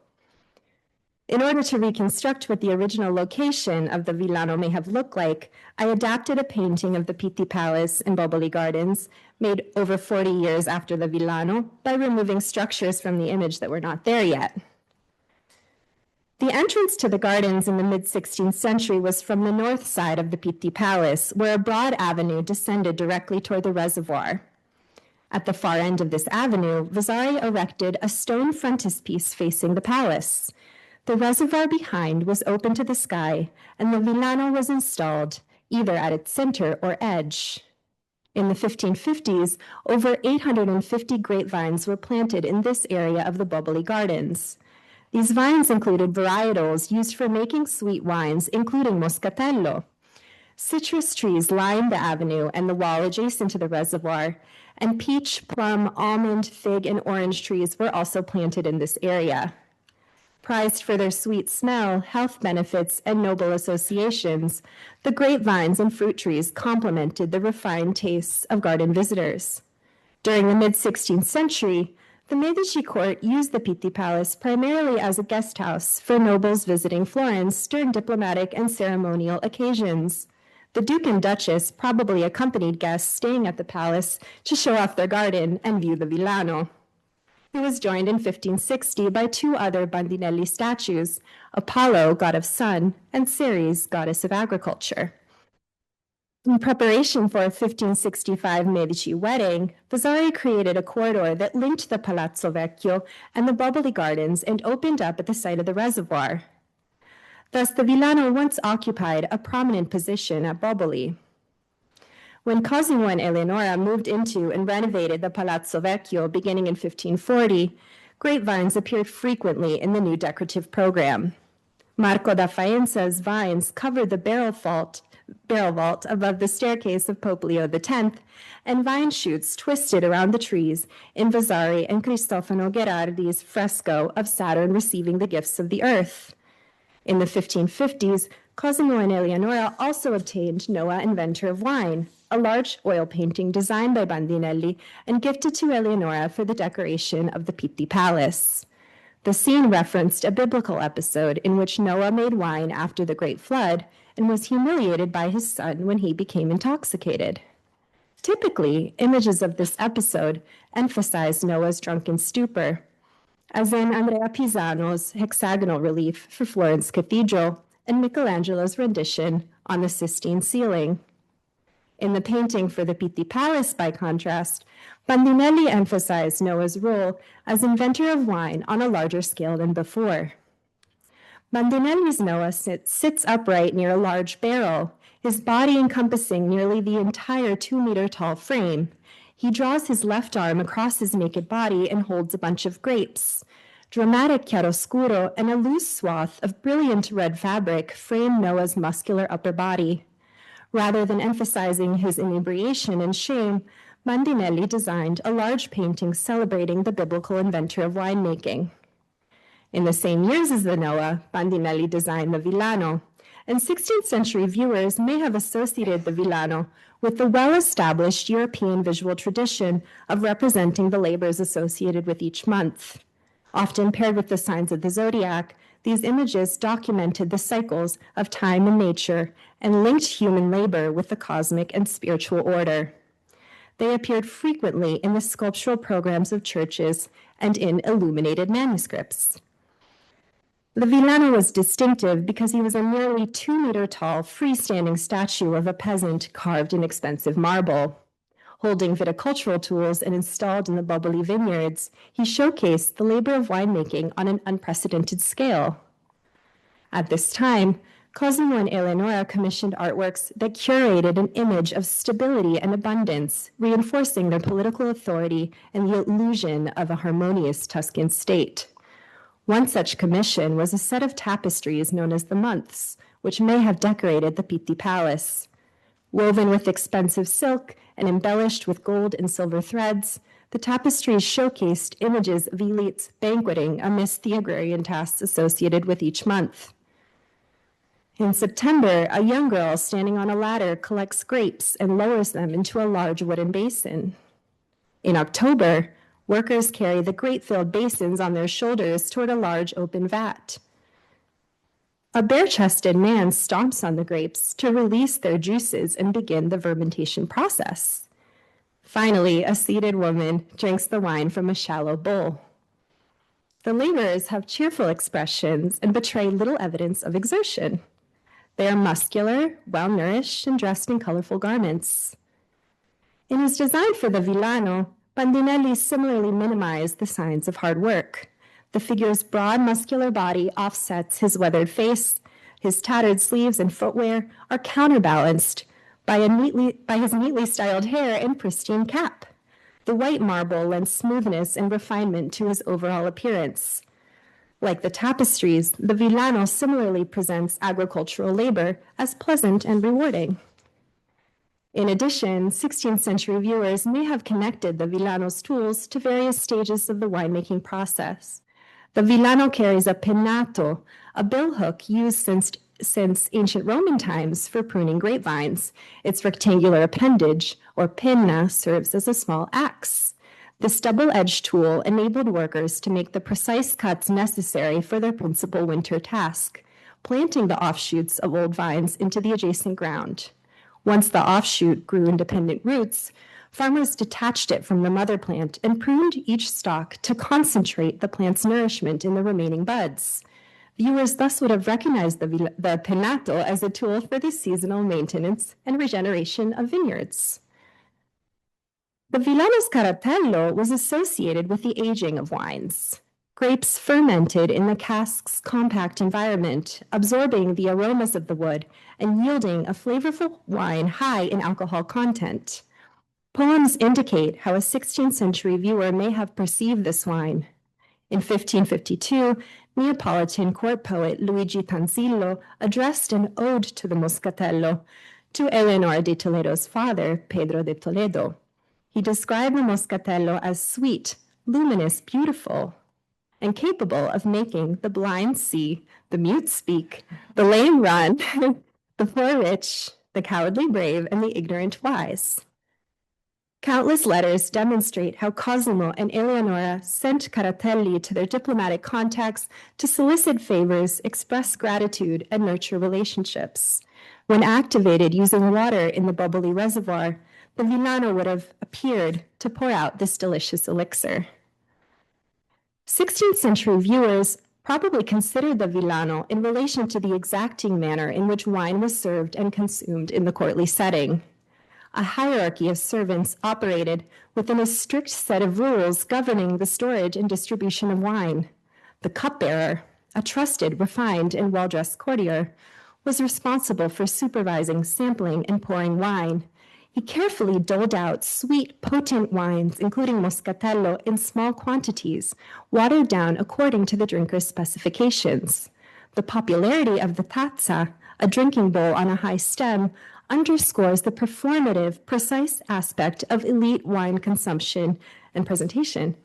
In order to reconstruct what the original location of the Villano may have looked like, I adapted a painting of the Pitti Palace in Boboli Gardens, made over 40 years after the Villano, by removing structures from the image that were not there yet. The entrance to the gardens in the mid-16th century was from the north side of the Pitti Palace, where a broad avenue descended directly toward the reservoir. At the far end of this avenue, Vasari erected a stone frontispiece facing the palace. The reservoir behind was open to the sky, and the Villano was installed either at its center or edge. In the 1550s, over 850 grapevines were planted in this area of the Boboli Gardens. These vines included varietals used for making sweet wines, including Moscatello. Citrus trees lined the avenue and the wall adjacent to the reservoir, and peach, plum, almond, fig, and orange trees were also planted in this area. Prized for their sweet smell, health benefits, and noble associations, the grapevines and fruit trees complemented the refined tastes of garden visitors. During the mid-16th century, the Medici court used the Pitti Palace primarily as a guest house for nobles visiting Florence during diplomatic and ceremonial occasions. The Duke and Duchess probably accompanied guests staying at the palace to show off their garden and view the Villano. He was joined in 1560 by two other Bandinelli statues, Apollo, god of sun, and Ceres, goddess of agriculture. In preparation for a 1565 Medici wedding, Vasari created a corridor that linked the Palazzo Vecchio and the Boboli Gardens and opened up at the site of the reservoir. Thus, the Villano once occupied a prominent position at Boboli. When Cosimo and Eleonora moved into and renovated the Palazzo Vecchio beginning in 1540, grapevines appeared frequently in the new decorative program. Marco da Faenza's vines covered the barrel vault above the staircase of Pope Leo X, and vine shoots twisted around the trees in Vasari and Cristofano Gherardi's fresco of Saturn receiving the gifts of the earth. In the 1550s, Cosimo and Eleonora also obtained Noah, Inventor of Wine, a large oil painting designed by Bandinelli and gifted to Eleonora for the decoration of the Pitti Palace. The scene referenced a biblical episode in which Noah made wine after the Great Flood and was humiliated by his son when he became intoxicated. Typically, images of this episode emphasize Noah's drunken stupor, as in Andrea Pisano's hexagonal relief for Florence Cathedral and Michelangelo's rendition on the Sistine ceiling. In the painting for the Pitti Palace, by contrast, Bandinelli emphasized Noah's role as inventor of wine on a larger scale than before. Bandinelli's Noah sits upright near a large barrel, his body encompassing nearly the entire 2-meter-tall frame. He draws his left arm across his naked body and holds a bunch of grapes. Dramatic chiaroscuro and a loose swath of brilliant red fabric frame Noah's muscular upper body. Rather than emphasizing his inebriation and shame, Bandinelli designed a large painting celebrating the biblical inventor of winemaking. In the same years as the Noah, Bandinelli designed the Villano, and 16th century viewers may have associated the Villano with the well-established European visual tradition of representing the labors associated with each month. Often paired with the signs of the zodiac, these images documented the cycles of time and nature and linked human labor with the cosmic and spiritual order. They appeared frequently in the sculptural programs of churches and in illuminated manuscripts. The Villano was distinctive because he was a nearly 2-meter-tall freestanding statue of a peasant carved in expensive marble. Holding viticultural tools and installed in the Boboli vineyards, he showcased the labor of winemaking on an unprecedented scale. At this time, Cosimo and Eleonora commissioned artworks that curated an image of stability and abundance, reinforcing their political authority and the illusion of a harmonious Tuscan state. One such commission was a set of tapestries known as the Months, which may have decorated the Pitti Palace. Woven with expensive silk and embellished with gold and silver threads, the tapestries showcased images of elites banqueting amidst the agrarian tasks associated with each month. In September, a young girl standing on a ladder collects grapes and lowers them into a large wooden basin. In October, workers carry the grape-filled basins on their shoulders toward a large open vat. A bare-chested man stomps on the grapes to release their juices and begin the fermentation process. Finally, a seated woman drinks the wine from a shallow bowl. The laborers have cheerful expressions and betray little evidence of exertion. They are muscular, well-nourished, and dressed in colorful garments. In his design for the Villano, Bandinelli similarly minimized the signs of hard work. The figure's broad, muscular body offsets his weathered face. His tattered sleeves and footwear are counterbalanced by his neatly styled hair and pristine cap. The white marble lends smoothness and refinement to his overall appearance. Like the tapestries, the Villano similarly presents agricultural labor as pleasant and rewarding. In addition, 16th century viewers may have connected the Villano's tools to various stages of the winemaking process. The Villano carries a pinnato, a billhook used since ancient Roman times for pruning grapevines. Its rectangular appendage, or pinna, serves as a small axe. This double-edged tool enabled workers to make the precise cuts necessary for their principal winter task, planting the offshoots of old vines into the adjacent ground. Once the offshoot grew independent roots, farmers detached it from the mother plant and pruned each stalk to concentrate the plant's nourishment in the remaining buds. Viewers thus would have recognized the penato as a tool for the seasonal maintenance and regeneration of vineyards. The Villano's caratello was associated with the aging of wines. Grapes fermented in the cask's compact environment, absorbing the aromas of the wood and yielding a flavorful wine high in alcohol content. Poems indicate how a 16th century viewer may have perceived this wine. In 1552, Neapolitan court poet Luigi Tanzillo addressed an ode to the Moscatello to Eleanor de Toledo's father, Pedro de Toledo. He described the Moscatello as sweet, luminous, beautiful, and capable of making the blind see, the mute speak, the lame run, the poor rich, the cowardly brave, and the ignorant wise. Countless letters demonstrate how Cosimo and Eleonora sent caratelli to their diplomatic contacts to solicit favors, express gratitude, and nurture relationships. When activated using water in the bubbly reservoir, the Villano would have appeared to pour out this delicious elixir. 16th century viewers probably considered the Villano in relation to the exacting manner in which wine was served and consumed in the courtly setting. A hierarchy of servants operated within a strict set of rules governing the storage and distribution of wine. The cupbearer, a trusted, refined, and well-dressed courtier, was responsible for supervising, sampling, and pouring wine. He carefully doled out sweet, potent wines, including Moscatello, in small quantities, watered down according to the drinker's specifications. The popularity of the tazza, a drinking bowl on a high stem, underscores the performative, precise aspect of elite wine consumption and presentation.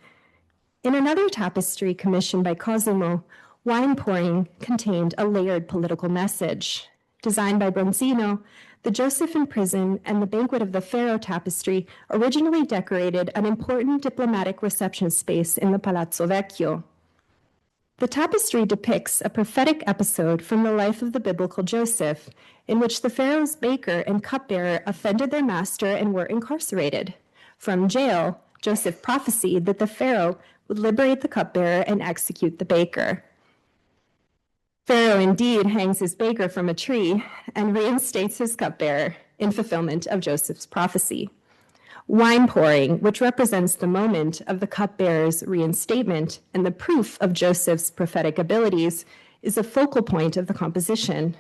In another tapestry commissioned by Cosimo, wine pouring contained a layered political message. Designed by Bronzino, the Joseph in Prison and the Banquet of the Pharaoh tapestry originally decorated an important diplomatic reception space in the Palazzo Vecchio. The tapestry depicts a prophetic episode from the life of the biblical Joseph, in which the Pharaoh's baker and cupbearer offended their master and were incarcerated. From jail, Joseph prophesied that the Pharaoh would liberate the cupbearer and execute the baker. Pharaoh indeed hangs his baker from a tree and reinstates his cupbearer in fulfillment of Joseph's prophecy. Wine pouring, which represents the moment of the cupbearer's reinstatement and the proof of Joseph's prophetic abilities, is a focal point of the composition.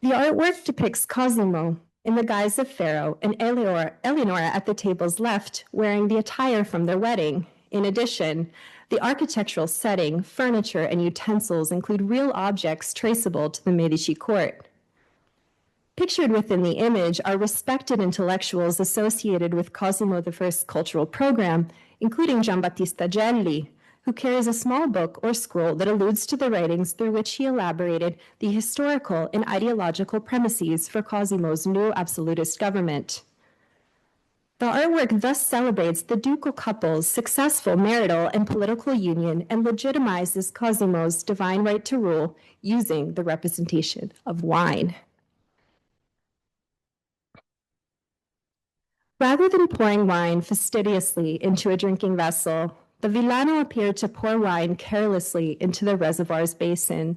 The artwork depicts Cosimo in the guise of Pharaoh and Eleonora at the table's left wearing the attire from their wedding. In addition, the architectural setting, furniture, and utensils include real objects traceable to the Medici court. Pictured within the image are respected intellectuals associated with Cosimo I's cultural program, including Giambattista Gelli, who carries a small book or scroll that alludes to the writings through which he elaborated the historical and ideological premises for Cosimo's new absolutist government. The artwork thus celebrates the ducal couple's successful marital and political union and legitimizes Cosimo's divine right to rule using the representation of wine. Rather than pouring wine fastidiously into a drinking vessel, the Villano appeared to pour wine carelessly into the reservoir's basin.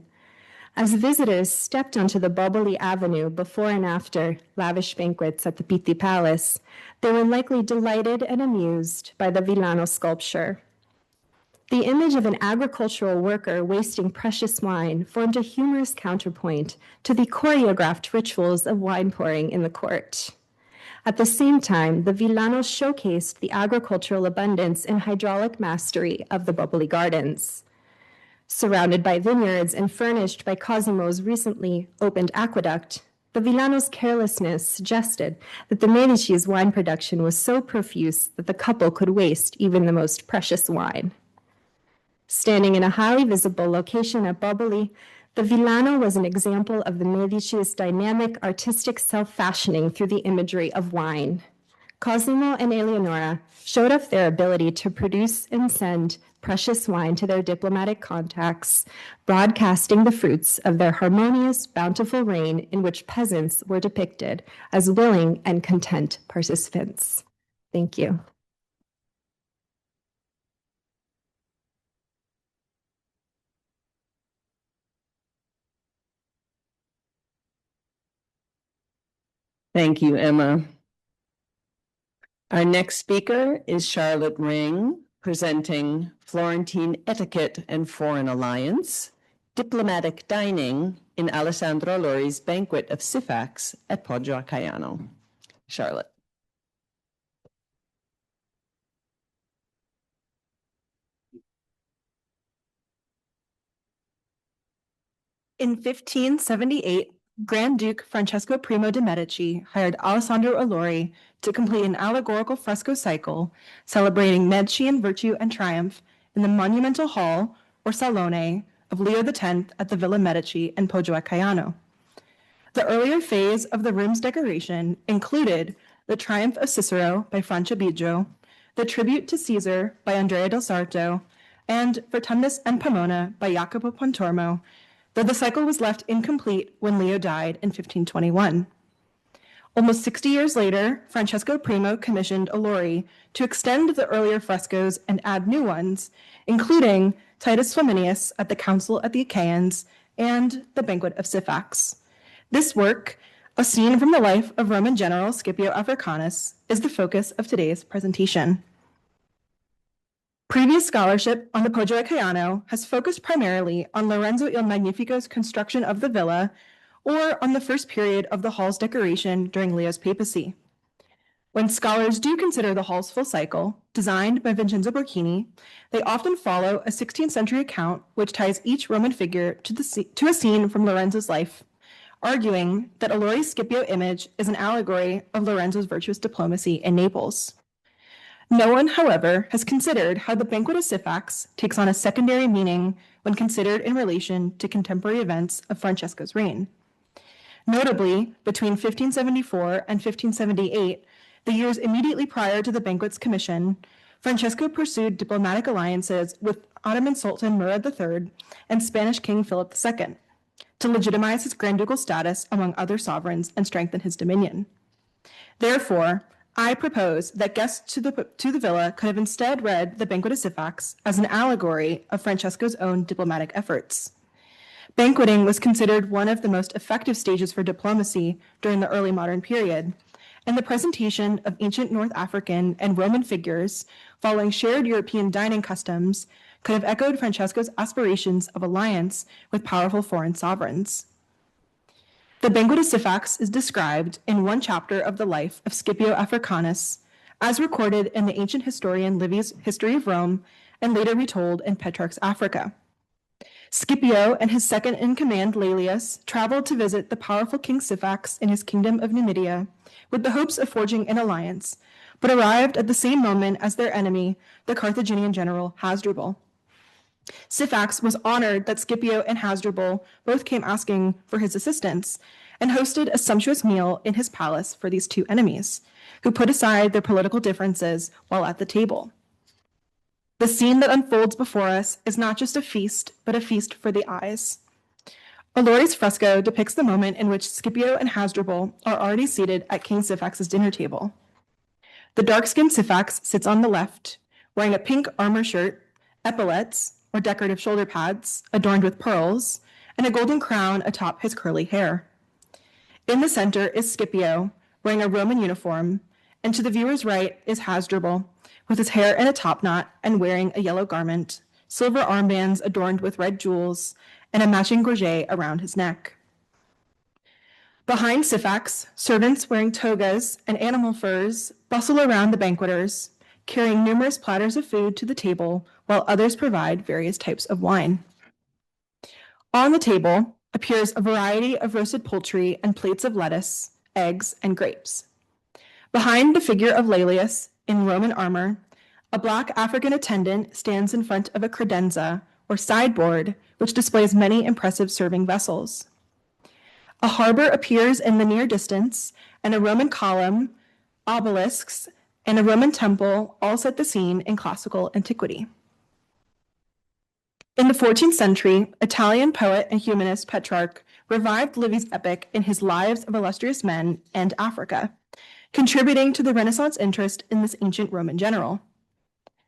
As visitors stepped onto the bubbly avenue before and after lavish banquets at the Pitti Palace, they were likely delighted and amused by the Villano sculpture. The image of an agricultural worker wasting precious wine formed a humorous counterpoint to the choreographed rituals of wine pouring in the court. At the same time, the Villano showcased the agricultural abundance and hydraulic mastery of the bubbly gardens. Surrounded by vineyards and furnished by Cosimo's recently opened aqueduct, the Villano's carelessness suggested that the Medici's wine production was so profuse that the couple could waste even the most precious wine. Standing in a highly visible location at Boboli, the Villano was an example of the Medici's dynamic artistic self-fashioning through the imagery of wine. Cosimo and Eleonora showed off their ability to produce and send precious wine to their diplomatic contacts, broadcasting the fruits of their harmonious, bountiful reign in which peasants were depicted as willing and content participants. Thank you. Thank you, Emma. Our next speaker is Charlotte Ring, presenting Florentine Etiquette and Foreign Alliance, Diplomatic Dining in Alessandro Allori's Banquet of Syphax at Poggio a Caiano. Charlotte. In 1578, Grand Duke Francesco Primo de' Medici hired Alessandro Allori to complete an allegorical fresco cycle celebrating Medicean virtue and triumph in the monumental hall, or salone, of Leo X at the Villa Medici in Poggio a Caiano. The earlier phase of the room's decoration included the Triumph of Cicero by Franciabigio, the Tribute to Caesar by Andrea del Sarto, and Vertumnus and Pomona by Jacopo Pontormo, though the cycle was left incomplete when Leo died in 1521. Almost 60 years later, Francesco Primo commissioned Allori to extend the earlier frescoes and add new ones, including Titus Flaminius at the Council at the Achaeans and the Banquet of Syphax. This work, a scene from the life of Roman General Scipio Africanus, is the focus of today's presentation. Previous scholarship on the Poggio a Caiano has focused primarily on Lorenzo il Magnifico's construction of the villa or on the first period of the hall's decoration during Leo's papacy. When scholars do consider the hall's full cycle, designed by Vincenzo Borchini, they often follow a 16th century account which ties each Roman figure to a scene from Lorenzo's life, arguing that Allori's Scipio image is an allegory of Lorenzo's virtuous diplomacy in Naples. No one, however, has considered how the Banquet of Syphax takes on a secondary meaning when considered in relation to contemporary events of Francesco's reign. Notably, between 1574 and 1578, the years immediately prior to the banquet's commission, Francesco pursued diplomatic alliances with Ottoman Sultan Murad III and Spanish King Philip II to legitimize his grand ducal status among other sovereigns and strengthen his dominion. Therefore, I propose that guests to the villa could have instead read the Banquet of Syphax as an allegory of Francesco's own diplomatic efforts. Banqueting was considered one of the most effective stages for diplomacy during the early modern period, and the presentation of ancient North African and Roman figures following shared European dining customs could have echoed Francesco's aspirations of alliance with powerful foreign sovereigns. The Banquet of Syphax is described in one chapter of the life of Scipio Africanus, as recorded in the ancient historian Livy's History of Rome and later retold in Petrarch's Africa. Scipio and his second-in-command Laelius traveled to visit the powerful King Syphax in his kingdom of Numidia with the hopes of forging an alliance, but arrived at the same moment as their enemy, the Carthaginian general Hasdrubal. Syphax was honored that Scipio and Hasdrubal both came asking for his assistance and hosted a sumptuous meal in his palace for these two enemies, who put aside their political differences while at the table. The scene that unfolds before us is not just a feast, but a feast for the eyes. Allori's fresco depicts the moment in which Scipio and Hasdrubal are already seated at King Syphax's dinner table. The dark-skinned Syphax sits on the left, wearing a pink armor shirt, epaulets, or decorative shoulder pads, adorned with pearls, and a golden crown atop his curly hair. In the center is Scipio, wearing a Roman uniform, and to the viewer's right is Hasdrubal, with his hair in a topknot and wearing a yellow garment, silver armbands adorned with red jewels, and a matching gorget around his neck. Behind Syphax, servants wearing togas and animal furs bustle around the banqueters, carrying numerous platters of food to the table while others provide various types of wine. On the table appears a variety of roasted poultry and plates of lettuce, eggs, and grapes. Behind the figure of Laelius, in Roman armor, a Black African attendant stands in front of a credenza, or sideboard, which displays many impressive serving vessels. A harbor appears in the near distance, and a Roman column, obelisks, and a Roman temple all set the scene in classical antiquity. In the 14th century, Italian poet and humanist Petrarch revived Livy's epic in his Lives of Illustrious Men and Africa, contributing to the Renaissance interest in this ancient Roman general.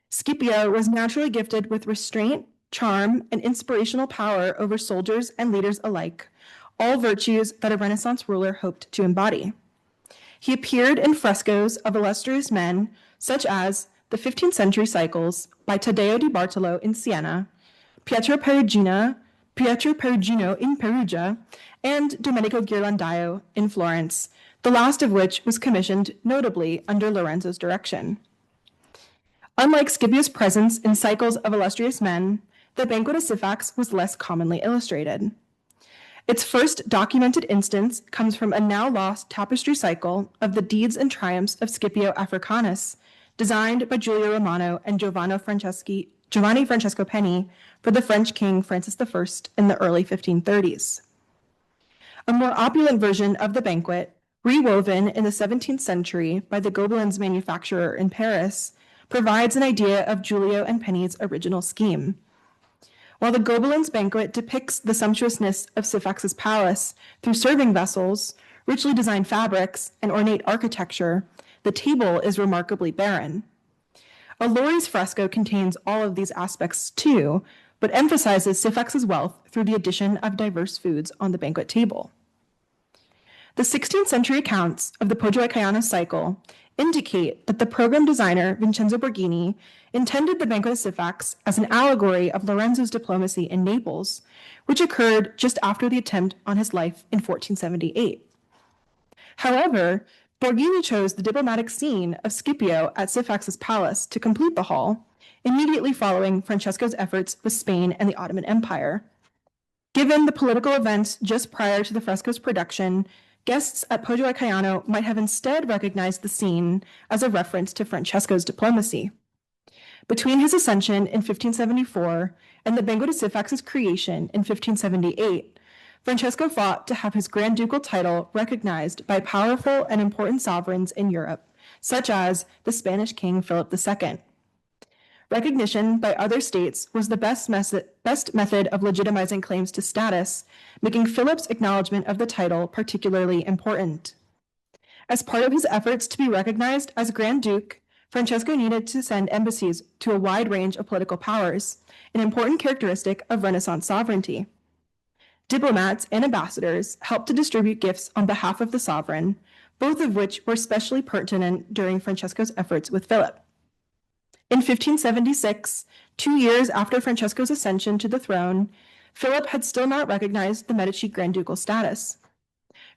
Scipio was naturally gifted with restraint, charm, and inspirational power over soldiers and leaders alike, all virtues that a Renaissance ruler hoped to embody. He appeared in frescoes of illustrious men such as the 15th century cycles by Taddeo di Bartolo in Siena, Pietro Perugino in Perugia, and Domenico Ghirlandaio in Florence, the last of which was commissioned notably under Lorenzo's direction. Unlike Scipio's presence in cycles of illustrious men, the Banquet of Syphax was less commonly illustrated. Its first documented instance comes from a now lost tapestry cycle of the deeds and triumphs of Scipio Africanus, designed by Giulio Romano and Giovanni Francesco Penny for the French king Francis I in the early 1530s. A more opulent version of the banquet, rewoven in the 17th century by the Gobelins manufacturer in Paris, provides an idea of Giulio and Penny's original scheme. While the Gobelins banquet depicts the sumptuousness of Syphax's palace through serving vessels, richly designed fabrics, and ornate architecture, the table is remarkably barren. A Lori's fresco contains all of these aspects too, but emphasizes Syphax's wealth through the addition of diverse foods on the banquet table. The 16th century accounts of the Poggio a Caiano cycle indicate that the program designer Vincenzo Borghini intended the Banquet of Syphax as an allegory of Lorenzo's diplomacy in Naples, which occurred just after the attempt on his life in 1478. However, Borghini chose the diplomatic scene of Scipio at Syphax's palace to complete the hall, immediately following Francesco's efforts with Spain and the Ottoman Empire. Given the political events just prior to the fresco's production, guests at Poggio a Caiano might have instead recognized the scene as a reference to Francesco's diplomacy. Between his ascension in 1574 and the Banquet of Syphax's creation in 1578, Francesco fought to have his Grand Ducal title recognized by powerful and important sovereigns in Europe, such as the Spanish King Philip II. Recognition by other states was the best method of legitimizing claims to status, making Philip's acknowledgement of the title particularly important. As part of his efforts to be recognized as Grand Duke, Francesco needed to send embassies to a wide range of political powers, an important characteristic of Renaissance sovereignty. Diplomats and ambassadors helped to distribute gifts on behalf of the sovereign, both of which were especially pertinent during Francesco's efforts with Philip. In 1576, 2 years after Francesco's ascension to the throne, Philip had still not recognized the Medici Grand Ducal status.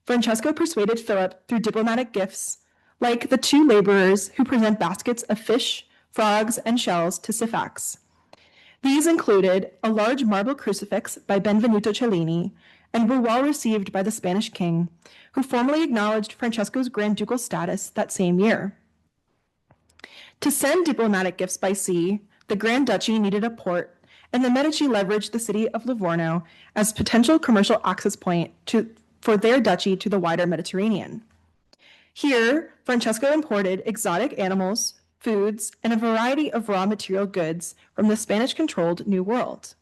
Francesco persuaded Philip through diplomatic gifts, like the 2 laborers who present baskets of fish, frogs, and shells to Syphax. These included a large marble crucifix by Benvenuto Cellini and were well received by the Spanish king, who formally acknowledged Francesco's Grand Ducal status that same year. To send diplomatic gifts by sea, the Grand Duchy needed a port, and the Medici leveraged the city of Livorno as potential commercial access point for their duchy to the wider Mediterranean. Here, Francesco imported exotic animals, foods, and a variety of raw material goods from the Spanish-controlled New World.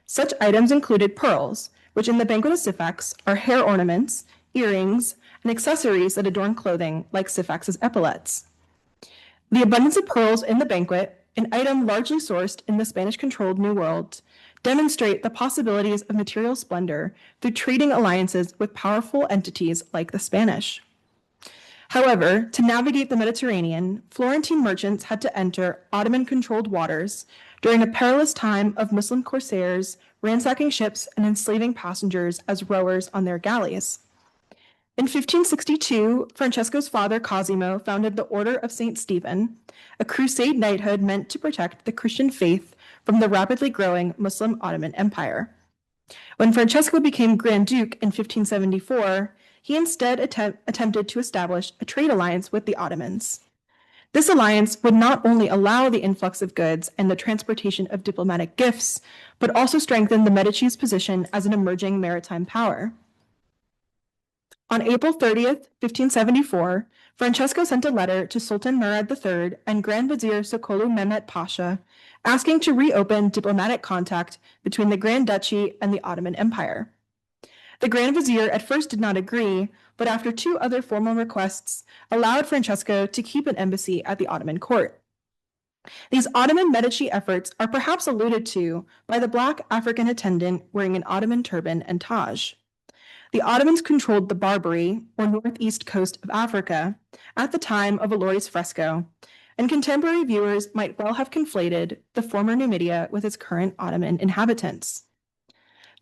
Such items included pearls, which in the Banquet of Syphax are hair ornaments, earrings, and accessories that adorn clothing like Syphax's epaulets. The abundance of pearls in the banquet, an item largely sourced in the Spanish-controlled New World, demonstrate the possibilities of material splendor through trading alliances with powerful entities like the Spanish. However, to navigate the Mediterranean, Florentine merchants had to enter Ottoman-controlled waters during a perilous time of Muslim corsairs ransacking ships and enslaving passengers as rowers on their galleys. In 1562, Francesco's father Cosimo founded the Order of St. Stephen, a crusade knighthood meant to protect the Christian faith from the rapidly growing Muslim Ottoman Empire. When Francesco became Grand Duke in 1574, he instead attempted to establish a trade alliance with the Ottomans. This alliance would not only allow the influx of goods and the transportation of diplomatic gifts, but also strengthen the Medici's position as an emerging maritime power. On April 30th, 1574, Francesco sent a letter to Sultan Murad III and Grand Vizier Sokolu Mehmet Pasha, asking to reopen diplomatic contact between the Grand Duchy and the Ottoman Empire. The Grand Vizier at first did not agree, but after 2 other formal requests, allowed Francesco to keep an embassy at the Ottoman court. These Ottoman Medici efforts are perhaps alluded to by the Black African attendant wearing an Ottoman turban and Taj. the Ottomans controlled the Barbary, or northeast coast of Africa, at the time of Allori's fresco, and contemporary viewers might well have conflated the former Numidia with its current Ottoman inhabitants.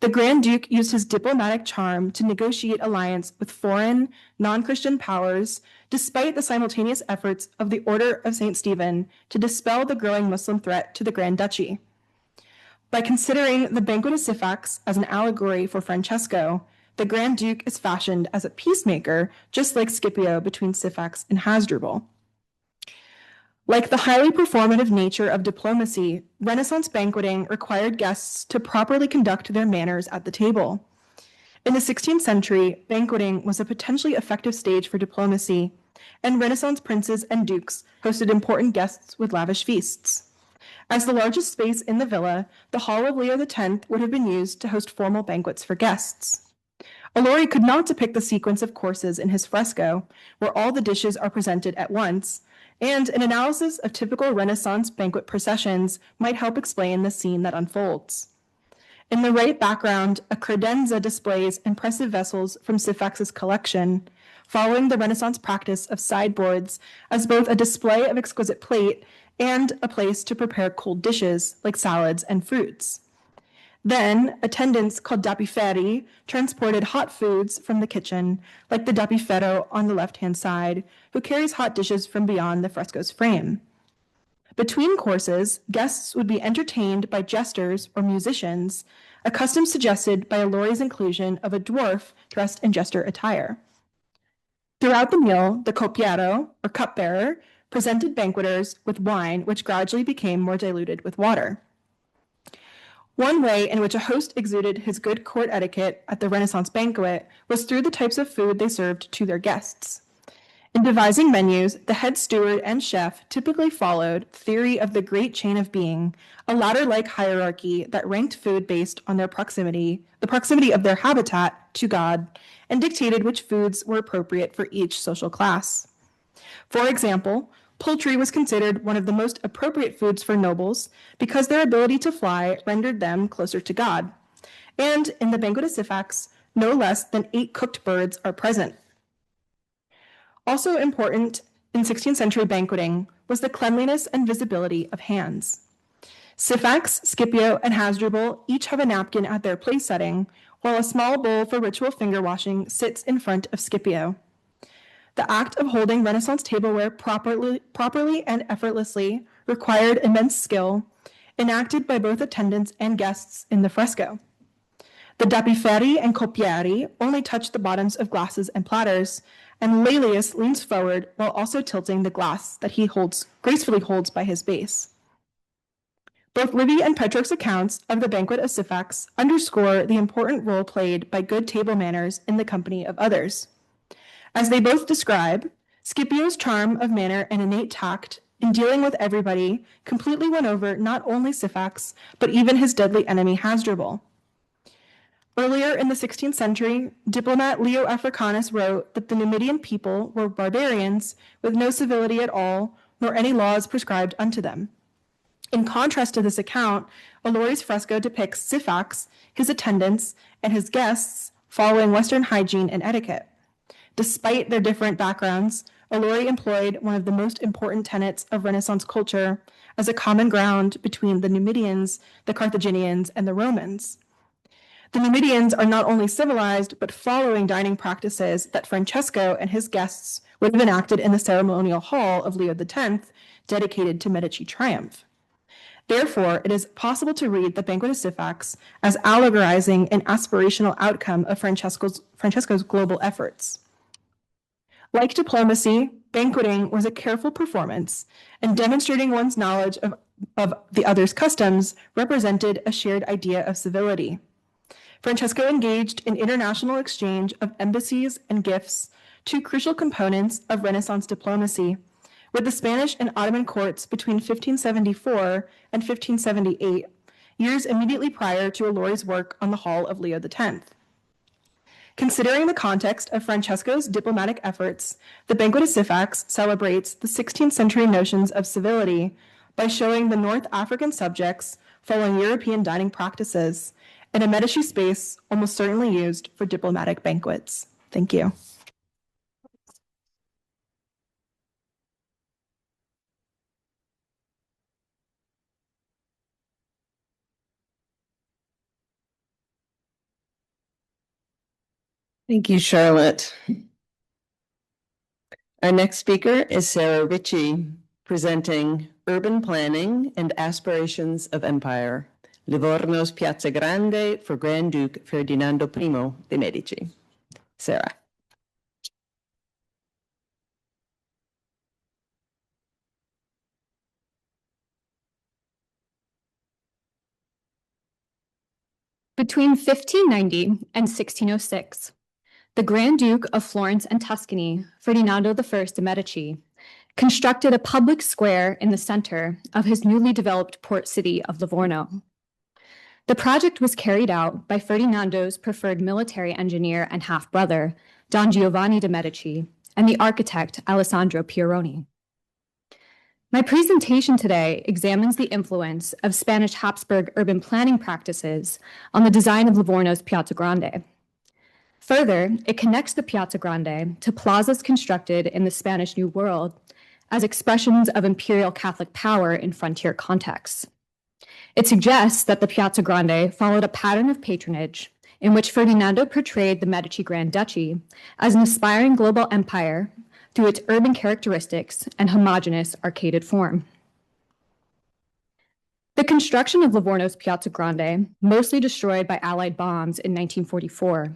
The Grand Duke used his diplomatic charm to negotiate alliance with foreign, non-Christian powers, despite the simultaneous efforts of the Order of St. Stephen to dispel the growing Muslim threat to the Grand Duchy. By considering the Banquet of Syphax as an allegory for Francesco, the Grand Duke is fashioned as a peacemaker, just like Scipio between Syphax and Hasdrubal. Like the highly performative nature of diplomacy, Renaissance banqueting required guests to properly conduct their manners at the table. In the 16th century, banqueting was a potentially effective stage for diplomacy, and Renaissance princes and dukes hosted important guests with lavish feasts. As the largest space in the villa, the Hall of Leo X would have been used to host formal banquets for guests. Allori could not depict the sequence of courses in his fresco, where all the dishes are presented at once, and an analysis of typical Renaissance banquet processions might help explain the scene that unfolds. In the right background, a credenza displays impressive vessels from Syphax's collection, following the Renaissance practice of sideboards as both a display of exquisite plate and a place to prepare cold dishes like salads and fruits. Then, attendants called dapiferi transported hot foods from the kitchen, like the dapifero on the left-hand side, who carries hot dishes from beyond the fresco's frame. Between courses, guests would be entertained by jesters or musicians, a custom suggested by Allori's inclusion of a dwarf dressed in jester attire. Throughout the meal, the coppiero, or cupbearer, presented banqueters with wine, which gradually became more diluted with water. One way in which a host exuded his good court etiquette at the Renaissance banquet was through the types of food they served to their guests. In devising menus, the head steward and chef typically followed the theory of the great chain of being, a ladder-like hierarchy that ranked food based on the proximity of their habitat to God, and dictated which foods were appropriate for each social class. For example, poultry was considered one of the most appropriate foods for nobles because their ability to fly rendered them closer to God. And in the Banquet of Syphax, no less than 8 cooked birds are present. Also important in 16th century banqueting was the cleanliness and visibility of hands. Syphax, Scipio, and Hasdrubal each have a napkin at their place setting, while a small bowl for ritual finger washing sits in front of Scipio. The act of holding Renaissance tableware properly and effortlessly required immense skill, enacted by both attendants and guests in the fresco. The dapiferi and coppieri only touch the bottoms of glasses and platters, and Laelius leans forward while also tilting the glass that he gracefully holds by his base. Both Livy and Petrarch's accounts of the Banquet of Syphax underscore the important role played by good table manners in the company of others. As they both describe, Scipio's charm of manner and innate tact in dealing with everybody completely won over not only Syphax, but even his deadly enemy Hasdrubal. Earlier in the 16th century, diplomat Leo Africanus wrote that the Numidian people were barbarians with no civility at all, nor any laws prescribed unto them. In contrast to this account, Allori's fresco depicts Syphax, his attendants, and his guests following Western hygiene and etiquette. Despite their different backgrounds, Allori employed one of the most important tenets of Renaissance culture as a common ground between the Numidians, the Carthaginians, and the Romans. The Numidians are not only civilized, but following dining practices that Francesco and his guests would have enacted in the ceremonial hall of Leo X, dedicated to Medici triumph. Therefore, it is possible to read the Banquet of Syphax as allegorizing an aspirational outcome of Francesco's global efforts. Like diplomacy, banqueting was a careful performance, and demonstrating one's knowledge of the other's customs represented a shared idea of civility. Francesco engaged in international exchange of embassies and gifts, 2 crucial components of Renaissance diplomacy, with the Spanish and Ottoman courts between 1574 and 1578, years immediately prior to Allori's work on the Hall of Leo X. Considering the context of Francesco's diplomatic efforts, the Banquet of Syphax celebrates the 16th century notions of civility by showing the North African subjects following European dining practices, and a Medici space almost certainly used for diplomatic banquets. Thank you. Thank you, Charlotte. Our next speaker is Sarah Ritchie, presenting Urban Planning and Aspirations of Empire, Livorno's Piazza Grande for Grand Duke Ferdinando I de' Medici. Sarah. Between 1590 and 1606, the Grand Duke of Florence and Tuscany, Ferdinando I de' Medici, constructed a public square in the center of his newly developed port city of Livorno. The project was carried out by Ferdinando's preferred military engineer and half-brother, Don Giovanni de' Medici, and the architect Alessandro Pieroni. My presentation today examines the influence of Spanish Habsburg urban planning practices on the design of Livorno's Piazza Grande. Further, it connects the Piazza Grande to plazas constructed in the Spanish New World as expressions of imperial Catholic power in frontier contexts. It suggests that the Piazza Grande followed a pattern of patronage in which Ferdinando portrayed the Medici Grand Duchy as an aspiring global empire through its urban characteristics and homogeneous arcaded form. The construction of Livorno's Piazza Grande, mostly destroyed by Allied bombs in 1944,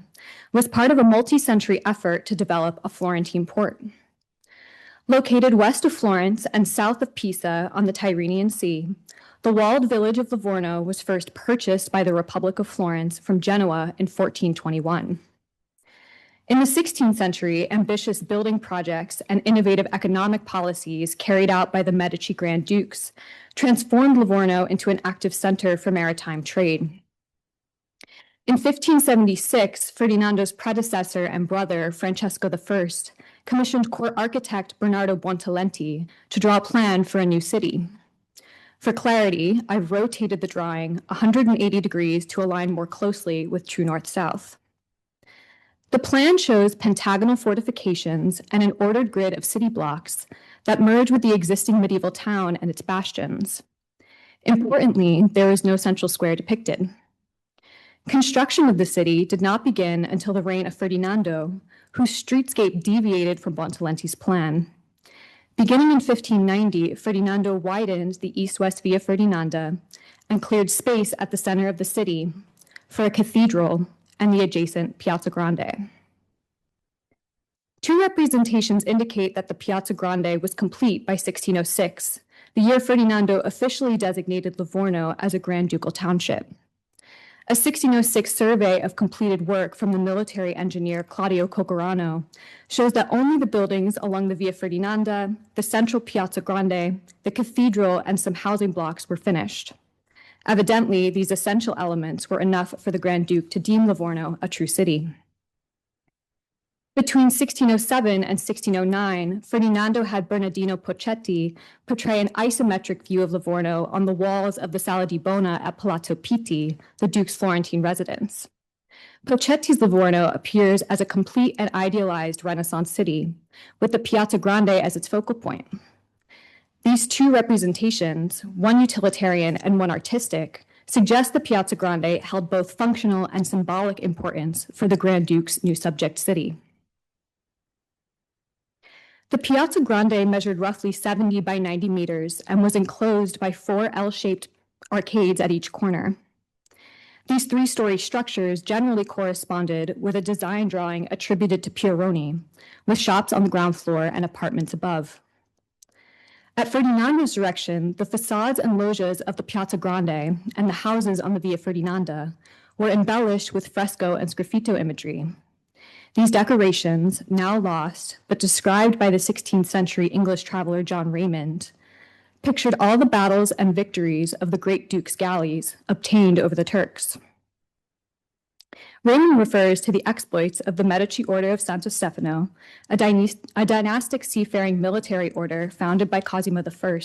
was part of a multi-century effort to develop a Florentine port. Located west of Florence and south of Pisa on the Tyrrhenian Sea, the walled village of Livorno was first purchased by the Republic of Florence from Genoa in 1421. In the 16th century, ambitious building projects and innovative economic policies carried out by the Medici Grand Dukes transformed Livorno into an active center for maritime trade. In 1576, Ferdinando's predecessor and brother, Francesco I, commissioned court architect Bernardo Buontalenti to draw a plan for a new city. For clarity, I've rotated the drawing 180 degrees to align more closely with true north-south. The plan shows pentagonal fortifications and an ordered grid of city blocks that merge with the existing medieval town and its bastions. Importantly, there is no central square depicted. Construction of the city did not begin until the reign of Ferdinando, whose streetscape deviated from Buontalenti's plan. Beginning in 1590, Ferdinando widened the east-west Via Ferdinanda and cleared space at the center of the city for a cathedral and the adjacent Piazza Grande. Two representations indicate that the Piazza Grande was complete by 1606, the year Ferdinando officially designated Livorno as a Grand Ducal township. A 1606 survey of completed work from the military engineer Claudio Coccarano shows that only the buildings along the Via Ferdinanda, the central Piazza Grande, the cathedral, and some housing blocks were finished. Evidently, these essential elements were enough for the Grand Duke to deem Livorno a true city. Between 1607 and 1609, Ferdinando had Bernardino Pochetti portray an isometric view of Livorno on the walls of the Sala di Bona at Palazzo Pitti, the Duke's Florentine residence. Pochetti's Livorno appears as a complete and idealized Renaissance city, with the Piazza Grande as its focal point. These two representations, one utilitarian and one artistic, suggest the Piazza Grande held both functional and symbolic importance for the Grand Duke's new subject city. The Piazza Grande measured roughly 70 by 90 meters and was enclosed by 4 L-shaped arcades at each corner. These 3-story structures generally corresponded with a design drawing attributed to Pieroni, with shops on the ground floor and apartments above. At Ferdinando's direction, the facades and loggias of the Piazza Grande and the houses on the Via Ferdinanda were embellished with fresco and sgraffito imagery. These decorations, now lost, but described by the 16th century English traveler John Raymond, pictured all the battles and victories of the great Duke's galleys obtained over the Turks. Raymond refers to the exploits of the Medici Order of Santo Stefano, a dynastic seafaring military order founded by Cosimo I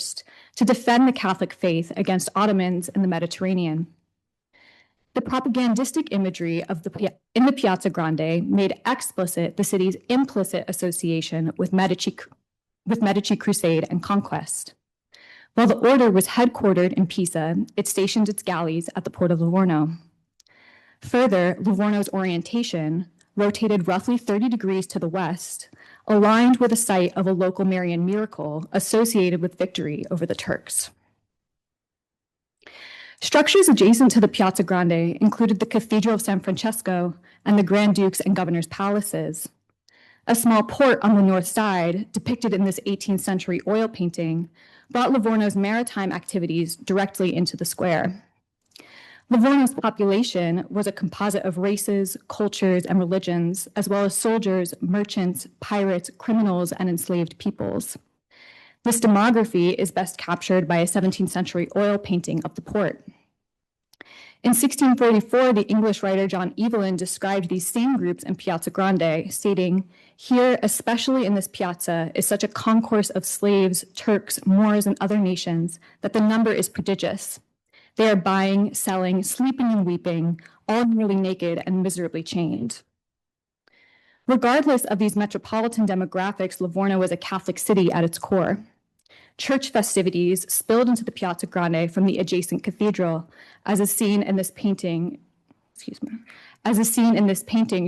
to defend the Catholic faith against Ottomans in the Mediterranean. The propagandistic imagery in the Piazza Grande made explicit the city's implicit association with Medici Crusade and conquest. While the order was headquartered in Pisa, it stationed its galleys at the port of Livorno. Further, Livorno's orientation, rotated roughly 30 degrees to the west, aligned with the site of a local Marian miracle associated with victory over the Turks. Structures adjacent to the Piazza Grande included the Cathedral of San Francesco and the Grand Dukes and Governor's palaces. A small port on the north side, depicted in this 18th century oil painting, brought Livorno's maritime activities directly into the square. Livorno's population was a composite of races, cultures, and religions, as well as soldiers, merchants, pirates, criminals, and enslaved peoples. This demography is best captured by a 17th century oil painting of the port. In 1644, the English writer John Evelyn described these same groups in Piazza Grande, stating, "Here, especially in this piazza, is such a concourse of slaves, Turks, Moors, and other nations that the number is prodigious. They are buying, selling, sleeping, and weeping, all nearly naked and miserably chained." Regardless of these metropolitan demographics, Livorno was a Catholic city at its core. Church festivities spilled into the Piazza Grande from the adjacent cathedral, as is seen in this painting,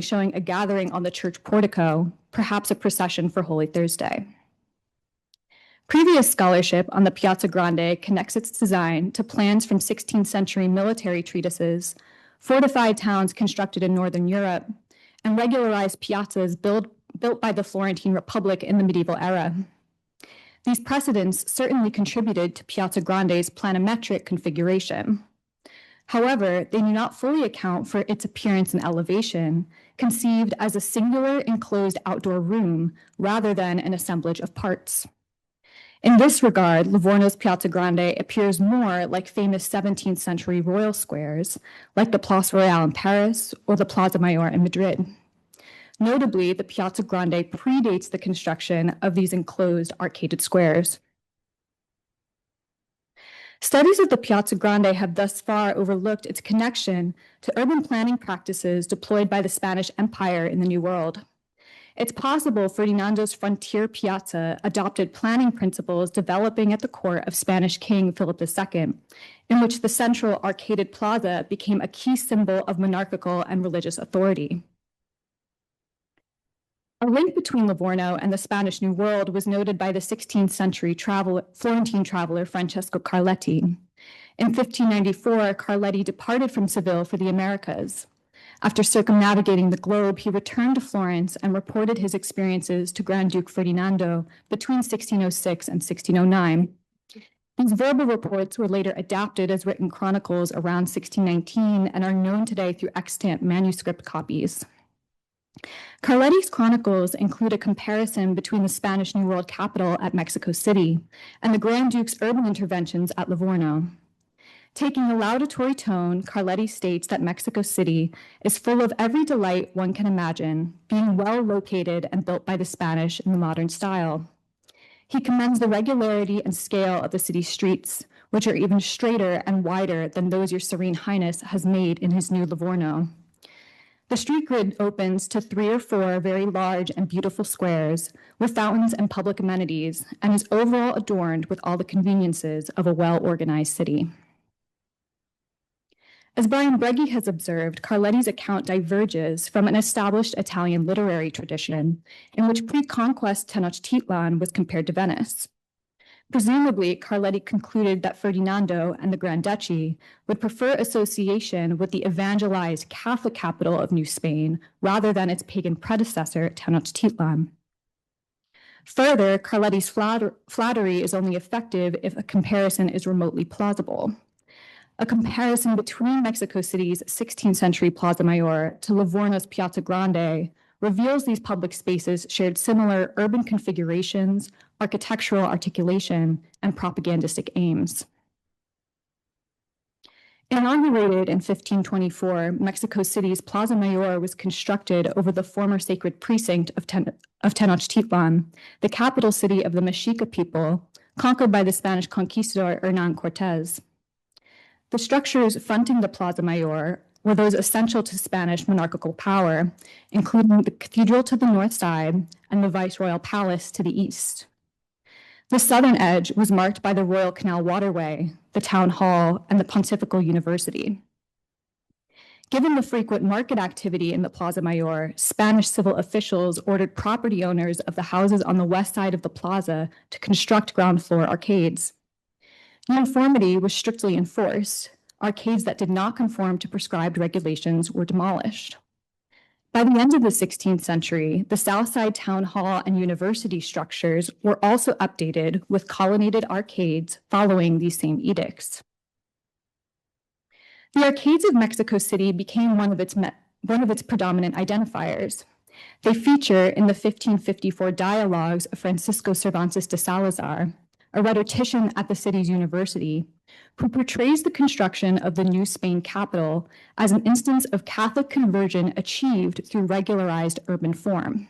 showing a gathering on the church portico, perhaps a procession for Holy Thursday. Previous scholarship on the Piazza Grande connects its design to plans from 16th century military treatises, fortified towns constructed in Northern Europe, and regularized piazzas built by the Florentine Republic in the medieval era. These precedents certainly contributed to Piazza Grande's planimetric configuration. However, they do not fully account for its appearance and elevation, conceived as a singular enclosed outdoor room rather than an assemblage of parts. In this regard, Livorno's Piazza Grande appears more like famous 17th century royal squares, like the Place Royale in Paris or the Plaza Mayor in Madrid. Notably, the Piazza Grande predates the construction of these enclosed arcaded squares. Studies of the Piazza Grande have thus far overlooked its connection to urban planning practices deployed by the Spanish Empire in the New World. It's possible Ferdinando's frontier piazza adopted planning principles developing at the court of Spanish King Philip II, in which the central arcaded plaza became a key symbol of monarchical and religious authority. A link between Livorno and the Spanish New World was noted by the 16th century Florentine traveler Francesco Carletti. In 1594, Carletti departed from Seville for the Americas. After circumnavigating the globe, he returned to Florence and reported his experiences to Grand Duke Ferdinando between 1606 and 1609. These verbal reports were later adapted as written chronicles around 1619 and are known today through extant manuscript copies. Carletti's chronicles include a comparison between the Spanish New World capital at Mexico City and the Grand Duke's urban interventions at Livorno. Taking a laudatory tone, Carletti states that Mexico City is full of every delight one can imagine, being well located and built by the Spanish in the modern style. He commends the regularity and scale of the city's streets, which are even straighter and wider than those Your Serene Highness has made in his new Livorno. The street grid opens to 3 or 4 very large and beautiful squares with fountains and public amenities, and is overall adorned with all the conveniences of a well-organized city. As Brian Breggy has observed, Carletti's account diverges from an established Italian literary tradition in which pre-conquest Tenochtitlan was compared to Venice. Presumably, Carletti concluded that Ferdinando and the Grand Duchy would prefer association with the evangelized Catholic capital of New Spain rather than its pagan predecessor, Tenochtitlan. Further, Carletti's flattery is only effective if a comparison is remotely plausible. A comparison between Mexico City's 16th century Plaza Mayor to Livorno's Piazza Grande reveals these public spaces shared similar urban configurations, architectural articulation, and propagandistic aims. Inaugurated in 1524, Mexico City's Plaza Mayor was constructed over the former sacred precinct of Tenochtitlan, the capital city of the Mexica people, conquered by the Spanish conquistador Hernán Cortés. The structures fronting the Plaza Mayor were those essential to Spanish monarchical power, including the cathedral to the north side and the viceroyal palace to the east. The southern edge was marked by the Royal Canal Waterway, the town hall, and the Pontifical University. Given the frequent market activity in the Plaza Mayor, Spanish civil officials ordered property owners of the houses on the west side of the plaza to construct ground floor arcades. Uniformity was strictly enforced. Arcades that did not conform to prescribed regulations were demolished. By the end of the 16th century, the Southside Town Hall and university structures were also updated with colonnaded arcades following these same edicts. The arcades of Mexico City became one of its predominant identifiers. They feature in the 1554 dialogues of Francisco Cervantes de Salazar, a rhetorician at the city's university, who portrays the construction of the New Spain capital as an instance of Catholic conversion achieved through regularized urban form.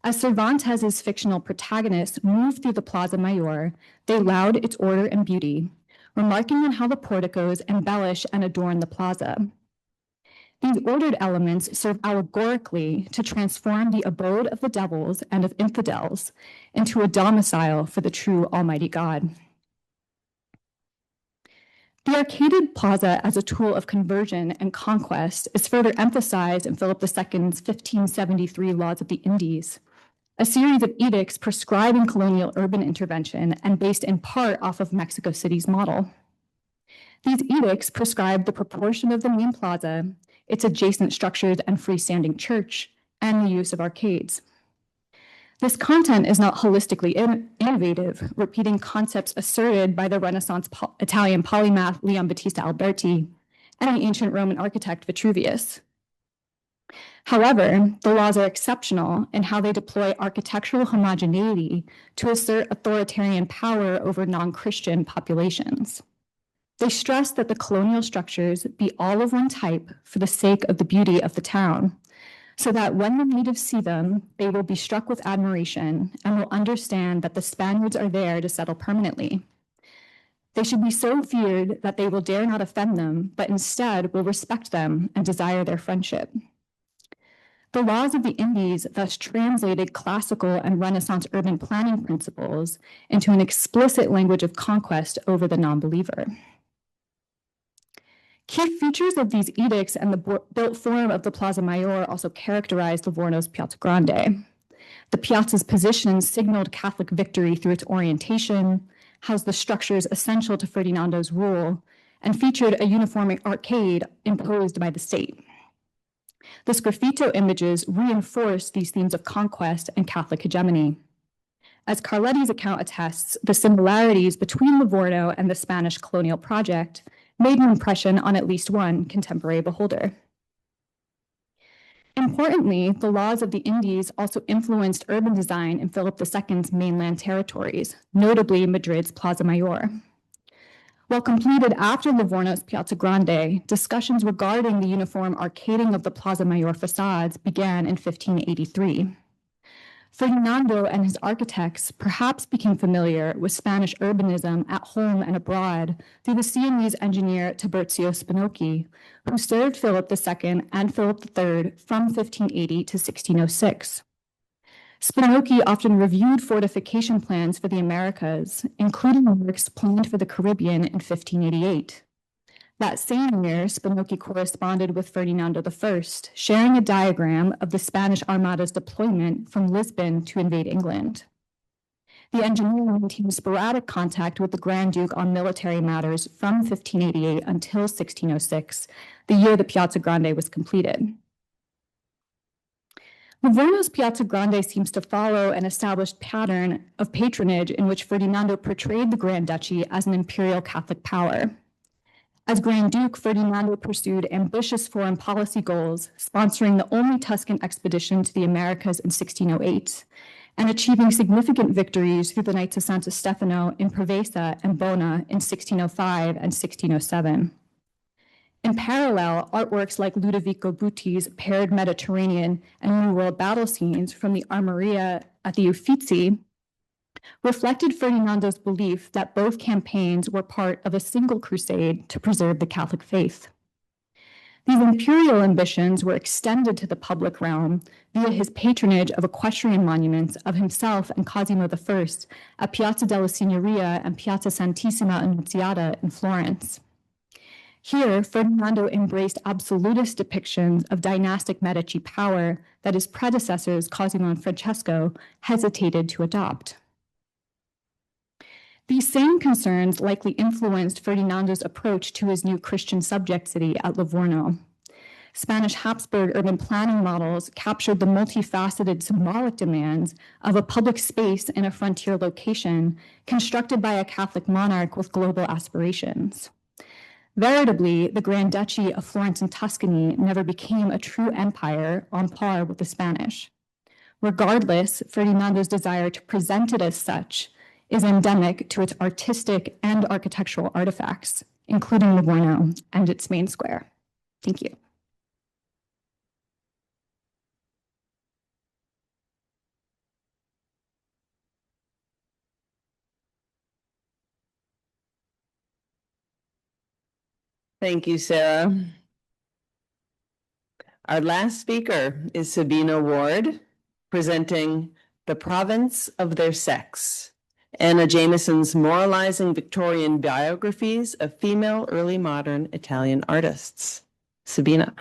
As Cervantes' fictional protagonists moved through the Plaza Mayor, they laud its order and beauty, remarking on how the porticos embellish and adorn the plaza. These ordered elements serve allegorically to transform the abode of the devils and of infidels into a domicile for the true Almighty God. The arcaded plaza as a tool of conversion and conquest is further emphasized in Philip II's 1573 Laws of the Indies, a series of edicts prescribing colonial urban intervention and based in part off of Mexico City's model. These edicts prescribed the proportion of the main plaza, its adjacent structures and freestanding church, and the use of arcades. This content is not holistically innovative, repeating concepts asserted by the Renaissance Italian polymath Leon Battista Alberti and the ancient Roman architect Vitruvius. However, the laws are exceptional in how they deploy architectural homogeneity to assert authoritarian power over non-Christian populations. They stress that the colonial structures be all of one type for the sake of the beauty of the town, so that when the natives see them, they will be struck with admiration and will understand that the Spaniards are there to settle permanently. They should be so feared that they will dare not offend them, but instead will respect them and desire their friendship. The laws of the Indies thus translated classical and Renaissance urban planning principles into an explicit language of conquest over the non-believer. Key features of these edicts and the built form of the Plaza Mayor also characterized Livorno's Piazza Grande. The piazza's position signaled Catholic victory through its orientation, housed the structures essential to Ferdinando's rule, and featured a uniform arcade imposed by the state. The sgraffito images reinforced these themes of conquest and Catholic hegemony. As Carletti's account attests, the similarities between Livorno and the Spanish colonial project made an impression on at least one contemporary beholder. Importantly, the laws of the Indies also influenced urban design in Philip II's mainland territories, notably Madrid's Plaza Mayor. While completed after Livorno's Piazza Grande, discussions regarding the uniform arcading of the Plaza Mayor facades began in 1583. Ferdinando and his architects perhaps became familiar with Spanish urbanism at home and abroad through the Sienese engineer Tiburcio Spinocchi, who served Philip II and Philip III from 1580 to 1606. Spinocchi often reviewed fortification plans for the Americas, including works planned for the Caribbean in 1588. That same year, Spinocchi corresponded with Ferdinando I, sharing a diagram of the Spanish Armada's deployment from Lisbon to invade England. The engineer maintained sporadic contact with the Grand Duke on military matters from 1588 until 1606, the year the Piazza Grande was completed. Livorno's Piazza Grande seems to follow an established pattern of patronage in which Ferdinando portrayed the Grand Duchy as an imperial Catholic power. As Grand Duke, Ferdinando pursued ambitious foreign policy goals, sponsoring the only Tuscan expedition to the Americas in 1608, and achieving significant victories through the Knights of Santo Stefano in Prevesa and Bona in 1605 and 1607. In parallel, artworks like Ludovico Butti's paired Mediterranean and New World battle scenes from the Armoria at the Uffizi reflected Ferdinando's belief that both campaigns were part of a single crusade to preserve the Catholic faith. These imperial ambitions were extended to the public realm via his patronage of equestrian monuments of himself and Cosimo I at Piazza della Signoria and Piazza Santissima Annunziata in Florence. Here, Ferdinando embraced absolutist depictions of dynastic Medici power that his predecessors, Cosimo and Francesco, hesitated to adopt. These same concerns likely influenced Ferdinando's approach to his new Christian subject city at Livorno. Spanish Habsburg urban planning models captured the multifaceted symbolic demands of a public space in a frontier location constructed by a Catholic monarch with global aspirations. Veritably, the Grand Duchy of Florence and Tuscany never became a true empire on par with the Spanish. Regardless, Ferdinando's desire to present it as such is endemic to its artistic and architectural artifacts, including Livorno and its main square. Thank you. Thank you, Sarah. Our last speaker is Sabina Ward, presenting The Province of Their Sex, Anna Jameson's Moralizing Victorian Biographies of Female Early Modern Italian Artists. Sabina.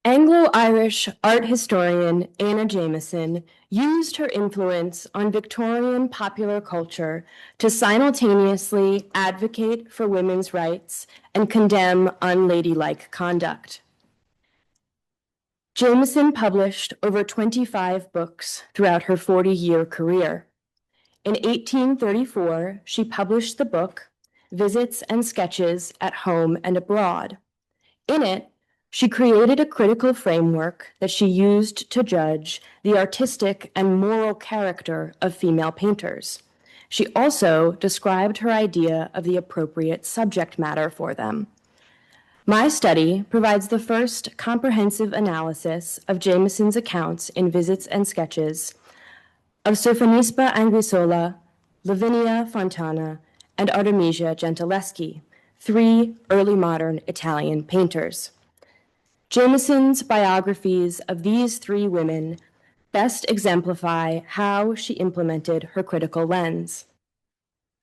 Anglo-Irish art historian Anna Jameson used her influence on Victorian popular culture to simultaneously advocate for women's rights and condemn unladylike conduct. Jameson published over 25 books throughout her 40-year career. In 1834, she published the book Visits and Sketches at Home and Abroad. In it, she created a critical framework that she used to judge the artistic and moral character of female painters. She also described her idea of the appropriate subject matter for them. My study provides the first comprehensive analysis of Jameson's accounts in Visits and Sketches of Sofonisba Anguissola, Lavinia Fontana, and Artemisia Gentileschi, 3 early modern Italian painters. Jameson's biographies of these 3 women best exemplify how she implemented her critical lens.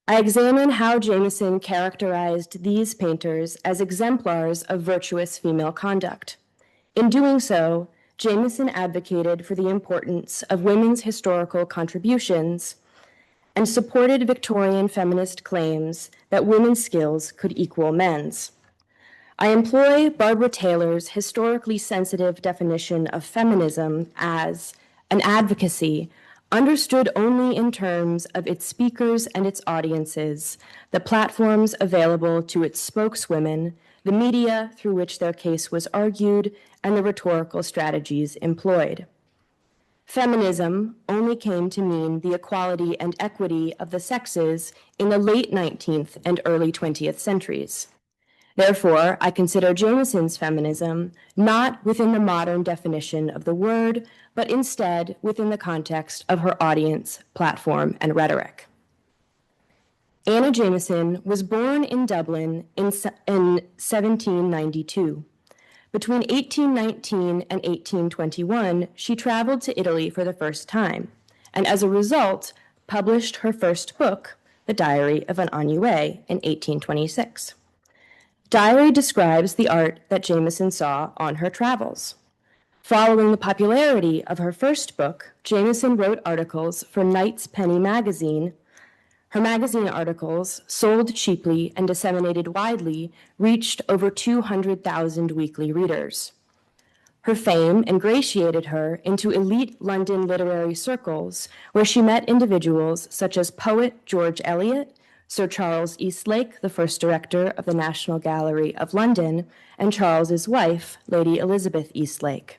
I examine how Jameson characterized these painters as exemplars of virtuous female conduct. In doing so, Jameson advocated for the importance of women's historical contributions and supported Victorian feminist claims that women's skills could equal men's. I employ Barbara Taylor's historically sensitive definition of feminism as an advocacy understood only in terms of its speakers and its audiences, the platforms available to its spokeswomen, the media through which their case was argued, and the rhetorical strategies employed. Feminism only came to mean the equality and equity of the sexes in the late 19th and early 20th centuries. Therefore, I consider Jameson's feminism not within the modern definition of the word, but instead within the context of her audience, platform, and rhetoric. Anna Jameson was born in Dublin in 1792. Between 1819 and 1821, she traveled to Italy for the first time, and as a result, published her first book, The Diary of an Ennuyé, in 1826. Diary describes the art that Jameson saw on her travels. Following the popularity of her first book, Jameson wrote articles for Knight's Penny magazine. Her magazine articles, sold cheaply and disseminated widely, reached over 200,000 weekly readers. Her fame ingratiated her into elite London literary circles, where she met individuals such as poet George Eliot, Sir Charles Eastlake, the first director of the National Gallery of London, and Charles's wife, Lady Elizabeth Eastlake.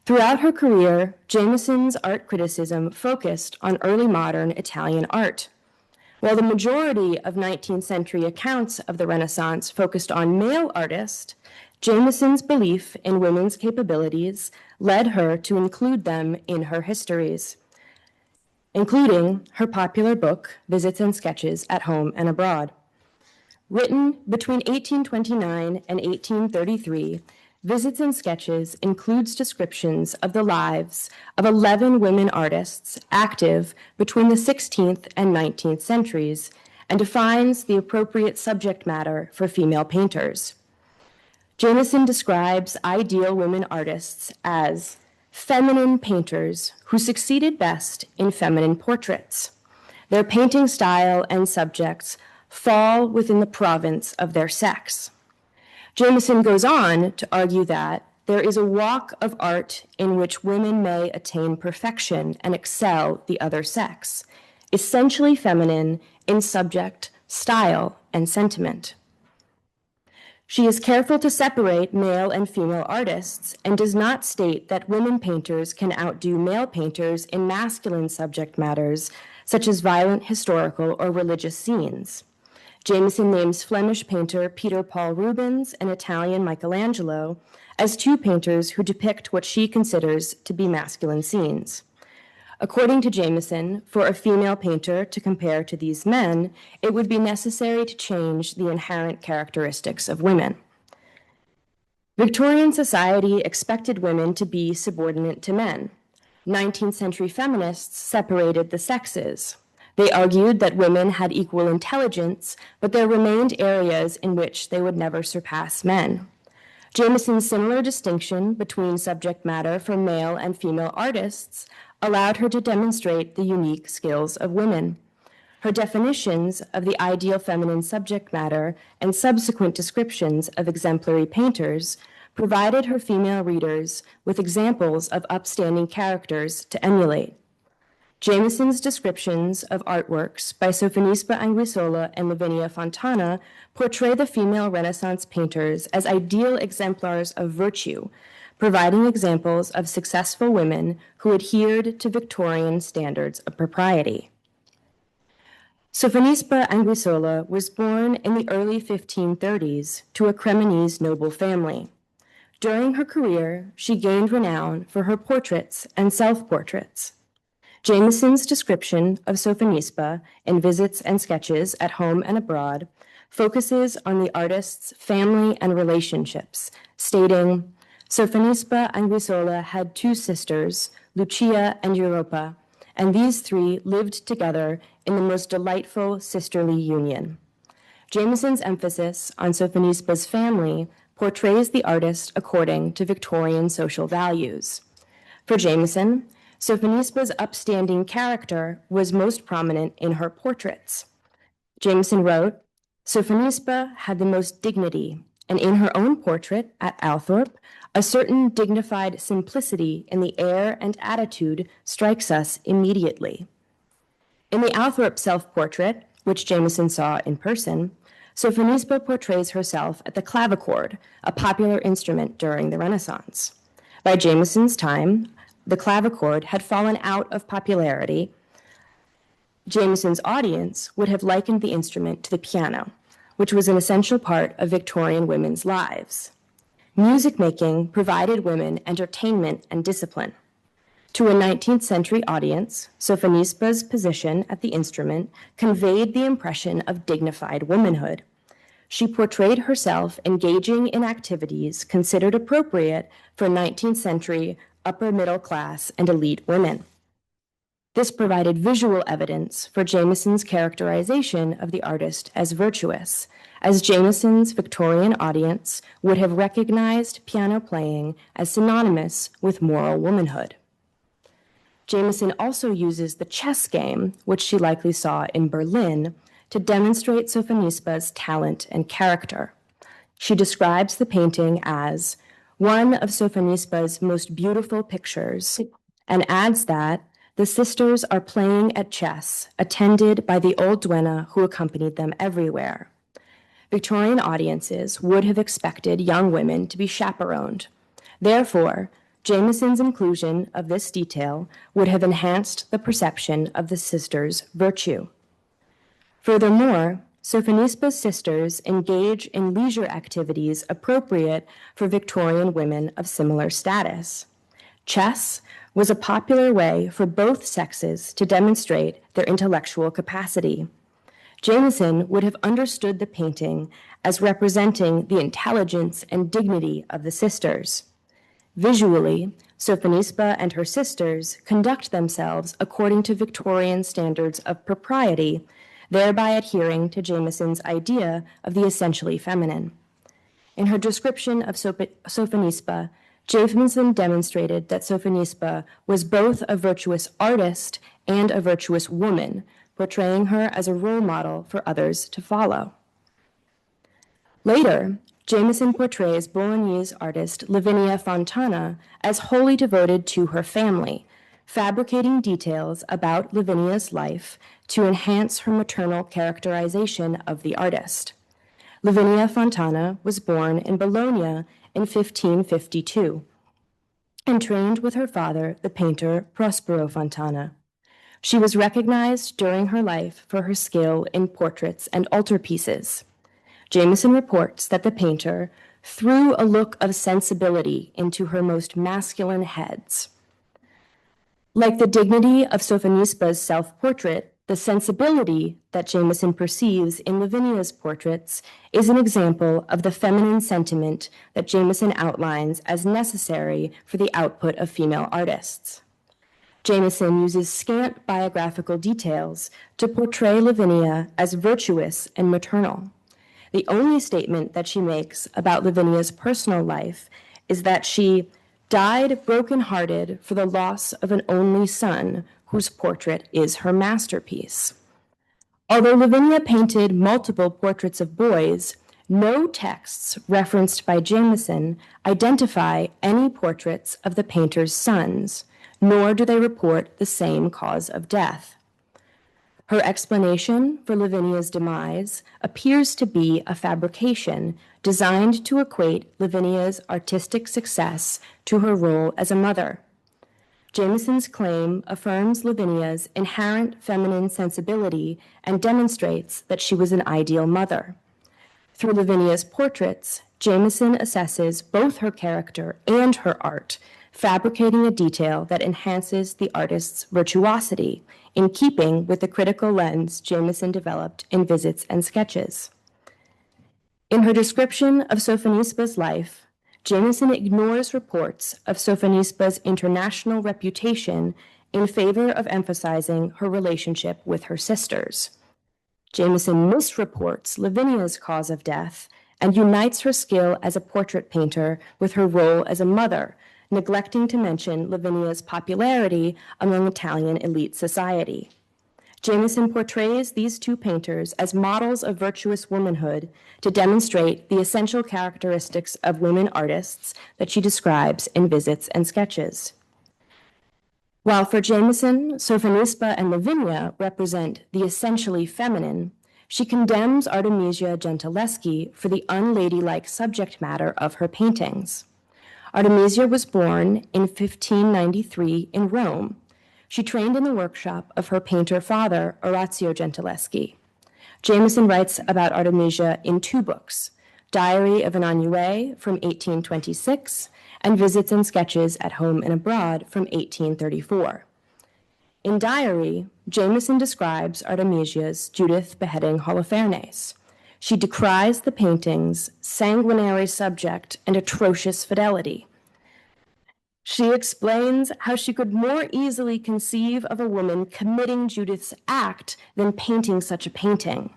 Throughout her career, Jameson's art criticism focused on early modern Italian art. While the majority of 19th century accounts of the Renaissance focused on male artists, Jameson's belief in women's capabilities led her to include them in her histories, including her popular book, Visits and Sketches at Home and Abroad. Written between 1829 and 1833, Visits and Sketches includes descriptions of the lives of 11 women artists active between the 16th and 19th centuries and defines the appropriate subject matter for female painters. Jameson describes ideal women artists as feminine painters who succeeded best in feminine portraits. Their painting style and subjects fall within the province of their sex. Jameson goes on to argue that there is a walk of art in which women may attain perfection and excel the other sex, essentially feminine in subject, style, and sentiment. She is careful to separate male and female artists and does not state that women painters can outdo male painters in masculine subject matters, such as violent historical or religious scenes. Jameson names Flemish painter Peter Paul Rubens and Italian Michelangelo as two painters who depict what she considers to be masculine scenes. According to Jameson, for a female painter to compare to these men, it would be necessary to change the inherent characteristics of women. Victorian society expected women to be subordinate to men. 19th century feminists separated the sexes. They argued that women had equal intelligence, but there remained areas in which they would never surpass men. Jameson's similar distinction between subject matter for male and female artists allowed her to demonstrate the unique skills of women. Her definitions of the ideal feminine subject matter and subsequent descriptions of exemplary painters provided her female readers with examples of upstanding characters to emulate. Jameson's descriptions of artworks by Sophonisba Anguissola and Lavinia Fontana portray the female Renaissance painters as ideal exemplars of virtue, providing examples of successful women who adhered to Victorian standards of propriety. Sophonisba Anguissola was born in the early 1530s to a Cremonese noble family. During her career, she gained renown for her portraits and self-portraits. Jameson's description of Sophonisba in Visits and Sketches at Home and Abroad focuses on the artist's family and relationships, stating, Sophonisba Anguissola had two sisters, Lucia and Europa, and these three lived together in the most delightful sisterly union. Jameson's emphasis on Sophonisba's family portrays the artist according to Victorian social values. For Jameson, Sophonisba's upstanding character was most prominent in her portraits. Jameson wrote, Sophonisba had the most dignity, and in her own portrait at Althorpe, a certain dignified simplicity in the air and attitude strikes us immediately. In the Althorpe self-portrait, which Jameson saw in person, Sophonisba portrays herself at the clavichord, a popular instrument during the Renaissance. By Jameson's time, the clavichord had fallen out of popularity. Jameson's audience would have likened the instrument to the piano, which was an essential part of Victorian women's lives. Music making provided women entertainment and discipline. To a 19th century audience, Sophonisba's position at the instrument conveyed the impression of dignified womanhood. She portrayed herself engaging in activities considered appropriate for 19th century upper middle class and elite women. This provided visual evidence for Jameson's characterization of the artist as virtuous, as Jameson's Victorian audience would have recognized piano playing as synonymous with moral womanhood. Jameson also uses the chess game, which she likely saw in Berlin, to demonstrate Sophonisba's talent and character. She describes the painting as one of Sophonisba's most beautiful pictures, and adds that the sisters are playing at chess, attended by the old duenna who accompanied them everywhere. Victorian audiences would have expected young women to be chaperoned. Therefore, Jameson's inclusion of this detail would have enhanced the perception of the sisters' virtue. Furthermore, Sophonisba's sisters engage in leisure activities appropriate for Victorian women of similar status. Chess was a popular way for both sexes to demonstrate their intellectual capacity. Jameson would have understood the painting as representing the intelligence and dignity of the sisters. Visually, Sophonisba and her sisters conduct themselves according to Victorian standards of propriety, thereby adhering to Jameson's idea of the essentially feminine. In her description of Sophonisba, Jameson demonstrated that Sophonisba was both a virtuous artist and a virtuous woman, portraying her as a role model for others to follow. Later, Jameson portrays Bolognese artist Lavinia Fontana as wholly devoted to her family, fabricating details about Lavinia's life to enhance her maternal characterization of the artist. Lavinia Fontana was born in Bologna in 1552 and trained with her father, the painter Prospero Fontana. She was recognized during her life for her skill in portraits and altarpieces. Jameson reports that the painter threw a look of sensibility into her most masculine heads. Like the dignity of Sophonisba's self-portrait, the sensibility that Jameson perceives in Lavinia's portraits is an example of the feminine sentiment that Jameson outlines as necessary for the output of female artists. Jameson uses scant biographical details to portray Lavinia as virtuous and maternal. The only statement that she makes about Lavinia's personal life is that she died broken-hearted for the loss of an only son whose portrait is her masterpiece. Although Lavinia painted multiple portraits of boys, no texts referenced by Jameson identify any portraits of the painter's sons, nor do they report the same cause of death. Her explanation for Lavinia's demise appears to be a fabrication designed to equate Lavinia's artistic success to her role as a mother. Jameson's claim affirms Lavinia's inherent feminine sensibility and demonstrates that she was an ideal mother. Through Lavinia's portraits, Jameson assesses both her character and her art, fabricating a detail that enhances the artist's virtuosity, in keeping with the critical lens Jameson developed in Visits and Sketches. In her description of Sophonisba's life, Jameson ignores reports of Sophonisba's international reputation in favor of emphasizing her relationship with her sisters. Jameson misreports Lavinia's cause of death and unites her skill as a portrait painter with her role as a mother, neglecting to mention Lavinia's popularity among Italian elite society. Jameson portrays these two painters as models of virtuous womanhood to demonstrate the essential characteristics of women artists that she describes in Visits and Sketches. While for Jameson, Sophonisba and Lavinia represent the essentially feminine, she condemns Artemisia Gentileschi for the unladylike subject matter of her paintings. Artemisia was born in 1593 in Rome. She trained in the workshop of her painter father, Orazio Gentileschi. Jameson writes about Artemisia in two books, Diary of an Ennuyé from 1826 and Visits and Sketches at Home and Abroad from 1834. In Diary, Jameson describes Artemisia's Judith beheading Holofernes. She decries the painting's sanguinary subject and atrocious fidelity. She explains how she could more easily conceive of a woman committing Judith's act than painting such a painting.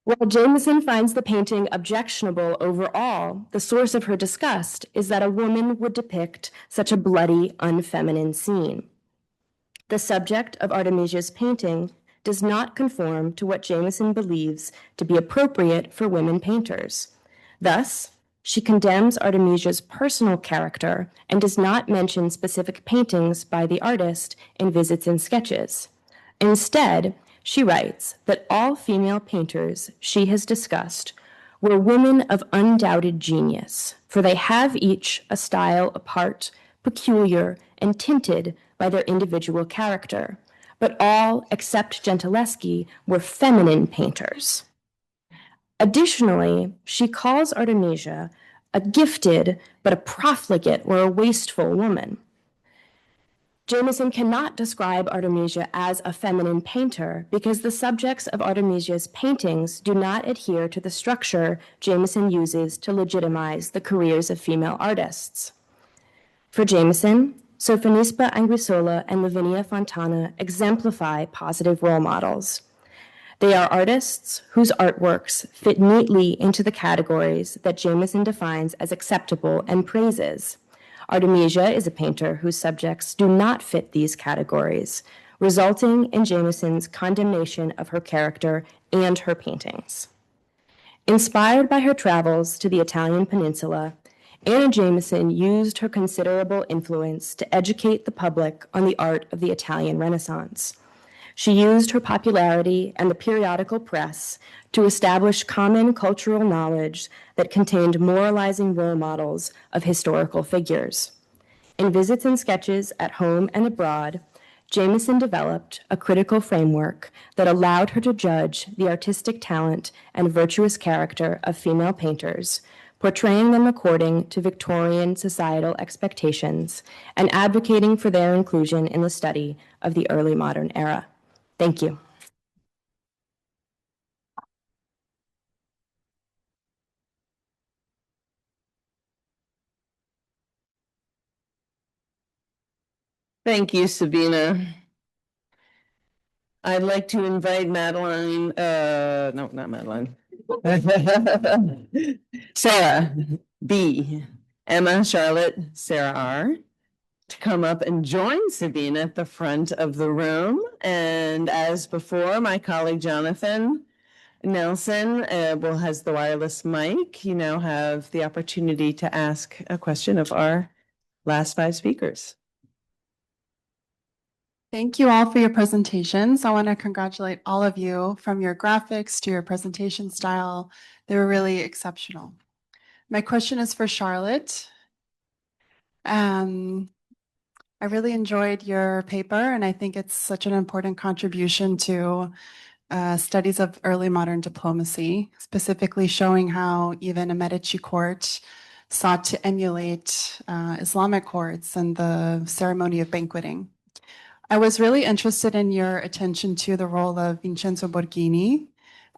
While Jameson finds the painting objectionable overall, the source of her disgust is that a woman would depict such a bloody, unfeminine scene. The subject of Artemisia's painting does not conform to what Jameson believes to be appropriate for women painters. Thus, she condemns Artemisia's personal character and does not mention specific paintings by the artist in Visits and Sketches. Instead, she writes that all female painters she has discussed were women of undoubted genius, for they have each a style apart, peculiar, and tinted by their individual character, but all except Gentileschi were feminine painters. Additionally, she calls Artemisia a gifted but a profligate or a wasteful woman. Jameson cannot describe Artemisia as a feminine painter because the subjects of Artemisia's paintings do not adhere to the structure Jameson uses to legitimize the careers of female artists. For Jameson, Sofonisba Anguissola and Lavinia Fontana exemplify positive role models. They are artists whose artworks fit neatly into the categories that Jameson defines as acceptable and praises. Artemisia is a painter whose subjects do not fit these categories, resulting in Jameson's condemnation of her character and her paintings. Inspired by her travels to the Italian peninsula, Anna Jameson used her considerable influence to educate the public on the art of the Italian Renaissance. She used her popularity and the periodical press to establish common cultural knowledge that contained moralizing role models of historical figures. In visits and sketches at home and abroad, Jameson developed a critical framework that allowed her to judge the artistic talent and virtuous character of female painters, portraying them according to Victorian societal expectations and advocating for their inclusion in the study of the early modern era. Thank you. Thank you, Sabina. I'd like to invite Madeline, no, not Madeline. Sarah B, Emma, Charlotte, Sarah R, to come up and join Sabina at the front of the room. And as before, my colleague Jonathan Nelson has the wireless mic. You now have the opportunity to ask a question of our last 5 speakers. Thank you all for your presentations. I want to congratulate all of you from your graphics to your presentation style. They were really exceptional. My question is for Charlotte. I really enjoyed your paper, and I think it's such an important contribution to studies of early modern diplomacy, specifically showing how even a Medici court sought to emulate Islamic courts and the ceremony of banqueting. I was really interested in your attention to the role of Vincenzo Borghini,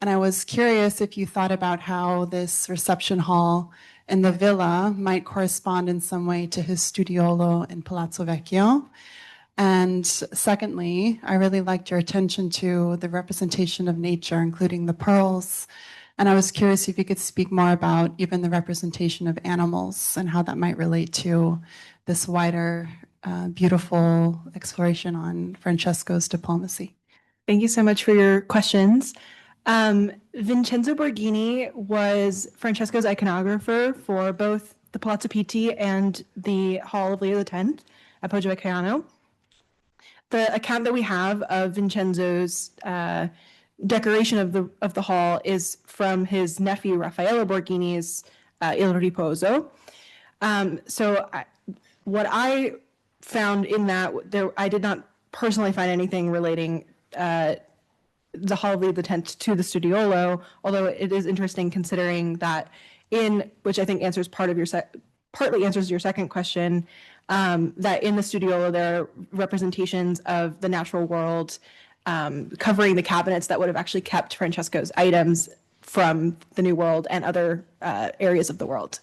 and I was curious if you thought about how this reception hall in the villa might correspond in some way to his studiolo in Palazzo Vecchio. And secondly, I really liked your attention to the representation of nature, including the pearls. And I was curious if you could speak more about even the representation of animals and how that might relate to this wider beautiful exploration on Francesco's diplomacy. Thank you so much for your questions. Vincenzo Borghini was Francesco's iconographer for both the Palazzo Pitti and the Hall of Leo X at Poggio Vecchiano. The account that we have of Vincenzo's decoration of the hall is from his nephew Raffaello Borghini's Il Riposo. What I found in that, I did not personally find anything relating the Hall of Leo X to the Studiolo, although it is interesting considering that which I think answers partly answers your second question, that in the Studiolo there are representations of the natural world covering the cabinets that would have actually kept Francesco's items from the New World and other areas of the world.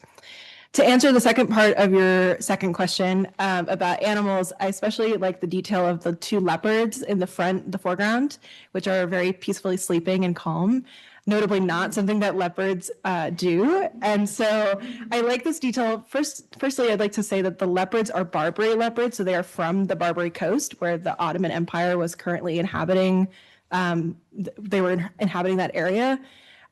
To answer the second part of your second question about animals, I especially like the detail of the 2 leopards in the foreground, which are very peacefully sleeping and calm, notably not something that leopards do. And so I like this detail. Firstly, I'd like to say that the leopards are Barbary leopards, so they are from the Barbary coast where the Ottoman Empire was currently inhabiting. They were inhabiting that area.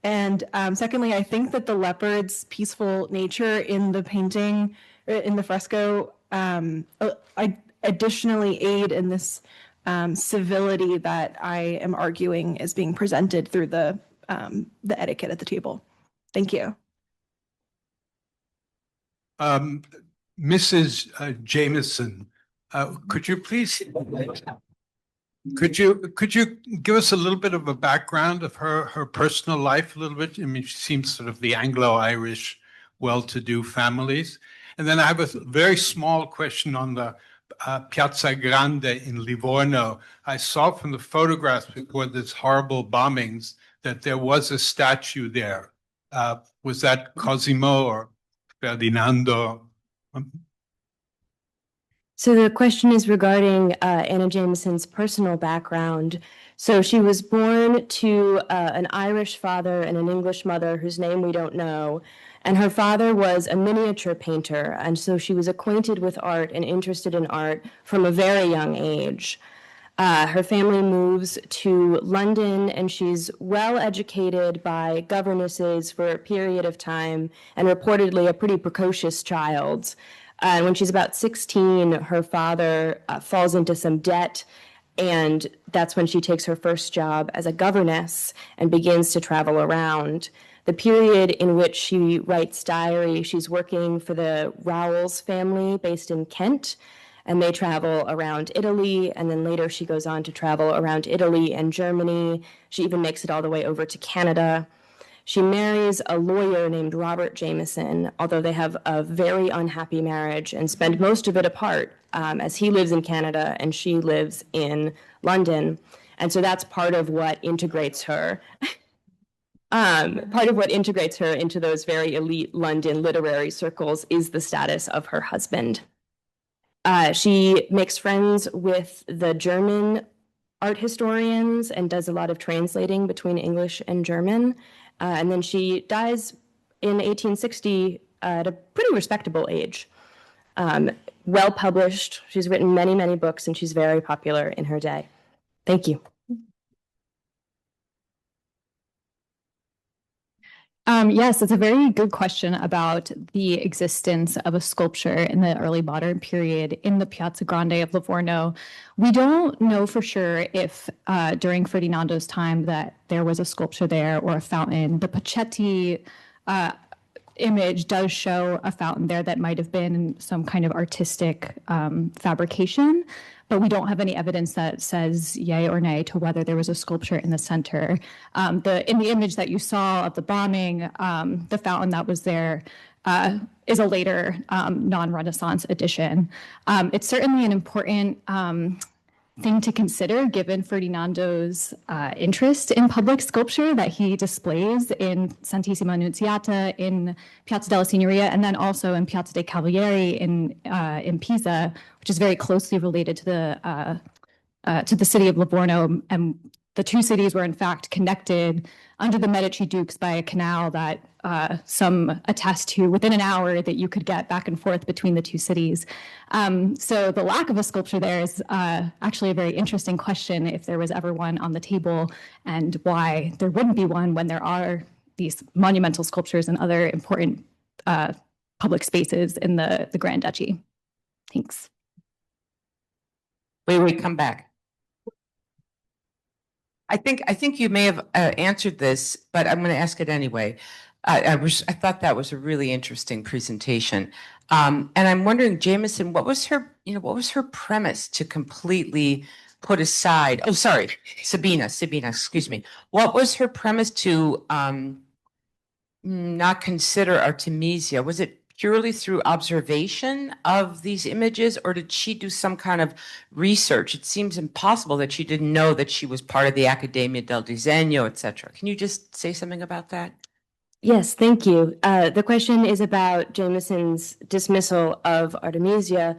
And secondly, I think that the leopard's peaceful nature in the painting, in the fresco, I additionally aid in this civility that I am arguing is being presented through the etiquette at the table. Thank you. Mrs. Jameson, could you please Could you give us a little bit of a background of her personal life a little bit? I mean, she seems sort of the Anglo-Irish, well-to-do families. And then I have a very small question on the Piazza Grande in Livorno. I saw from the photographs before these horrible bombings that there was a statue there. Was that Cosimo or Ferdinando? So the question is regarding Anna Jameson's personal background. So she was born to an Irish father and an English mother whose name we don't know. And her father was a miniature painter. And so she was acquainted with art and interested in art from a very young age. Her family moves to London, and she's well educated by governesses for a period of time, and reportedly a pretty precocious child. When she's about 16, her father falls into some debt, and that's when she takes her first job as a governess and begins to travel around. The period in which she writes diary, she's working for the Rowells family based in Kent, and they travel around Italy, and then later she goes on to travel around Italy and Germany. She even makes it all the way over to Canada. She marries a lawyer named Robert Jameson, although they have a very unhappy marriage and spend most of it apart, as he lives in Canada and she lives in London. And so that's part of what integrates her. Part of what integrates her into those very elite London literary circles is the status of her husband. She makes friends with the German art historians and does a lot of translating between English and German. And then she dies in 1860 at a pretty respectable age. Well published. She's written many, many books, and she's very popular in her day. Thank you. Yes, it's a very good question about the existence of a sculpture in the early modern period in the Piazza Grande of Livorno. We don't know for sure if during Ferdinando's time that there was a sculpture there or a fountain. The Pacetti image does show a fountain there that might have been some kind of artistic fabrication, but we don't have any evidence that says yay or nay to whether there was a sculpture in the center. In the image that you saw of the bombing, the fountain that was there is a later non-Renaissance addition. It's certainly an important thing to consider given Ferdinando's interest in public sculpture that he displays in Santissima Annunziata, in Piazza della Signoria, and then also in Piazza dei Cavalieri in Pisa, which is very closely related to the city of Livorno. And the two cities were in fact connected under the Medici dukes by a canal that some attest to within an hour that you could get back and forth between the two cities. So the lack of a sculpture there is actually a very interesting question if there was ever one on the table, and why there wouldn't be one when there are these monumental sculptures and other important public spaces in the Grand Duchy. Thanks. Wait, come back. I think you may have answered this, but I'm going to ask it anyway. I thought that was a really interesting presentation, and I'm wondering, Jameson, what was her premise to completely put aside? Oh, sorry, Sabina, excuse me. What was her premise to not consider Artemisia? Was it purely through observation of these images, or did she do some kind of research? It seems impossible that she didn't know that she was part of the Accademia del Disegno, etc. Can you just say something about that? Yes, thank you. The question is about Jameson's dismissal of Artemisia.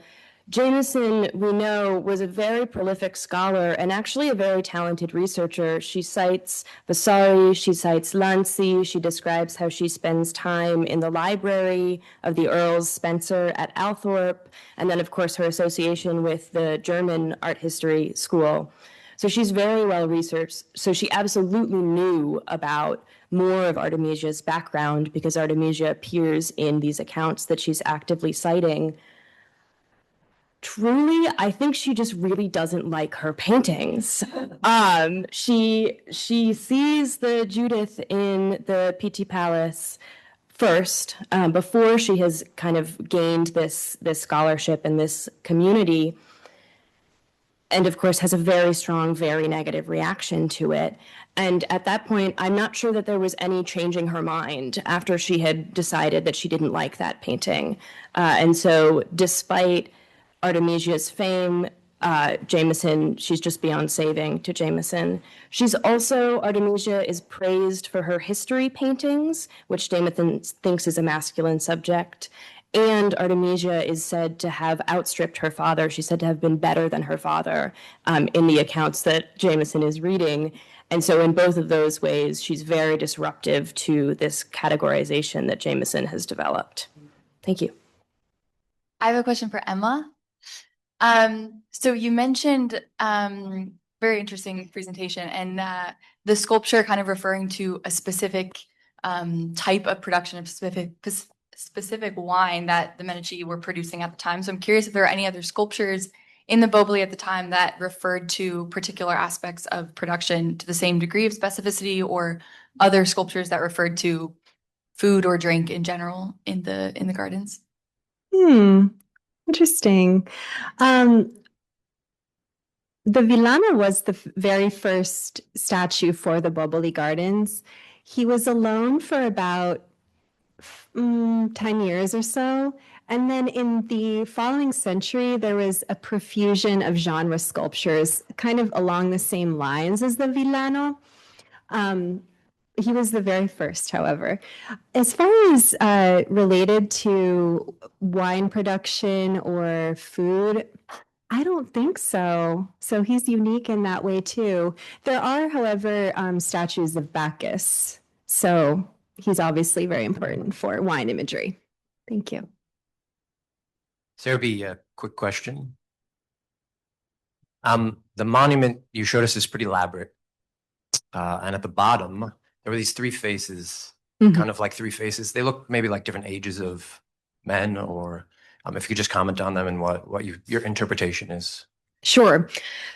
Jameson, we know, was a very prolific scholar and actually a very talented researcher. She cites Vasari, she cites Lanzi, she describes how she spends time in the library of the Earls Spencer at Althorp, and then, of course, her association with the German art history school. So she's very well researched. So she absolutely knew about more of Artemisia's background because Artemisia appears in these accounts that she's actively citing. Truly, I think she just really doesn't like her paintings. She sees the Judith in the Pitti Palace first, before she has kind of gained this scholarship and this community. and of course has a very strong, very negative reaction to it. And at that point, I'm not sure that there was any changing her mind after she had decided that she didn't like that painting. And so despite Artemisia's fame, Jameson, she's just beyond saving to Jameson. She's also, Artemisia is praised for her history paintings, which Jameson thinks is a masculine subject. And Artemisia is said to have outstripped her father. She's said to have been better than her father in the accounts that Jameson is reading. And so in both of those ways, she's very disruptive to this categorization that Jameson has developed. Thank you. I have a question for Emma. So you mentioned very interesting presentation, and the sculpture kind of referring to a specific type of production of specific wine that the Medici were producing at the time. So I'm curious if there are any other sculptures in the Boboli at the time that referred to particular aspects of production to the same degree of specificity, or other sculptures that referred to food or drink in general in the gardens. Interesting. The Villano was the very first statue for the Boboli Gardens. He was alone for about 10 years or so. And then in the following century, there was a profusion of genre sculptures, kind of along the same lines as the Villano. He was the very first, however. As far as related to wine production or food, I don't think so. So he's unique in that way too. There are, however, statues of Bacchus. So he's obviously very important for wine imagery. Thank you. Serby, a quick question. The monument you showed us is pretty elaborate. And at the bottom, there were these three faces, kind of like three faces. They look maybe like different ages of men, or if you could just comment on them and what your interpretation is. Sure.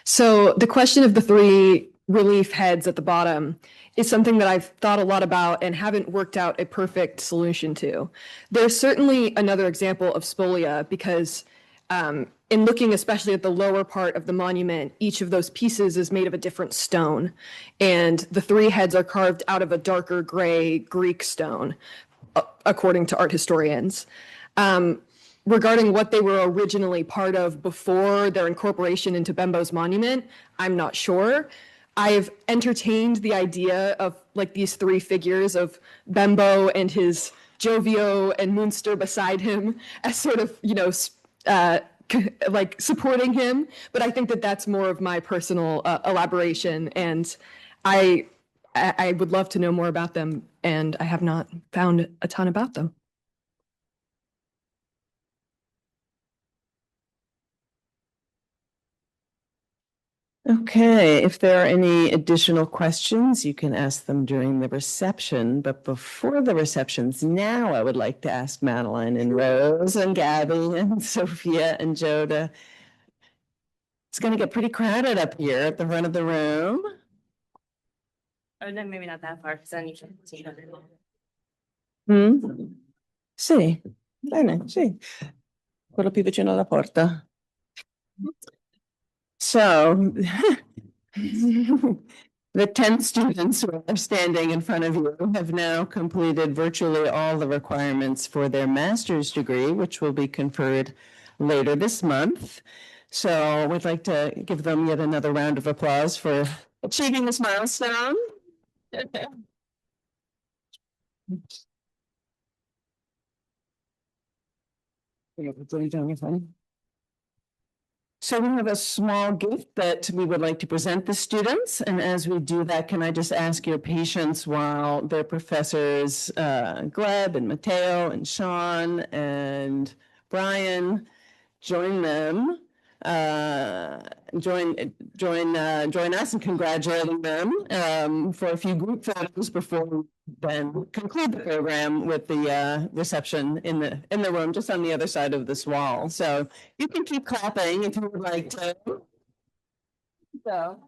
So the question of the three relief heads at the bottom is something that I've thought a lot about and haven't worked out a perfect solution to. There's certainly another example of spolia because in looking especially at the lower part of the monument, each of those pieces is made of a different stone. And the three heads are carved out of a darker gray Greek stone, according to art historians. Regarding what they were originally part of before their incorporation into Bembo's monument, I'm not sure. I've entertained the idea of like these three figures of Bembo and his Jovio and Munster beside him as sort of, like supporting him. But I think that that's more of my personal elaboration. And I would love to know more about them. And I have not found a ton about them. Okay, if there are any additional questions, you can ask them during the reception. But before the receptions, now I would like to ask Madeline and Rose and Gabby and Sophia and Joda. It's going to get pretty crowded up here at the front of the room. Or then maybe not that far, because then you can see it. Sì, bene, sì. Quello più vicino alla porta. So, the 10 students who are standing in front of you have now completed virtually all the requirements for their master's degree, which will be conferred later this month. So we'd like to give them yet another round of applause for achieving this milestone. So we have a small gift that we would like to present the students. And as we do that, can I just ask your patience while their professors, Gleb and Mateo and Sean and Brian, join them, join us in congratulating them for a few group photos before we then conclude the program with the reception in the room just on the other side of this wall. So you can keep clapping if you would like to. So.